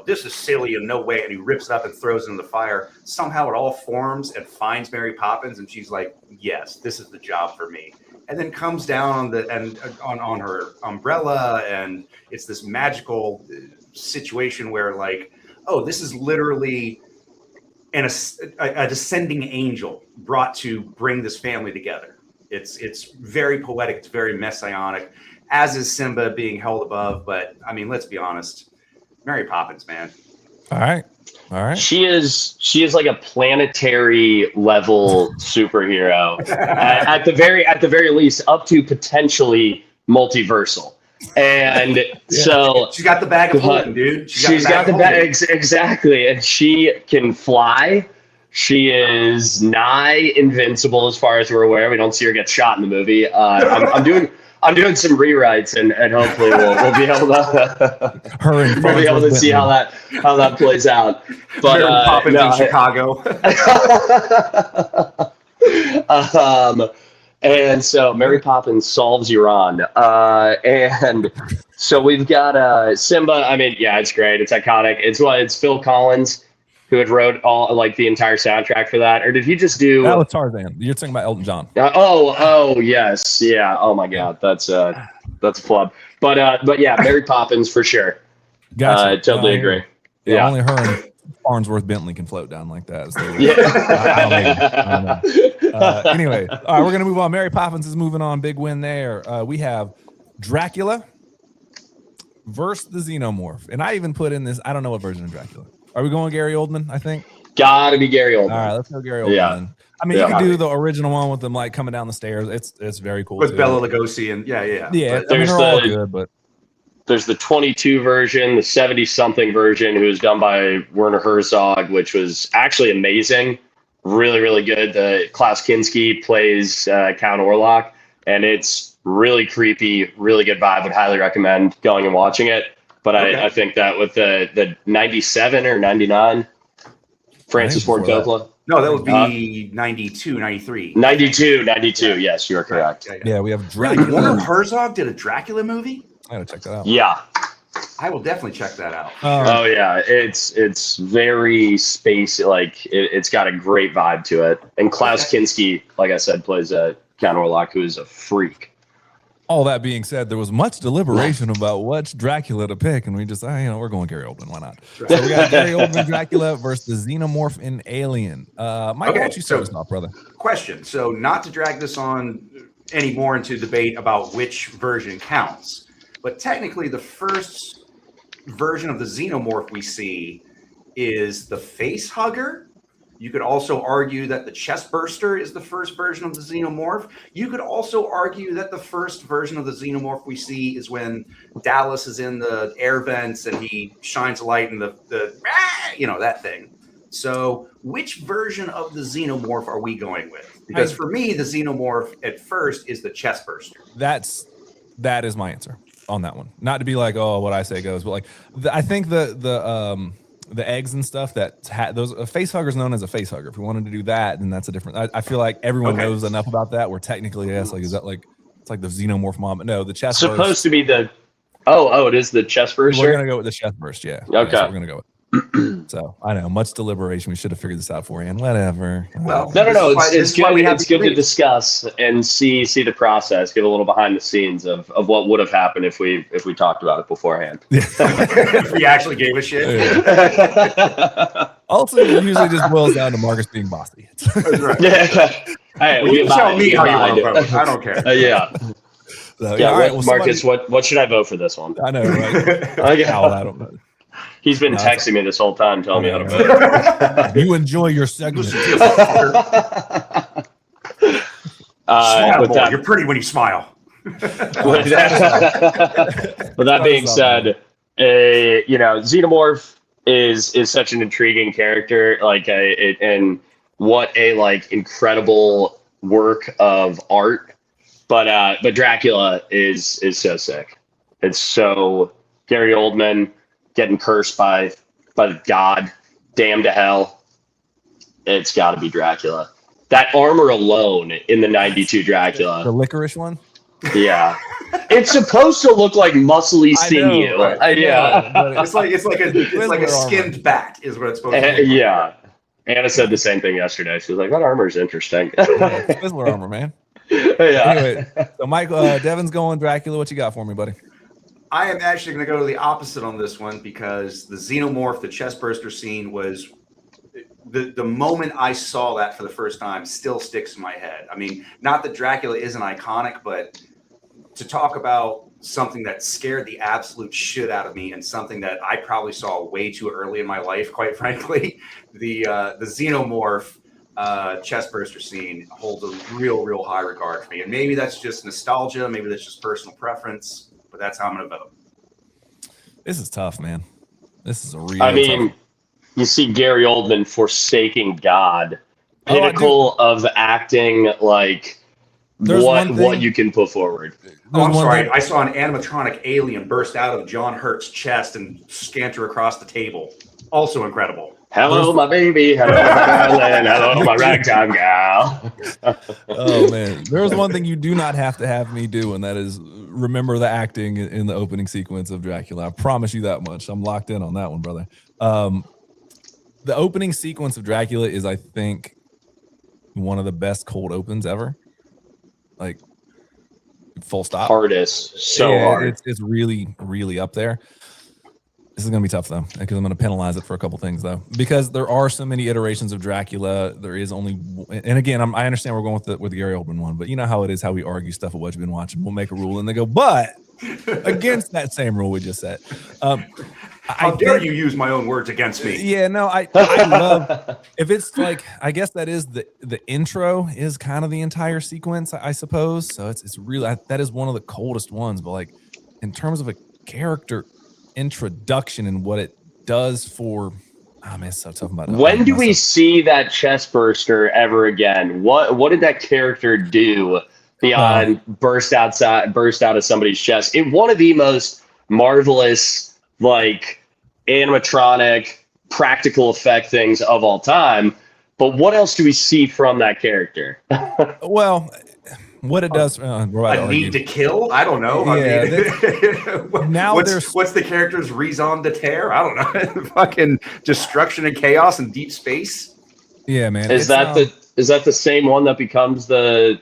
this is silly in no way, and he rips it up and throws it in the fire. Somehow it all forms and finds Mary Poppins, and she's like, yes, this is the job for me. And then comes down on her umbrella, and it's this magical situation where like, oh, this is literally a descending angel brought to bring this family together. It's very poetic. It's very messianic, as is Simba being held above. But I mean, let's be honest, Mary Poppins, man. All right. She is like a planetary level superhero at the very least, up to potentially multiversal. And so she's got the bag of holding, dude. She's got the bag exactly, and she can fly. She is nigh invincible as far as we're aware. We don't see her get shot in the movie. I'm doing some rewrites, and hopefully we'll be able to see how that plays out. But Mary Poppins in Chicago. And so Mary Poppins solves Iran. And so we've got Simba. I mean, yeah, it's great. It's iconic. It's Phil Collins who had wrote all like the entire soundtrack for that. Or did he just do that was Tarzan? You're talking about Elton John. Oh yes. Yeah. Oh my God. That's a flub. But yeah, Mary Poppins for sure. Gotcha. Totally agree. Yeah. Only her and Farnsworth Bentley can float down like that. So I don't know. Anyway, all right, we're gonna move on. Mary Poppins is moving on. Big win there. We have Dracula versus the Xenomorph, and I even put in this. I don't know what version of Dracula. Are we going Gary Oldman? I think. Gotta be Gary Oldman. All right, let's go Gary Oldman. Yeah. I mean, you can do the original one with them like coming down the stairs. It's very cool. With Bela Lugosi and yeah. But, I mean, they're all good, but. There's the 22 version, the 70-something version, who was done by Werner Herzog, which was actually amazing. Really, really good. Klaus Kinski plays Count Orlok, and it's really creepy, really good vibe. Would highly recommend going and watching it. But okay. I think that with the 97 or 99, Francis Ford Coppola. No, that would be 92, 93. 92, yes, you are correct. Yeah, we have Dracula. Werner Herzog did a Dracula movie? I gotta check that out. Yeah. I will definitely check that out. Oh yeah, it's very spacey. Like it's got a great vibe to it. And Klaus Kinski, like I said, plays Count Orlok, who is a freak. All that being said, there was much deliberation about which Dracula to pick, and we just, we're going Gary Oldman. Why not? So we got Gary Oldman Dracula versus the Xenomorph in Alien. Mike, why don't you start us off, brother? Question. So not to drag this on any more into debate about which version counts. But technically, the first version of the Xenomorph we see is the face hugger. You could also argue that the chest burster is the first version of the xenomorph. You could also argue that the first version of the xenomorph we see is when Dallas is in the air vents and he shines a light in the that thing. So which version of the xenomorph are we going with? Because for me, the xenomorph at first is the chest burster. That is my answer on that one. Not to be like, oh, what I say goes, but like I think the eggs and stuff those a face hugger is known as a face hugger. If we wanted to do that, then that's a different. I feel like everyone knows enough about that. Where technically, yes, like is that like it's like the xenomorph mom? But no, the chest. Supposed to be the. Oh, it is the chest burst. We're gonna go with the chest burst. Yeah. Okay. Yeah, so we're gonna go with. So I know much deliberation. We should have figured this out for you, and whatever. Well, no. It's good. It's good to discuss and see the process. Get a little behind the scenes of what would have happened if we talked about it beforehand. If we actually gave a shit. Yeah. Also, it usually just boils down to Marcus being bossy. That's right. Yeah. Hey, well, you tell me how you want to vote. I don't care. Yeah. So, yeah. All right, well, Marcus, what should I vote for this one? I know, right? I don't know. He's been texting me this whole time, telling me how to vote. You enjoy your segment. Smile, you're pretty when you smile. With that being said, Xenomorph is such an intriguing character, and what a incredible work of art. But Dracula is so sick. It's so Gary Oldman getting cursed by the god, damned to hell. It's got to be Dracula. That armor alone in the '92 Dracula, the licorice one. Yeah, it's supposed to look like muscly sinew. Yeah, it's like a skinned bat is what it's supposed to be. Yeah, Anna said the same thing yesterday. She was like, "That armor is interesting." Twizzler armor, man. Yeah. Anyway, so Mike, Devin's going Dracula. What you got for me, buddy? I am actually going to go to the opposite on this one because the xenomorph, the chest burster scene was the moment I saw that for the first time still sticks in my head. I mean, not that Dracula isn't iconic, but to talk about something that scared the absolute shit out of me and something that I probably saw way too early in my life, quite frankly, the xenomorph chest burster scene holds a real high regard for me. And maybe that's just nostalgia, maybe that's just personal preference. But that's how I'm going to vote. This is tough, man. This is a real. tough. You see Gary Oldman forsaking God, pinnacle of acting, what you can put forward. I'm sorry. I saw an animatronic alien burst out of John Hurt's chest and scanter across the table. Also incredible. Hello, my baby. Hello, my darling. Hello, my ragtime gal. Oh, man. There's one thing you do not have to have me do, and that is remember the acting in the opening sequence of Dracula. I promise you that much. I'm locked in on that one, brother. The opening sequence of Dracula is, I think, one of the best cold opens ever. Like, full stop. Hardest. So hard. It's really, really up there. This is going to be tough, though, because I'm going to penalize it for a couple things, though, because there are so many iterations of Dracula. There is only, and again, I understand we're going with the Gary Oldman one, but you know how it is, how we argue stuff of what you've been watching. We'll make a rule, and they go, but against that same rule we just said. How dare you use my own words against me? Yeah, no, I love, if it's like, I guess that is the intro is kind of the entire sequence, I suppose. So it's really, that is one of the coldest ones, but like in terms of a character introduction and what it does for, oh man, it's so tough about it. When do we see that chest burster ever again? What did that character do beyond burst out of somebody's chest in one of the most marvelous animatronic practical effect things of all time? But what else do we see from that character? Well, what it does, a need to kill? I don't know. Yeah, I mean, now what's the character's raison d'etre? I don't know. Fucking destruction and chaos and deep space. Yeah, man. Is that the same one that becomes the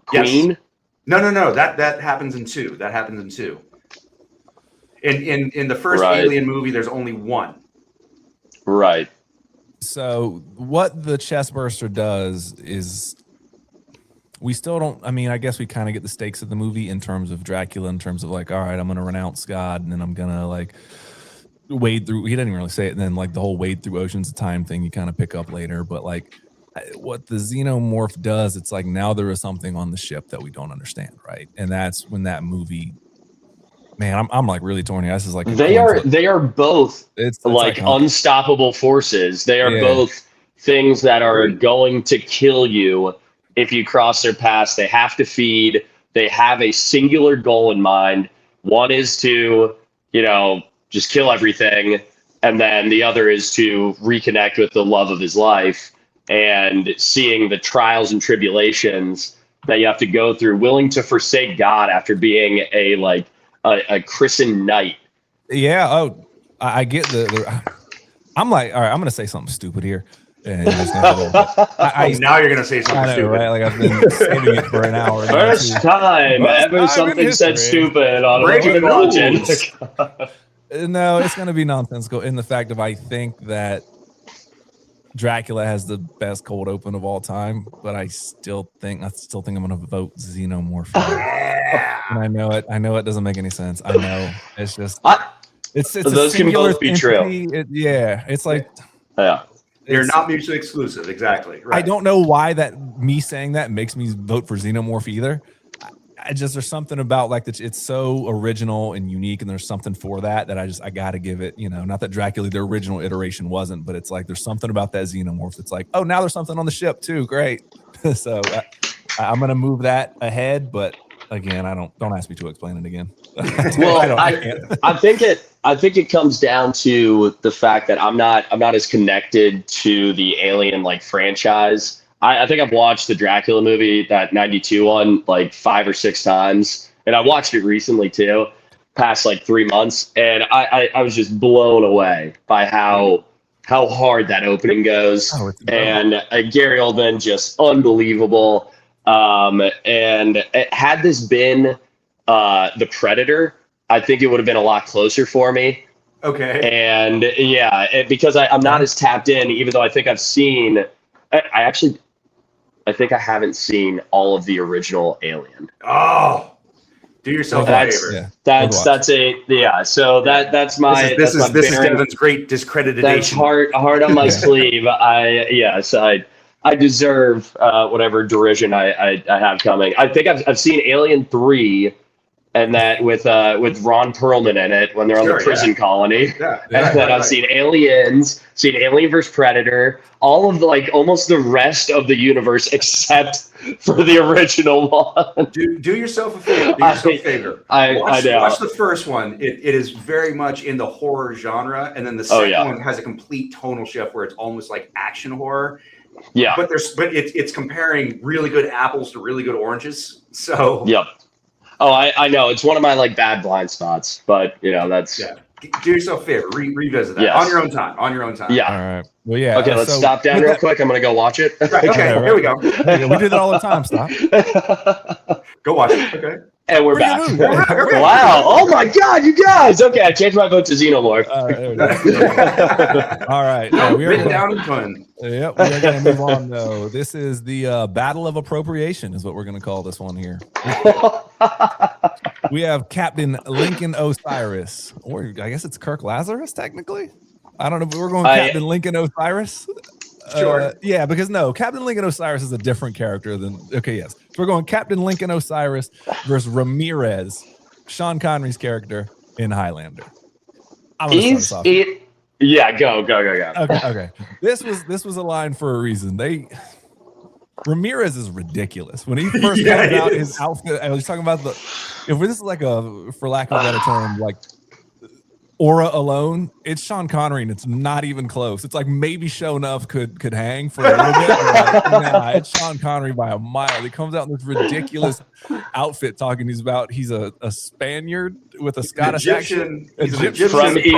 queen? Yes. No. That happens in 2. That happens in 2. In the first Alien movie, there's only 1. Right. So what the chest burster does is, we still don't, I mean, I guess we kind of get the stakes of the movie in terms of Dracula, in terms of all right, I'm going to renounce God, and then I'm going to wade through. He didn't even really say it. And then like the whole wade through oceans of time thing, you kind of pick up later. But like what the xenomorph does, it's like now there is something on the ship that we don't understand, right? And that's when that movie. Man, I'm like really torn here. This is like they are both it's like unstoppable forces. They are both things that are going to kill you if you cross their paths. They have to feed. They have a singular goal in mind. One is to, just kill everything, and then the other is to reconnect with the love of his life, and seeing the trials and tribulations that you have to go through, willing to forsake God after being a christened knight. Yeah. Oh, I get I'm like, all right, I'm going to say something stupid here. And now you're going to say something stupid. Right? Like I've been saving it for an hour. First time ever something said stupid on what you've been watching. No, it's going to be nonsensical in the fact of I think that Dracula has the best cold open of all time, but I still think I'm going to vote Xenomorph. And I know it doesn't make any sense. I know it's just it's those can both be true. It's like they're not mutually exclusive. Exactly. Right. I don't know why me saying that makes me vote for Xenomorph either. There's something about like it's so original and unique, and there's something for that I got to give it. Not that Dracula the original iteration wasn't, but it's like there's something about that Xenomorph. It's like, oh, now there's something on the ship too. Great. So I'm gonna move that ahead, but again, don't ask me to explain it again. Well, I think it comes down to the fact that I'm not as connected to the Alien like franchise. I think I've watched the Dracula movie, that 92 one, like 5 or 6 times. And I watched it recently too, past like 3 months. And I was just blown away by how hard that opening goes. And Gary Oldman, just unbelievable. And had this been The Predator, I think it would have been a lot closer for me. Okay. And because I'm not as tapped in, even though I think I've seen, I think I haven't seen all of the original Alien. Oh, do yourself a favor. Yeah. That's So that's my. This is Devin's great discreditation. That's hard on my sleeve. I deserve whatever derision I have coming. I think I've seen Alien 3, and that with Ron Perlman in it when they're on the prison colony. Yeah. And then I've seen Aliens, seen Alien vs. Predator, all of almost the rest of the universe except for the original one. Do yourself a favor. Watch the first one. It is very much in the horror genre, and then the second one has a complete tonal shift where it's almost like action horror. Yeah. But it's comparing really good apples to really good oranges. So yep. Oh, I know. It's one of my bad blind spots, but that's do yourself a favor. Revisit that on your own time. Yeah. All right. Well, yeah. Okay, let's stop down real quick. I'm gonna go watch it. Right, okay, here we go. We do that all the time. Stop. Go watch it. Okay. And we're back. Wow. Oh my God, you guys. Okay, I changed my vote to Xenomorph. All right. Yeah, we are down and fun. Yep. We are going to move on though. This is the Battle of Appropriation is what we're going to call this one here. We have Captain Lincoln Osiris, or I guess it's Kirk Lazarus technically. I don't know, but we're going Captain Lincoln Osiris. Sure. Yeah, because Captain Lincoln Osiris is a different character than. Okay, yes. So we're going Captain Lincoln Osiris versus Ramirez, Sean Connery's character in Highlander. Yeah, go. Okay. This was a line for a reason. Ramirez is ridiculous. When he first got out his outfit, I was talking about if this is like for lack of a better term, like aura alone, it's Sean Connery, and it's not even close. It's like maybe Sho'nuff could hang for a little bit. But it's Sean Connery by a mile. He comes out in this ridiculous outfit talking. He's a Spaniard with a Scottish accent. Egyptian from Egypt.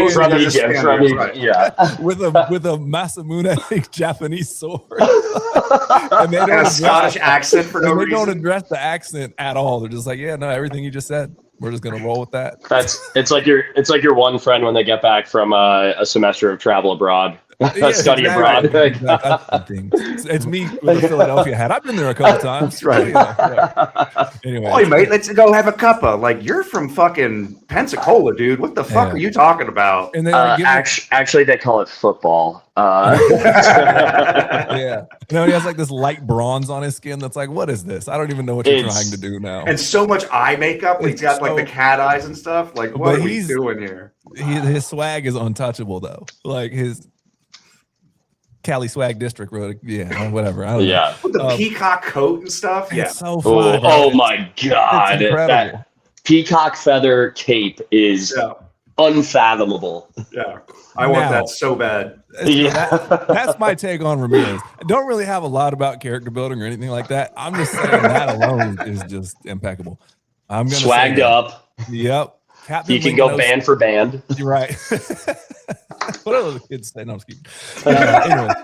with a Masamune Japanese sword. And they don't a Scottish accent for no reason. They don't address the accent at all. They're just like, yeah, no, everything you just said. We're just gonna roll with that. It's like your one friend when they get back from a semester of travel abroad, Study abroad. It's me with a Philadelphia hat. I've been there a couple times. That's right. Anyway, Oi, mate, let's go have a cuppa. Like, you're from fucking Pensacola, dude. What the fuck are you talking about? And then actually, they call it football. Yeah. No, he has like this light bronze on his skin. That's like, what is this? I don't even know what you're trying to do now. And so much eye makeup. He's got like the cat eyes and stuff. Like, what are we doing here? His swag is untouchable, though. Like his Cali Swag District Road. Yeah, whatever. I don't know. With the peacock coat and stuff. Yeah. So fun. Oh my God. That peacock feather cape is unfathomable. Yeah. I want that so bad. That's my take on Ramirez. I don't really have a lot about character building or anything like that. I'm just saying that alone is just impeccable. I'm gonna swagged up. Yep. Captain can go band for band. You're right. What are the kids say? No, I'm just kidding. Anyway,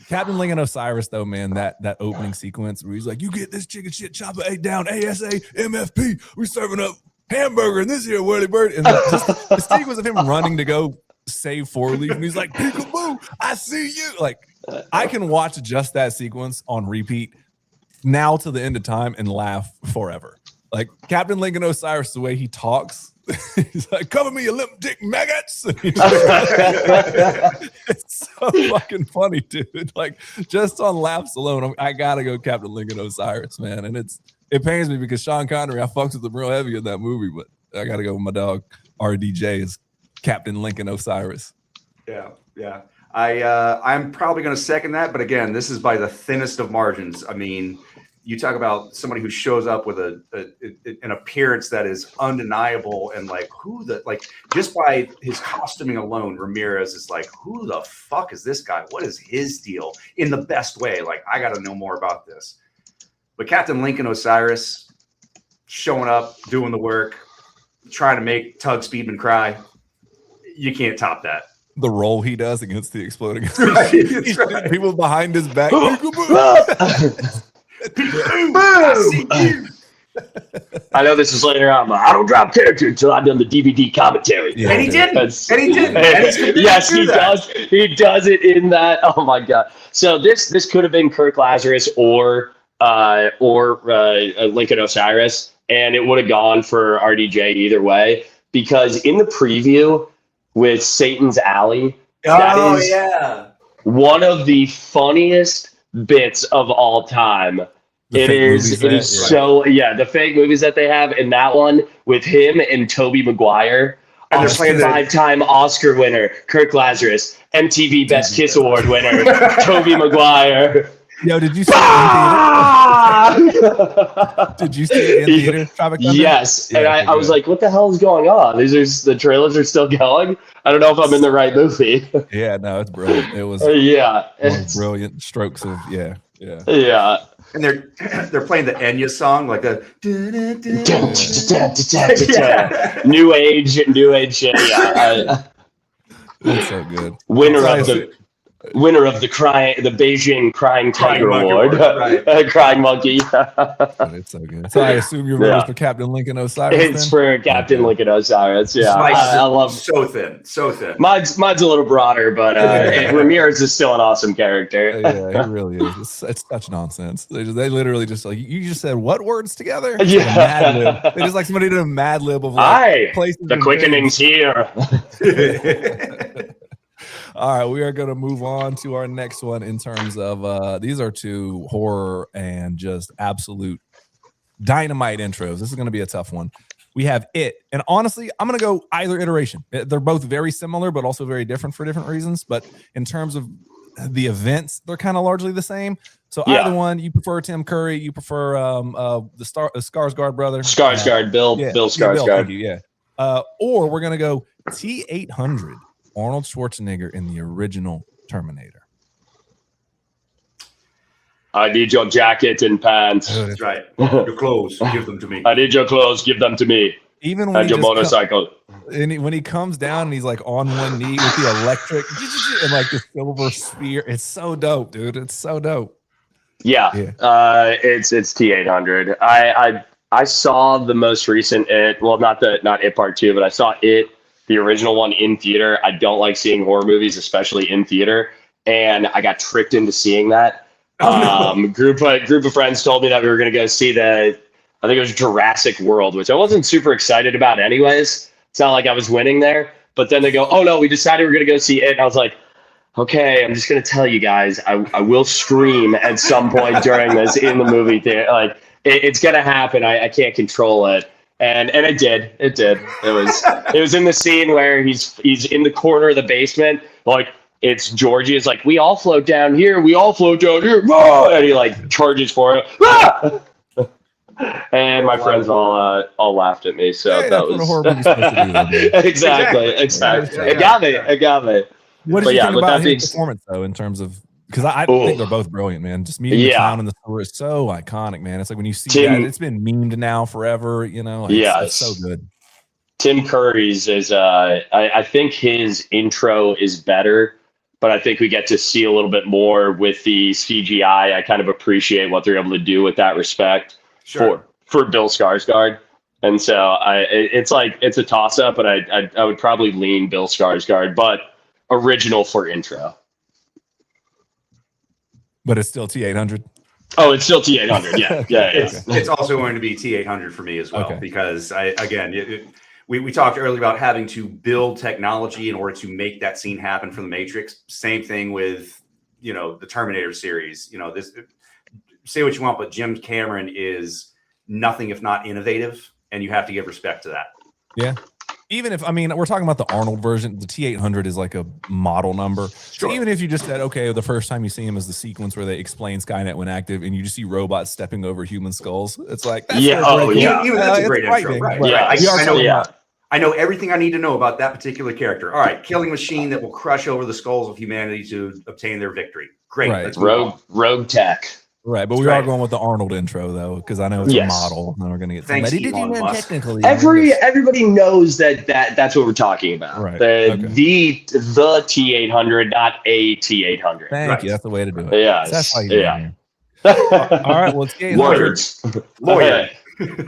Captain Lincoln Osiris, though, man, that opening sequence where he's like, "You get this chicken shit chopper 8 down, ASA, MFP. We're serving up hamburger and this here whirly bird." And just the sequence of him running to go save 4-Leaf, and he's like, "Peekaboo, I see you." Like, I can watch just that sequence on repeat now to the end of time and laugh forever. Like Captain Lincoln Osiris, the way he talks, he's like, "Cover me, you limp dick maggots." It's so fucking funny, dude. Like, just on laughs alone, I gotta go Captain Lincoln Osiris, man. And it pains me because Sean Connery, I fucked with him real heavy in that movie, but I gotta go with my dog RDJ as Captain Lincoln Osiris. Yeah. I'm probably going to second that, but again, this is by the thinnest of margins. I mean, you talk about somebody who shows up with an appearance that is undeniable, and like just by his costuming alone, Ramirez is like, who the fuck is this guy? What is his deal? In the best way. Like, I got to know more about this. But Captain Lincoln Osiris showing up, doing the work, trying to make Tug Speedman cry. You can't top that. The role he does against the exploding right. People behind his back. I know this is later on, but I don't drop character until I've done the DVD commentary. Yeah, and he didn't. Yes, he does. He does it in that. Oh my God. So this could have been Kirk Lazarus or Lincoln Osiris, and it would have gone for RDJ either way, because in the preview with Satan's Alley, that is one of the funniest bits of all time. It is so the fake movies that they have, and that one with him and Tobey Maguire, five-time Oscar winner Kirk Lazarus, MTV Best Kiss Award winner Tobey Maguire. Yo, did you see it in theater? Did you see it in theater? Yes. Yeah, and I was like, what the hell is going on? The trailers are still going? I don't know if I'm in the right movie. Yeah, no, it's brilliant. It was brilliant strokes of Yeah. And they're playing the Enya song, like a new age shit. Yeah. It's so good. Winner of the Beijing Crying Tiger Award. Right. Crying Monkey. It's so good. So I assume your vote is for Captain Lincoln Osiris. It's for Captain Lincoln Osiris. Yeah, I love so thin. Mine's a little broader, but Ramirez is still an awesome character. Yeah, he really is. It's such nonsense. They literally just like, you just said what words together? Yeah, Mad lib. They just like somebody did a Mad Lib of like places. The quickening's here. All right, we are going to move on to our next one in terms of these are two horror and just absolute dynamite intros. This is going to be a tough one. We have It, and honestly, I'm going to go either iteration. They're both very similar, but also very different for different reasons. But in terms of the events, they're kind of largely the same. So either one, you prefer Tim Curry, you prefer the Skarsgård brother, Bill Skarsgård, or we're going to go T-800. Arnold Schwarzenegger in the original Terminator. I need your jacket and pants. That's right. Your clothes, give them to me. I need your clothes, give them to me. Even when your motorcycle. When he comes down and he's like on one knee with the electric and like the silver sphere, it's so dope, dude. It's so dope. Yeah. It's T-800. I saw the most recent It. Well, not It Part 2, but I saw It the original one in theater. I don't like seeing horror movies, especially in theater. And I got tricked into seeing that. Group of friends told me that we were going to go see I think it was Jurassic World, which I wasn't super excited about anyways. It's not like I was winning there. But then they go, oh, no, we decided we're going to go see it. And I was like, okay, I'm just going to tell you guys, I will scream at some point during this in the movie theater. Like, it's going to happen. I can't control it. And it did. It did. It was in the scene where he's in the corner of the basement. Like, it's Georgie is like, we all float down here. We all float down here. Ah! And he like charges for it. Ah! And my friends all laughed at me. So that was exactly. It got me. What did you think about his performance though, in terms of, because I think they're both brilliant, man. Just meeting the clown in the store is so iconic, man. It's like when you see that, it's been memed now forever, you know. It's so good. Tim Curry's is I think his intro is better, but I think we get to see a little bit more with the CGI. I kind of appreciate what they're able to do with that respect for Bill Skarsgård. And so it's a toss up, but I would probably lean Bill Skarsgård, but original for intro. But it's still T800. Oh, it's still T800. Yeah. It's also going to be T800 for me as well, because we talked earlier about having to build technology in order to make that scene happen for the Matrix. Same thing with, the Terminator series. This, say what you want, but Jim Cameron is nothing if not innovative, and you have to give respect to that. Yeah. Even if, we're talking about the Arnold version, the T800 is like a model number. Sure. So even if you just said, okay, the first time you see him is the sequence where they explain Skynet when active and you just see robots stepping over human skulls. It's like, that's even that's a great intro. Right. Yeah. I know everything I need to know about that particular character. All right. Killing machine that will crush over the skulls of humanity to obtain their victory. Great. Right. Rogue tech. Right, but we are going with the Arnold intro though, because I know it's a model, and we're going to get technically. Everybody knows that's what we're talking about. Right. The T800, not a T800. Thank you. That's the way to do it. Yeah. That's why you're here. All right. Well, it's T800. Words. Lawyer.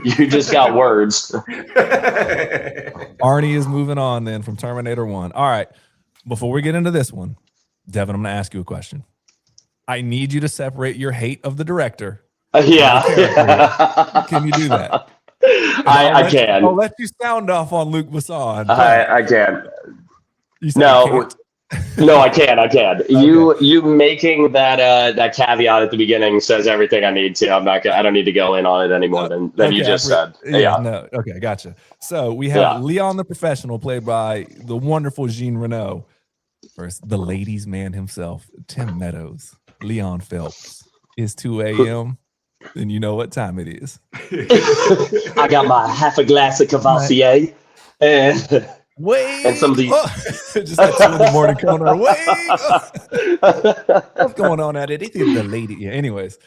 You just got words. Arnie is moving on then from Terminator 1. All right. Before we get into this one, Devin, I'm going to ask you a question. I need you to separate your hate of the director. Can you do that? I can. I'll let you sound off on Luc Besson. I can. No, I can. Okay. You making that caveat at the beginning says everything I need to. I don't need to go in on it any more than you just said. Yeah. No. Okay. Gotcha. So we have Leon the Professional, played by the wonderful Jean Reno, versus the ladies' man himself, Tim Meadows. Leon Phelps. It's 2 a.m. Then you know what time it is. I got my half a glass of Cavassier and some of these. Just that 2 in the morning corner. What's going on at it? It's the lady. Yeah. Anyways,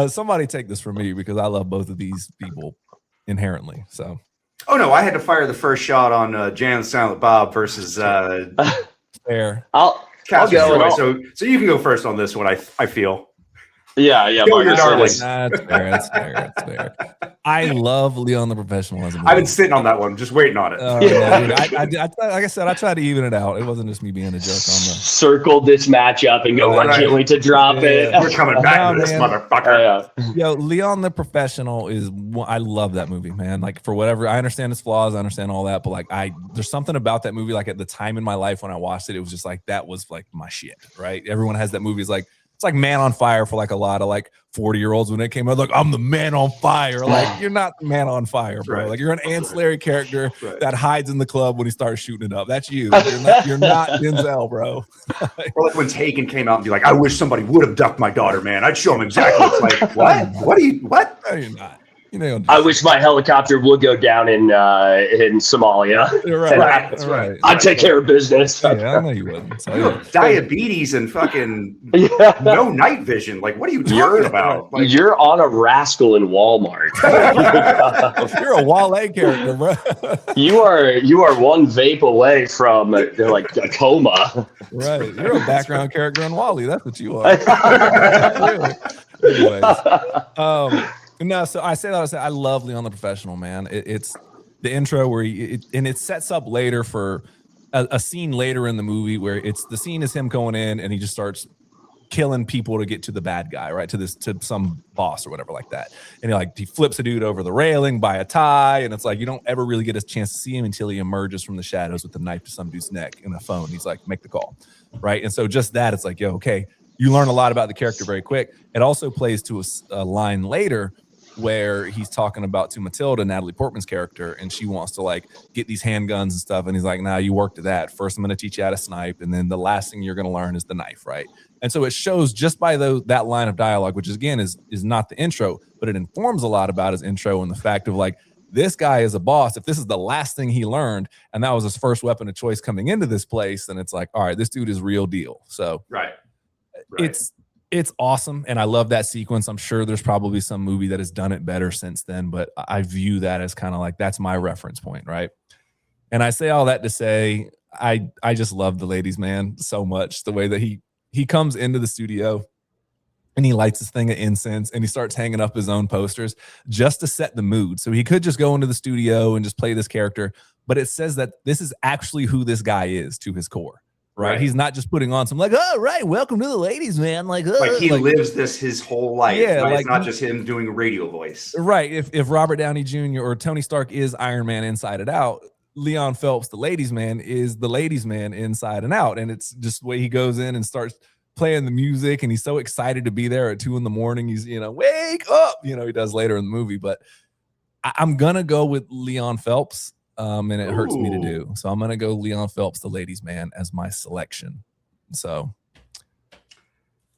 somebody take this from me because I love both of these people inherently. So. Oh no, I had to fire the first shot on Jan Silent Bob versus. Fair. I'll go. So you can go first on this one. I feel. Yeah. That's fair. I love Leon the Professional as a movie. I've been sitting on that one, just waiting on it. Like I said, I tried to even it out. It wasn't just me being a jerk on the circled this matchup and go. I can't wait to drop it. We're coming back to this motherfucker. Yo, Leon the Professional is. I love that movie, man. Like for whatever, I understand its flaws, I understand all that, but like there's something about that movie. Like at the time in my life when I watched it, it was just like that was like my shit. Right? Everyone has that movie. It's like Man on Fire for like a lot of like 40-year-olds when it came out. Like I'm the man on fire. Like you're not the man on fire, bro. Right. Like you're an ancillary character that hides in the club when he starts shooting it up. That's you. You're not Denzel, bro. Or like when Taken came out and be like, I wish somebody would have ducked my daughter, man. I'd show him exactly. It's like what? What? No, you're not. I wish my helicopter would go down in Somalia. Right. That's right. I'd take care of business. Yeah, I know you wouldn't. So, diabetes and fucking no night vision. Like, what are you talking about? Like, you're on a rascal in Walmart. You're a Wale character, bro. You are one vape away from like a coma. Right. You're a background character in Wally. That's what you are. Anyways. No, so I say that. I love Leon the Professional, man. It's the intro where and it sets up later for a scene later in the movie where the scene is him going in and he just starts killing people to get to the bad guy, right? To some boss or whatever like that. And he flips a dude over the railing by a tie. And it's like, you don't ever really get a chance to see him until he emerges from the shadows with a knife to some dude's neck and a phone. He's like, make the call. Right. And so just that, it's like, yo, okay. You learn a lot about the character very quick. It also plays to a line later where he's talking about to Matilda, Natalie Portman's character, and she wants to like get these handguns and stuff. And he's like, nah, you worked at that. First, I'm going to teach you how to snipe. And then the last thing you're going to learn is the knife, right? And so it shows just by that line of dialogue, which again is not the intro, but it informs a lot about his intro and the fact of like, this guy is a boss. If this is the last thing he learned and that was his first weapon of choice coming into this place, then it's like, all right, this dude is real deal. So right. It's awesome. And I love that sequence. I'm sure there's probably some movie that has done it better since then, but I view that as kind of like, that's my reference point. Right. And I say all that to say, I just love the ladies man so much. The way that he comes into the studio and he lights this thing of incense and he starts hanging up his own posters just to set the mood. So he could just go into the studio and just play this character, but it says that this is actually who this guy is to his core. Right. He's not just putting on some like, oh, right. Welcome to the ladies, man. Like he lives this his whole life. Yeah. Right? Like, it's not just him doing a radio voice. Right. If Robert Downey Jr. or Tony Stark is Iron Man inside and out, Leon Phelps, the ladies man, is the ladies man inside and out. And it's just the way he goes in and starts playing the music. And he's so excited to be there at 2 a.m. He's, wake up, he does later in the movie. But I'm going to go with Leon Phelps. And it hurts me to do. So I'm going to go Leon Phelps, the ladies man, as my selection. So.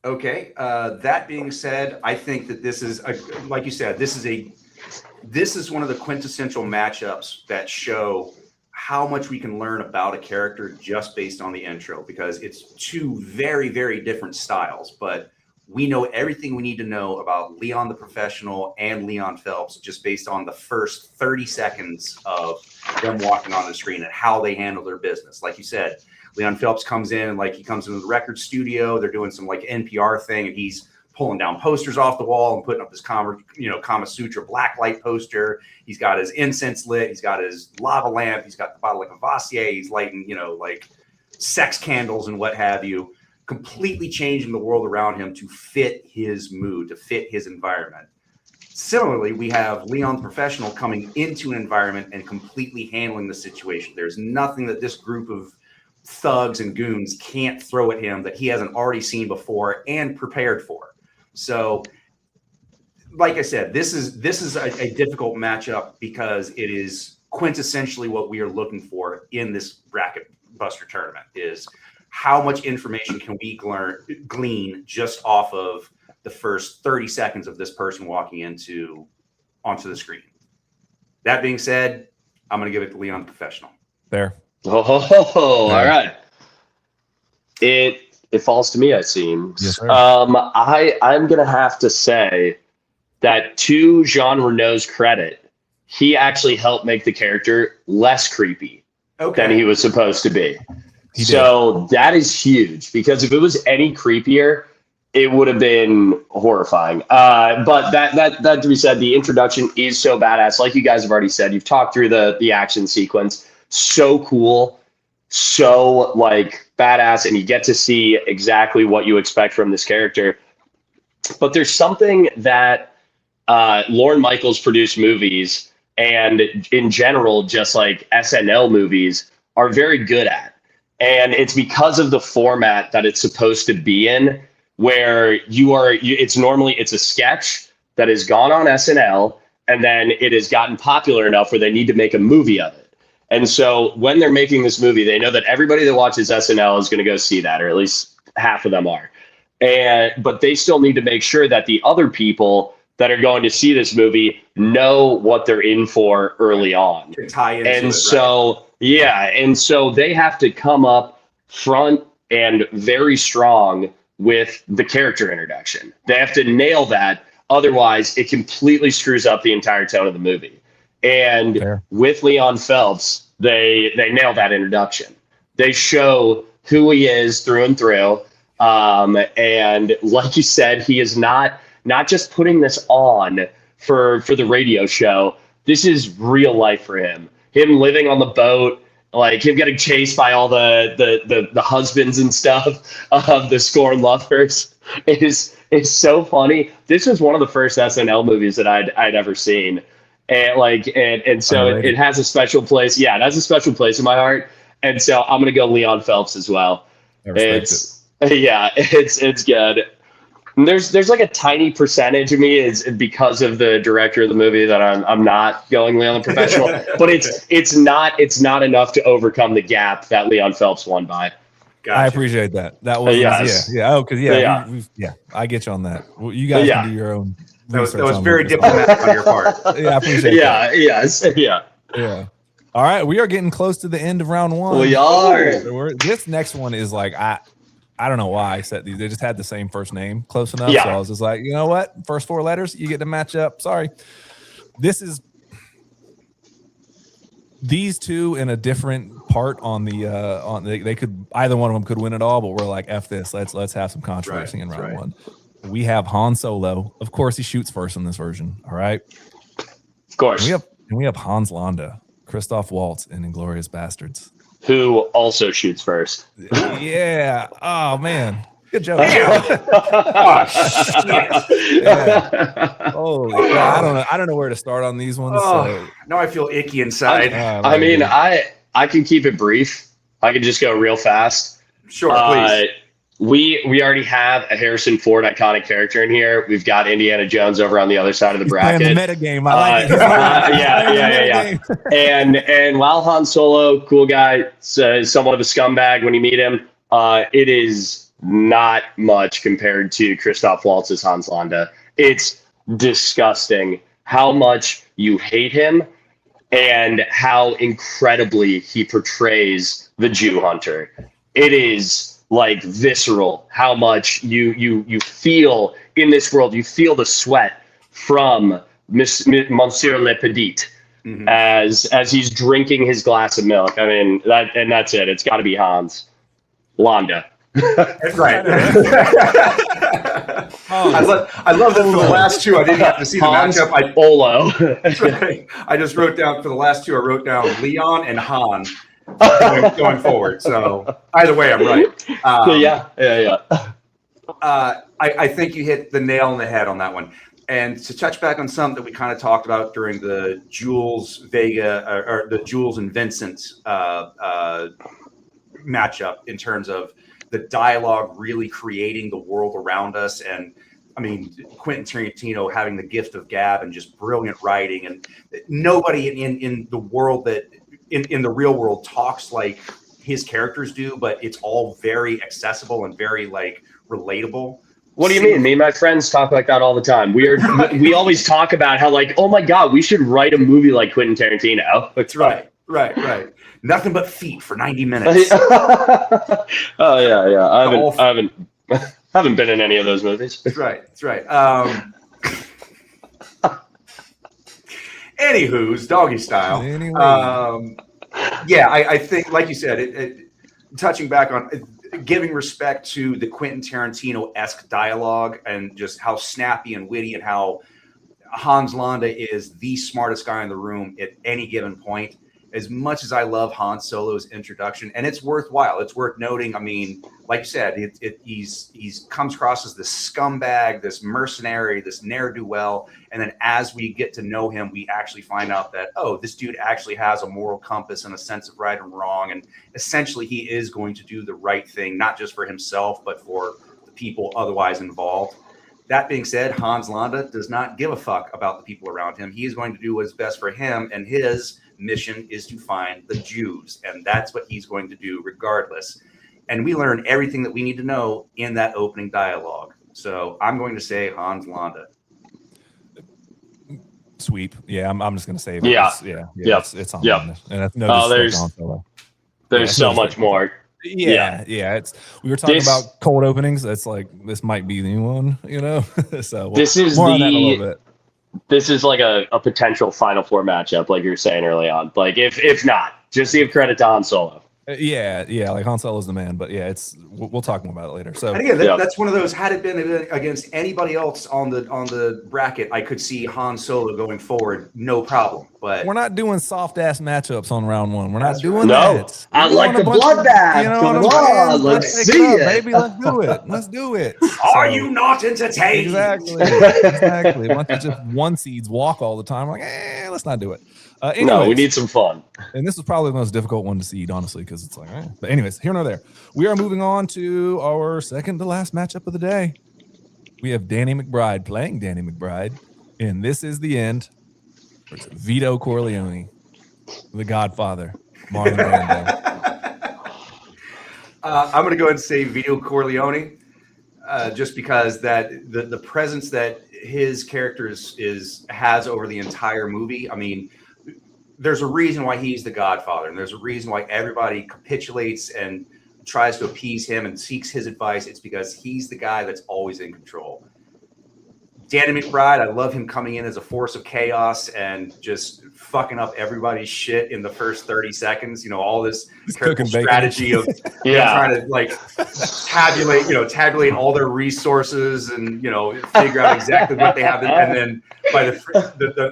Okay. That being said, I think that this is, like you said, this is one of the quintessential matchups that show how much we can learn about a character just based on the intro, because it's two very, very different styles, but we know everything we need to know about Leon the Professional and Leon Phelps just based on the first 30 seconds of them walking on the screen and how they handle their business. Like you said, Leon Phelps comes in and he comes into the record studio. They're doing some NPR thing and he's pulling down posters off the wall and putting up this Kama Sutra blacklight poster. He's got his incense lit. He's got his lava lamp. He's got the bottle of Cavassier. He's lighting, sex candles and what have you. Completely changing the world around him to fit his mood, to fit his environment. Similarly, we have Leon the Professional coming into an environment and completely handling the situation. There's nothing that this group of thugs and goons can't throw at him that he hasn't already seen before and prepared for. So, like I said, this is a difficult matchup because it is quintessentially what we are looking for in this bracket buster tournament is how much information can we glean just off of the first 30 seconds of this person walking onto the screen. That being said, I'm going to give it to Leon the Professional. There. All right. It falls to me, it seems. Yes, sir. I'm going to have to say that to Jean Reno's credit, he actually helped make the character less creepy than he was supposed to be. So that is huge because if it was any creepier, it would have been horrifying. But that to be said, the introduction is so badass. Like you guys have already said, you've talked through the action sequence. So cool, so badass, and you get to see exactly what you expect from this character. But there's something that Lorne Michaels produced movies and in general, just SNL movies are very good at. And it's because of the format that it's supposed to be in, where it's a sketch that has gone on SNL, and then it has gotten popular enough where they need to make a movie of it. And so when they're making this movie, they know that everybody that watches SNL is going to go see that, or at least half of them are. But they still need to make sure that the other people that are going to see this movie know what they're in for early on. And so they have to come up front and very strong with the character introduction. They have to nail that. Otherwise, it completely screws up the entire tone of the movie. And with Leon Phelps, they nail that introduction. They show who he is through and through. And like you said, he is not just putting this on for the radio show. This is real life for him. him living on the boat, like him getting chased by all the husbands and stuff of the scorned lovers is so funny. This was one of the first SNL movies that I'd ever seen. And so it has a special place. Yeah, it has a special place in my heart. And so I'm gonna go Leon Phelps as well. It's good. And there's like a tiny percentage of me is because of the director of the movie that I'm not going Leon the Professional, but it's not enough to overcome the gap that Leon Phelps won by. Gotcha. I appreciate that. That was yeah. Oh, because I get you on that. Well, you guys can do your own. That was very diplomatic on your part. Yeah, I appreciate that. Yeah. All right, we are getting close to the end of round one. We are. This next one is like I don't know why I set these. They just had the same first name close enough. Yeah. So I was just like, you know what? First 4 letters, you get to match up. Sorry. This is these two in a different part on the they could either one of them could win it all, but we're like, F this. Let's have some controversy in round one. We have Han Solo. Of course, he shoots first in this version. All right. Of course. And we have Hans Landa, Christoph Waltz in Inglourious Bastards, who also shoots first. Yeah. Oh man. Good job. Oh, shit. Yeah. Holy God. I don't know where to start on these ones. Now I feel icky inside. I can keep it brief. I can just go real fast. Sure, please. We already have a Harrison Ford iconic character in here. We've got Indiana Jones over on the other side of the bracket. The meta game. I like it. Yeah. And while Han Solo, cool guy, somewhat of a scumbag when you meet him, it is not much compared to Christoph Waltz's Hans Landa. It's disgusting how much you hate him and how incredibly he portrays the Jew hunter. It is like visceral how much you feel in this world. You feel the sweat from Monsieur Le Petit as he's drinking his glass of milk. I mean, that's it. It's got to be Hans Landa. Right. I love that for the last two, I didn't have to see the matchup. Olo. Right. I just wrote down for the last two, I wrote down Leon and Han going forward. So either way, I'm right. I think you hit the nail on the head on that one. And to touch back on something that we kind of talked about during the Jules Vega or the Jules and Vincent matchup in terms of the dialogue really creating the world around us. And I mean, Quentin Tarantino having the gift of gab and just brilliant writing, and nobody in the world that in the real world talks like his characters do, but it's all very accessible and very like relatable. What do you mean? Me and my friends talk like that all the time. We always talk about how like, oh my God, we should write a movie like Quentin Tarantino. That's right. Nothing but feet for 90 minutes. Oh yeah. I haven't been in any of those movies. That's right. Anywho's doggy style. I think, like you said, it touching back on giving respect to the Quentin Tarantino-esque dialogue and just how snappy and witty and how Hans Landa is the smartest guy in the room at any given point. As much as I love Han Solo's introduction, and it's worthwhile, it's worth noting. I mean, like you said, he's comes across as this scumbag, this mercenary, this ne'er-do-well, and then as we get to know him, we actually find out that, oh, this dude actually has a moral compass and a sense of right and wrong, and essentially he is going to do the right thing, not just for himself, but for the people otherwise involved. That being said, Hans Landa does not give a fuck about the people around him. He is going to do what's best for him, and his mission is to find the Jews, and that's what he's going to do regardless. And we learn everything that we need to know in that opening dialogue. So I'm going to say Hans Landa. Sweep. Yeah, I'm just going to say it's on. Yeah. And that's no there's so much more. Yeah. It's we were talking about cold openings. It's like this might be the one, you know. So this is more on that in a little bit. This is like a potential Final Four matchup, like you were saying early on. Like if not, just give credit to Han Solo. Yeah, like Han Solo's the man, but yeah, we'll talk more about it later. So and again, that's one of those. Had it been against anybody else on the bracket, I could see Han Solo going forward, no problem. But we're not doing soft ass matchups on round one. We're not That's doing right. that. I like the bloodbath. Come on, let's see it, baby. Let's do it. Let's do it. Are you not entertained? Exactly. Once you just one seeds walk all the time, like, let's not do it. No, we need some fun. And this is probably the most difficult one to seed, honestly, because it's like, But anyways, here nor there. We are moving on to our second to last matchup of the day. We have Danny McBride playing Danny McBride, and This Is the End. Vito Corleone, the Godfather, Marlon Brando. I'm going to go ahead and say Vito Corleone, just because that the presence that his character has over the entire movie. I mean, there's a reason why he's the Godfather, and there's a reason why everybody capitulates and tries to appease him and seeks his advice. It's because he's the guy that's always in control. Danny McBride, I love him coming in as a force of chaos and just fucking up everybody's shit in the first 30 seconds. You know, all this careful strategy of trying to like tabulate all their resources and, figure out exactly what they have. And then by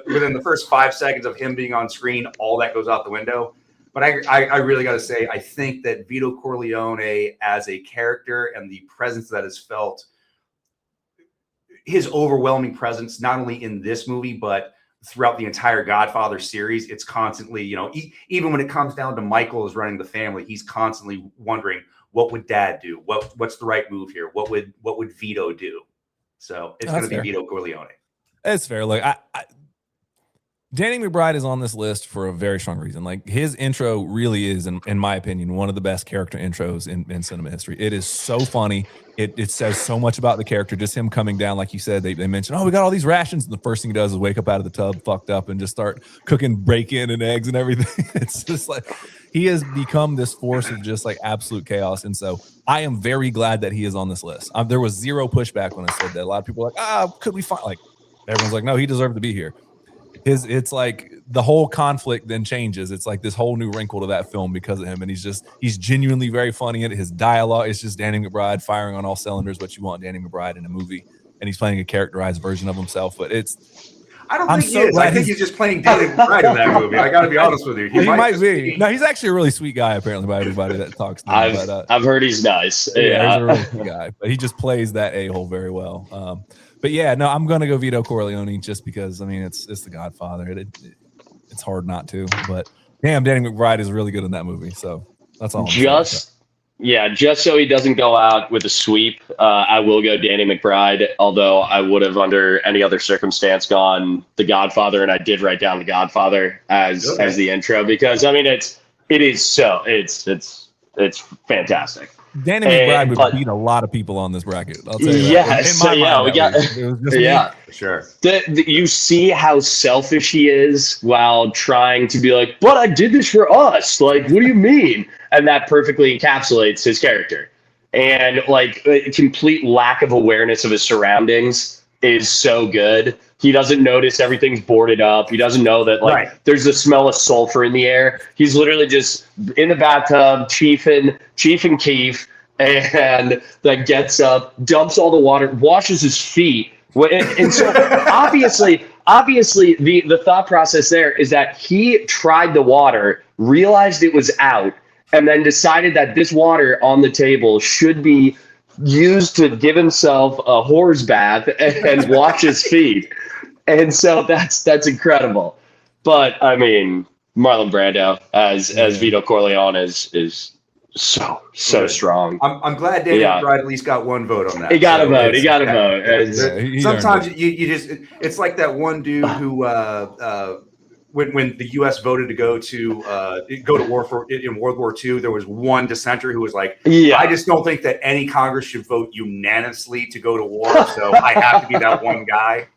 within the first 5 seconds of him being on screen, all that goes out the window. But I really got to say, I think that Vito Corleone as a character and the presence that is felt, his overwhelming presence, not only in this movie, but throughout the entire Godfather series, it's constantly, even when it comes down to Michael is running the family, he's constantly wondering, what would Dad do? What's the right move here? What would Vito do? So it's going to be Vito Corleone. It's fair. Like Danny McBride is on this list for a very strong reason. Like his intro really is, in my opinion, one of the best character intros in cinema history. It is so funny. It says so much about the character. Just him coming down, like you said, they mentioned, we got all these rations. And the first thing he does is wake up out of the tub, fucked up, and just start cooking bacon and eggs and everything. It's just like he has become this force of just like absolute chaos. And so I am very glad that he is on this list. There was zero pushback when I said that. A lot of people were like, could we find, like, everyone's like, no, he deserved to be here. It's like the whole conflict then changes. It's like this whole new wrinkle to that film because of him. And he's genuinely very funny in it. His dialogue is just Danny McBride firing on all cylinders, what you want Danny McBride in a movie. And he's playing a characterized version of himself. But I don't think he is. I think he's just playing Danny McBride in that movie. I got to be honest with you. He might be. No, he's actually a really sweet guy, apparently, by everybody that talks to him. I've heard he's nice. Yeah, he's a really good guy. But he just plays that a-hole very well. But yeah, no, I'm going to go Vito Corleone just because, I mean, it's the Godfather. It's hard not to. But damn, Danny McBride is really good in that movie. So that's all. Just so he doesn't go out with a sweep, I will go Danny McBride, although I would have under any other circumstance gone The Godfather, and I did write down The Godfather as the intro because, I mean, it's fantastic. Danny McBride would beat a lot of people on this bracket. I'll tell you that. For sure. You see how selfish he is while trying to be like, but I did this for us. Like, what do you mean? And that perfectly encapsulates his character. And like a complete lack of awareness of his surroundings is so good. He doesn't notice everything's boarded up. He doesn't know that there's the smell of sulfur in the air. He's literally just in the bathtub, chiefing Keef, and then gets up, dumps all the water, washes his feet. And so obviously the thought process there is that he tried the water, realized it was out, and then decided that this water on the table should be used to give himself a horse bath and wash his feet. And so that's incredible. But I mean, Marlon Brando as Vito Corleone is so strong. I'm glad Danny McBride at least got one vote on that. He got a vote. Sometimes you just it's like that one dude who when the U.S. voted to go to war in World War II, there was one dissenter who was like, I just don't think that any Congress should vote unanimously to go to war, so I have to be that one guy.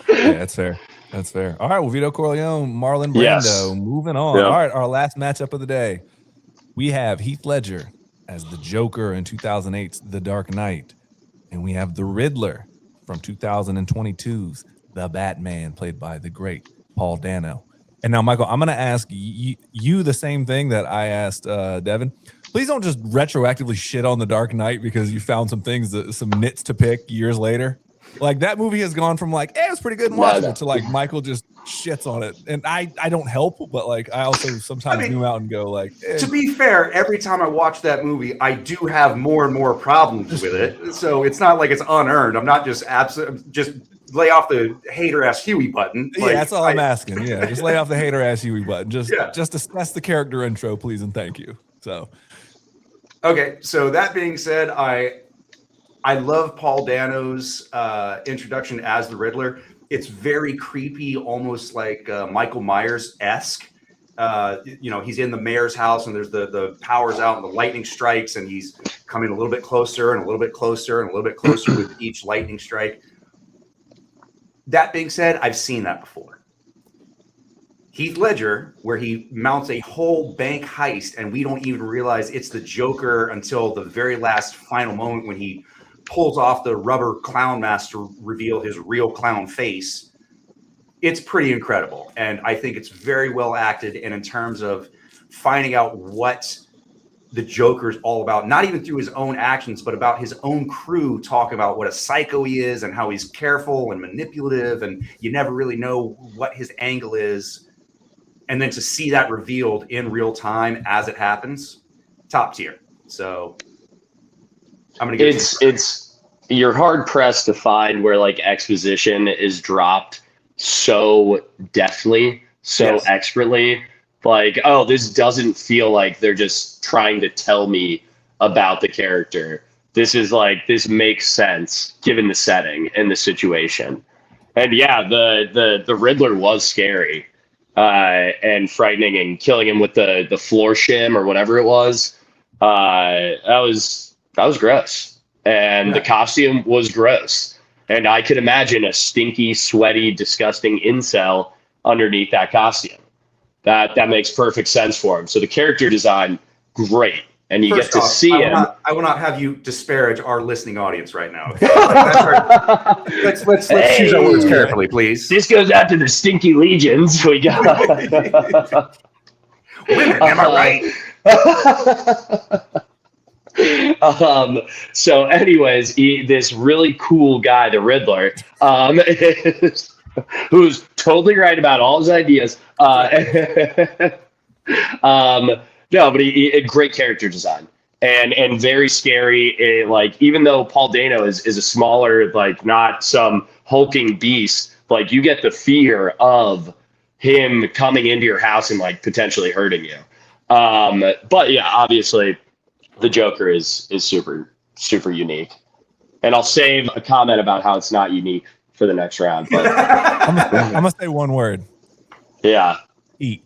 Yeah, that's fair. That's fair. All right, well, Vito Corleone, Marlon Brando. Yes. Moving on. Yep. All right, our last matchup of the day. We have Heath Ledger as the Joker in 2008's The Dark Knight. And we have the Riddler from 2022's The Batman, played by the great Paul Dano. And now, Michael, I'm going to ask you the same thing that I asked Devin. Please don't just retroactively shit on The Dark Knight because you found some nits to pick years later. Like, that movie has gone from like, it's pretty good and watchable to like Michael just shits on it. And I don't help, but like I also sometimes zoom out and go like, To be fair, every time I watch that movie, I do have more and more problems with it. So it's not like it's unearned. I'm not just just lay off the hater ass Huey button. Yeah, that's all I'm asking. Yeah, just lay off the hater ass Huey button. Just discuss the character intro, please, and thank you. So, okay. So that being said, I love Paul Dano's introduction as the Riddler. It's very creepy, almost like Michael Myers-esque. He's in the mayor's house and there's the power's out and the lightning strikes and he's coming a little bit closer and a little bit closer and a little bit closer with each lightning strike. That being said, I've seen that before. Heath Ledger, where he mounts a whole bank heist and we don't even realize it's the Joker until the very last final moment when he pulls off the rubber clown mask to reveal his real clown face. It's pretty incredible. And I think it's very well acted. And in terms of finding out what the Joker's all about, not even through his own actions, but about his own crew talking about what a psycho he is and how he's careful and manipulative. And you never really know what his angle is. And then to see that revealed in real time as it happens, top tier. So I'm going to get you're hard pressed to find where like exposition is dropped so deftly, so expertly. Like, oh, this doesn't feel like they're just trying to tell me about the character. This is like, this makes sense given the setting and the situation. And yeah, the Riddler was scary and frightening, and killing him with the floor shim or whatever it was. That was gross. And the costume was gross. And I could imagine a stinky, sweaty, disgusting incel underneath that costume. That makes perfect sense for him. So the character design, great. And you get to see him. I will not have you disparage our listening audience right now. Let's choose our words carefully, please. This goes out to the stinky legions. We got women, am I right? So anyways, this really cool guy, the Riddler, who's totally right about all his ideas. No, but he great character design and very scary. Like, even though Paul Dano is a smaller, like not some hulking beast, like you get the fear of him coming into your house and like potentially hurting you. But yeah, obviously the Joker is super, super unique. And I'll save a comment about how it's not unique for the next round. But I'm gonna say one word. Yeah. Eat.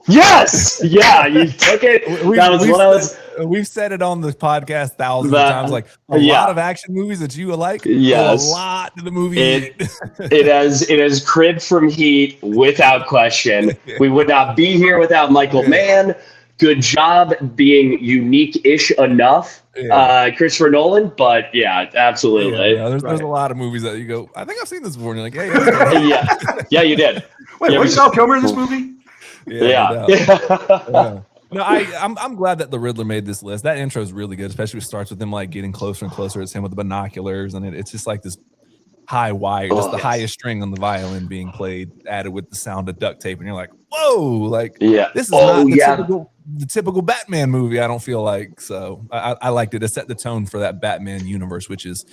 Yes. Yeah, you took it. We've said it on the podcast thousands of times. Like a lot of action movies that you like. Yes. A lot of the movie. It has cribbed from Heat without question. We would not be here without Michael Mann. Good job being unique-ish enough, Christopher Nolan. But yeah, absolutely. Yeah, there's a lot of movies that you go, I think I've seen this before. And you're like, yeah, you did. Wait, was Val Kilmer in this movie? Yeah. No, I'm glad that the Riddler made this list. That intro is really good, especially it starts with him like getting closer and closer. It's him with the binoculars, and it's just like this high wire, just the highest string on the violin being played, added with the sound of duct tape, and you're like, whoa, like this is not the typical Batman movie. I don't feel like so. I liked it. It set the tone for that Batman universe, which is,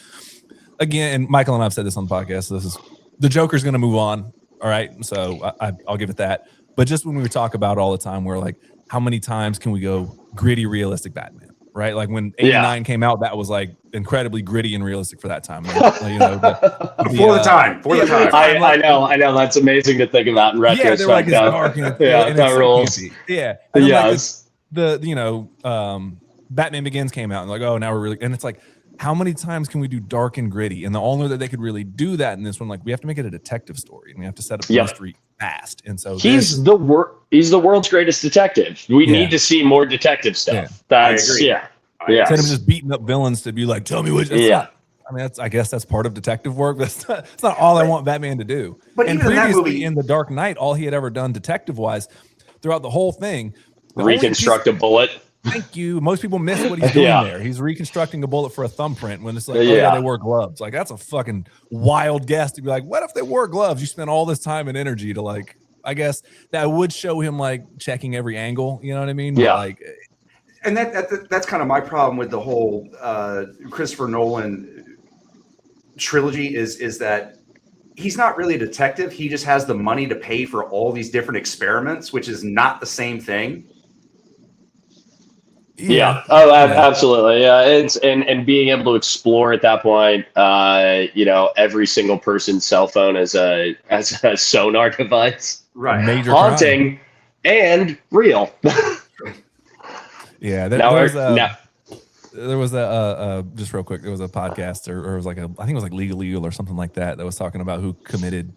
again, and Michael and I've said this on the podcast. So this is the Joker's going to move on. All right, so I'll give it that. But just when we talk about all the time, we're like, how many times can we go gritty, realistic Batman? Right? Like when 89 came out, that was like incredibly gritty and realistic for that time. Like, For the time. I know. That's amazing to think about in retrospect. Yeah, they're like, it's dark and that rules. Yeah. And yes. Like Batman Begins came out and like, oh, now we're really, and it's like, how many times can we do dark and gritty? And the only way that they could really do that in this one, like we have to make it a detective story and we have to set up the mystery fast. And so he's the world's greatest detective. We need to see more detective stuff. That's Instead of just beating up villains to be like, tell me which. I mean, I guess that's part of detective work. But it's not all I want Batman to do. But and even in that previously movie, in The Dark Knight, all he had ever done detective-wise throughout the whole thing, reconstruct a bullet. Thank you. Most people miss what he's doing there. He's reconstructing a bullet for a thumbprint when it's like, oh yeah, they wore gloves. Like, that's a fucking wild guess to be like, what if they wore gloves? You spent all this time and energy to like, I guess that would show him like checking every angle. You know what I mean? Yeah. But like, and that's kind of my problem with the whole Christopher Nolan trilogy is that he's not really a detective. He just has the money to pay for all these different experiments, which is not the same thing. Yeah. Oh, absolutely. Yeah. It's and being able to explore at that point, every single person's cell phone as a sonar device, right? Major haunting crime. And real. Yeah. There was a just real quick. There was a podcast or it was like I think it was like Legal or something like that was talking about who committed,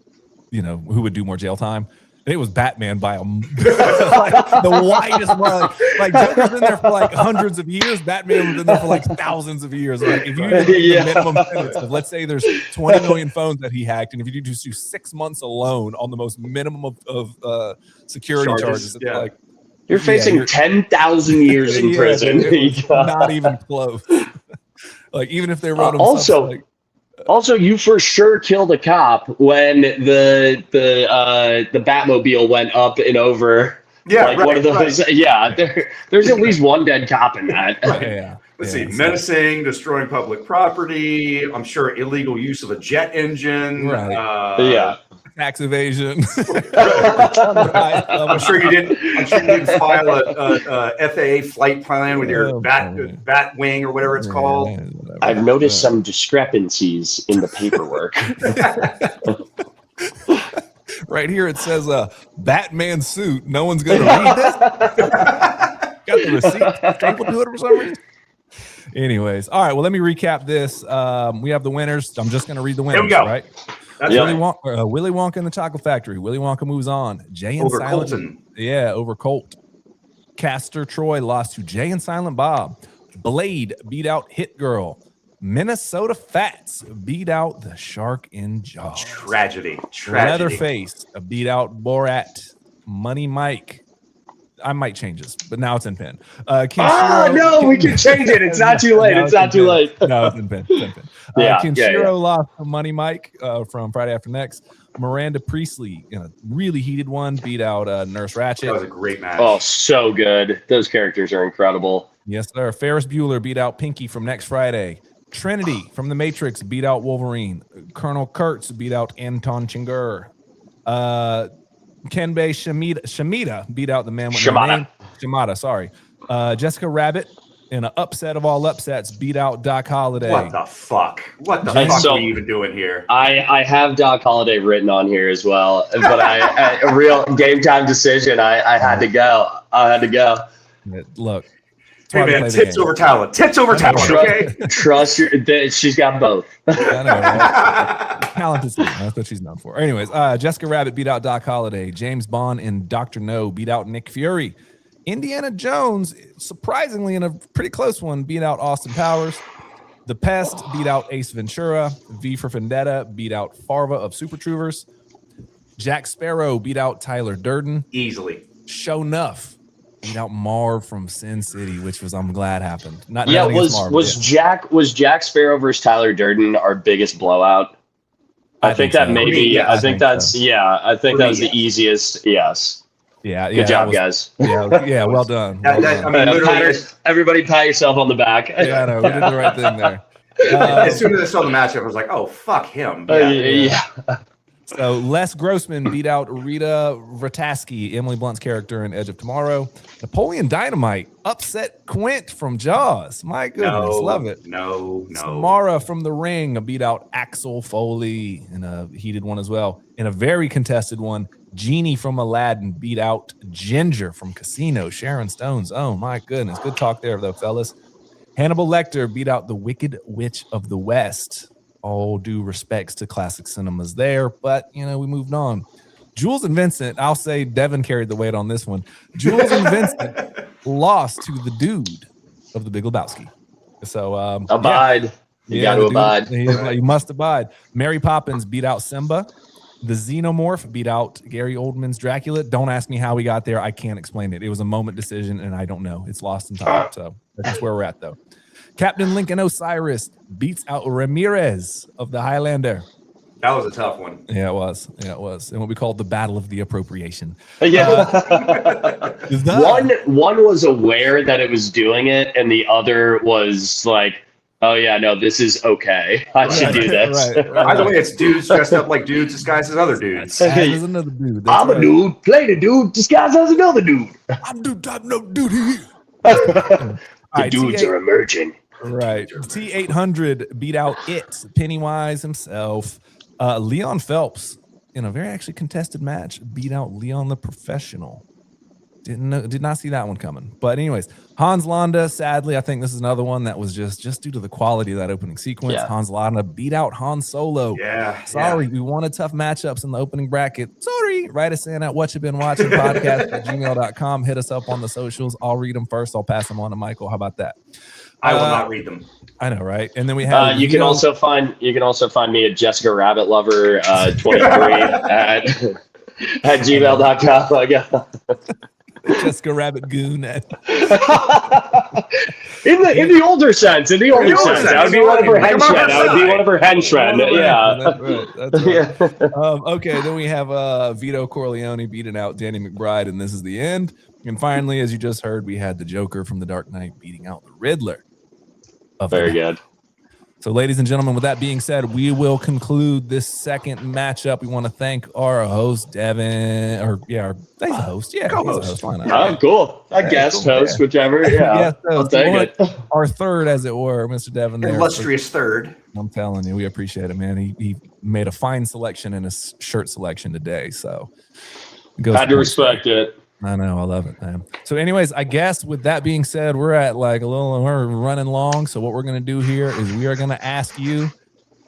who would do more jail time. And it was Batman by like the widest one. Like Joker's in there for like hundreds of years. Batman was in there for like thousands of years. Like if you do the minimum sentence of, let's say there's 20 million phones that he hacked, and if you just do 6 months alone on the most minimum of security charges, it's like you're facing 10,000 years in prison. Not even close. Like even if they wrote him Also, you for sure killed a cop when the Batmobile went up and over. Yeah, like one of those. Right. Yeah, there's at least one dead cop in that. Yeah. Let's see, menacing, destroying public property. I'm sure illegal use of a jet engine. Right. Tax evasion. I'm sure you didn't file a FAA flight plan with your bat wing or whatever it's called. I've noticed some discrepancies in the paperwork. Right here it says Batman suit. No one's gonna read this. Got the receipt. People do it for some reason. Anyways, all right. Well, let me recap this. We have the winners. I'm just gonna read the winners. Here we go. Right. That's Willy Wonka and the Chocolate Factory. Willy Wonka moves on. Jay and Silent. Colton. Yeah, over Colt. Castor Troy lost to Jay and Silent Bob. Blade beat out Hit Girl. Minnesota Fats beat out the Shark in Jaws. Tragedy. Leatherface beat out Borat. Money Mike. I might change this, but now it's in pen. We can change it. It's not too late. It's not too late. No, it's in pen. Kenshiro lost to Money Mike from Friday After Next. Miranda Priestley in a really heated one beat out Nurse Ratchet. That was a great match. Oh, so good. Those characters are incredible. Yes, sir. Ferris Bueller beat out Pinky from Next Friday. Trinity from The Matrix beat out Wolverine. Colonel Kurtz beat out Anton Chigurh. Kenbei Shimada beat out the man with no name. Shimada, sorry. Jessica Rabbit, in an upset of all upsets, beat out Doc Holliday. What the fuck? What the fuck are we even doing here? I have Doc Holliday written on here as well, but a real game time decision. I had to go. Look. Hey man, tits over talent. Tits over talent, okay? Trust she's got both. I know, right? Talent is that's what she's known for. Anyways, Jessica Rabbit beat out Doc Holliday. James Bond and Dr. No beat out Nick Fury. Indiana Jones, surprisingly in a pretty close one, beat out Austin Powers. The Pest beat out Ace Ventura. V for Vendetta beat out Farva of Super Troopers. Jack Sparrow beat out Tyler Durden. Easily. Show Nuff beat out Marv from Sin City, which I'm glad happened. Was Jack Sparrow versus Tyler Durden our biggest blowout? I think that maybe. I think that's the easiest. Yes. Yeah. Good job, guys. Yeah. Well done. Everybody pat yourself on the back. Yeah, I know. We did the right thing there. As soon as I saw the matchup, I was like, "Oh, fuck him." Yeah. So Les Grossman beat out Rita Vrataski, Emily Blunt's character in Edge of Tomorrow. Napoleon Dynamite upset Quint from Jaws. My goodness, love it. No. Samara from The Ring beat out Axel Foley in a heated one as well. In a very contested one, Genie from Aladdin beat out Ginger from Casino, Sharon Stone's. Oh my goodness, good talk there though, fellas. Hannibal Lecter beat out the Wicked Witch of the West. All due respects to classic cinemas there, but we moved on. Jules and Vincent, I'll say Devin carried the weight on this one. Jules and Vincent lost to the dude of the Big Lebowski. So abide. You got to abide. You must abide. Mary Poppins beat out Simba. The Xenomorph beat out Gary Oldman's Dracula. Don't ask me how we got there. I can't explain it. It was a moment decision, and I don't know. It's lost in time. So that's just where we're at, though. Captain Lincoln Osiris beats out Ramirez of the Highlander. That was a tough one. Yeah, it was. Yeah, it was. And what we called the Battle of the Appropriation. Yeah. One was aware that it was doing it, and the other was like, oh, yeah, no, this is okay. I should do this. Right. By the way, it's dudes dressed up like dudes disguised as other dudes. There's another dude. I'm a dude, play the dude, disguised as another dude. I'm no dude here. The dudes are emerging. Right. T800 beat out Pennywise himself. Leon Phelps, in a very actually contested match, beat out Leon the Professional. Did not see that one coming. But anyways, Hans Landa, sadly, I think this is another one that was just due to the quality of that opening sequence. Yeah. Hans Landa beat out Han Solo. Yeah. Sorry, we wanted tough matchups in the opening bracket. Sorry. Write us in at whatyou'beenwatching@gmail.com. Hit us up on the socials. I'll read them first. I'll pass them on to Michael. How about that? I will not read them. I know, right? And then we have you can also find me at Jessica Rabbit Lover 23 at gmail.com. I got Jessica Rabbit Goon. In the older sense, that would be one of her henchmen. Yeah. That's right. Okay, then we have Vito Corleone beating out Danny McBride, and this is the end. And finally, as you just heard, we had the Joker from The Dark Knight beating out the Riddler. Very good. So, ladies and gentlemen, with that being said, we will conclude this second matchup. We want to thank our host, Devin, he's a host. Yeah, co-host. Oh, cool. Guest host, whichever. Yeah, I'll take it. Our third, as it were, Mr. Devin. There, illustrious third. I'm telling you, we appreciate it, man. He made a fine selection in his shirt selection today, so had to respect it. I know, I love it, man. So anyways, I guess with that being said, we're running long. So what we're going to do here is we are going to ask you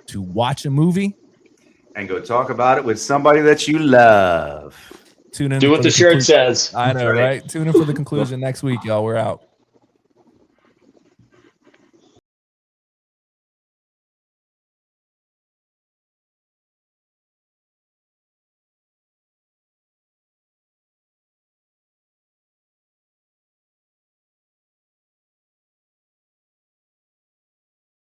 to watch a movie and go talk about it with somebody that you love. Tune in. Do what the shirt says. I know, right? Tune in for the conclusion next week, y'all. We're out.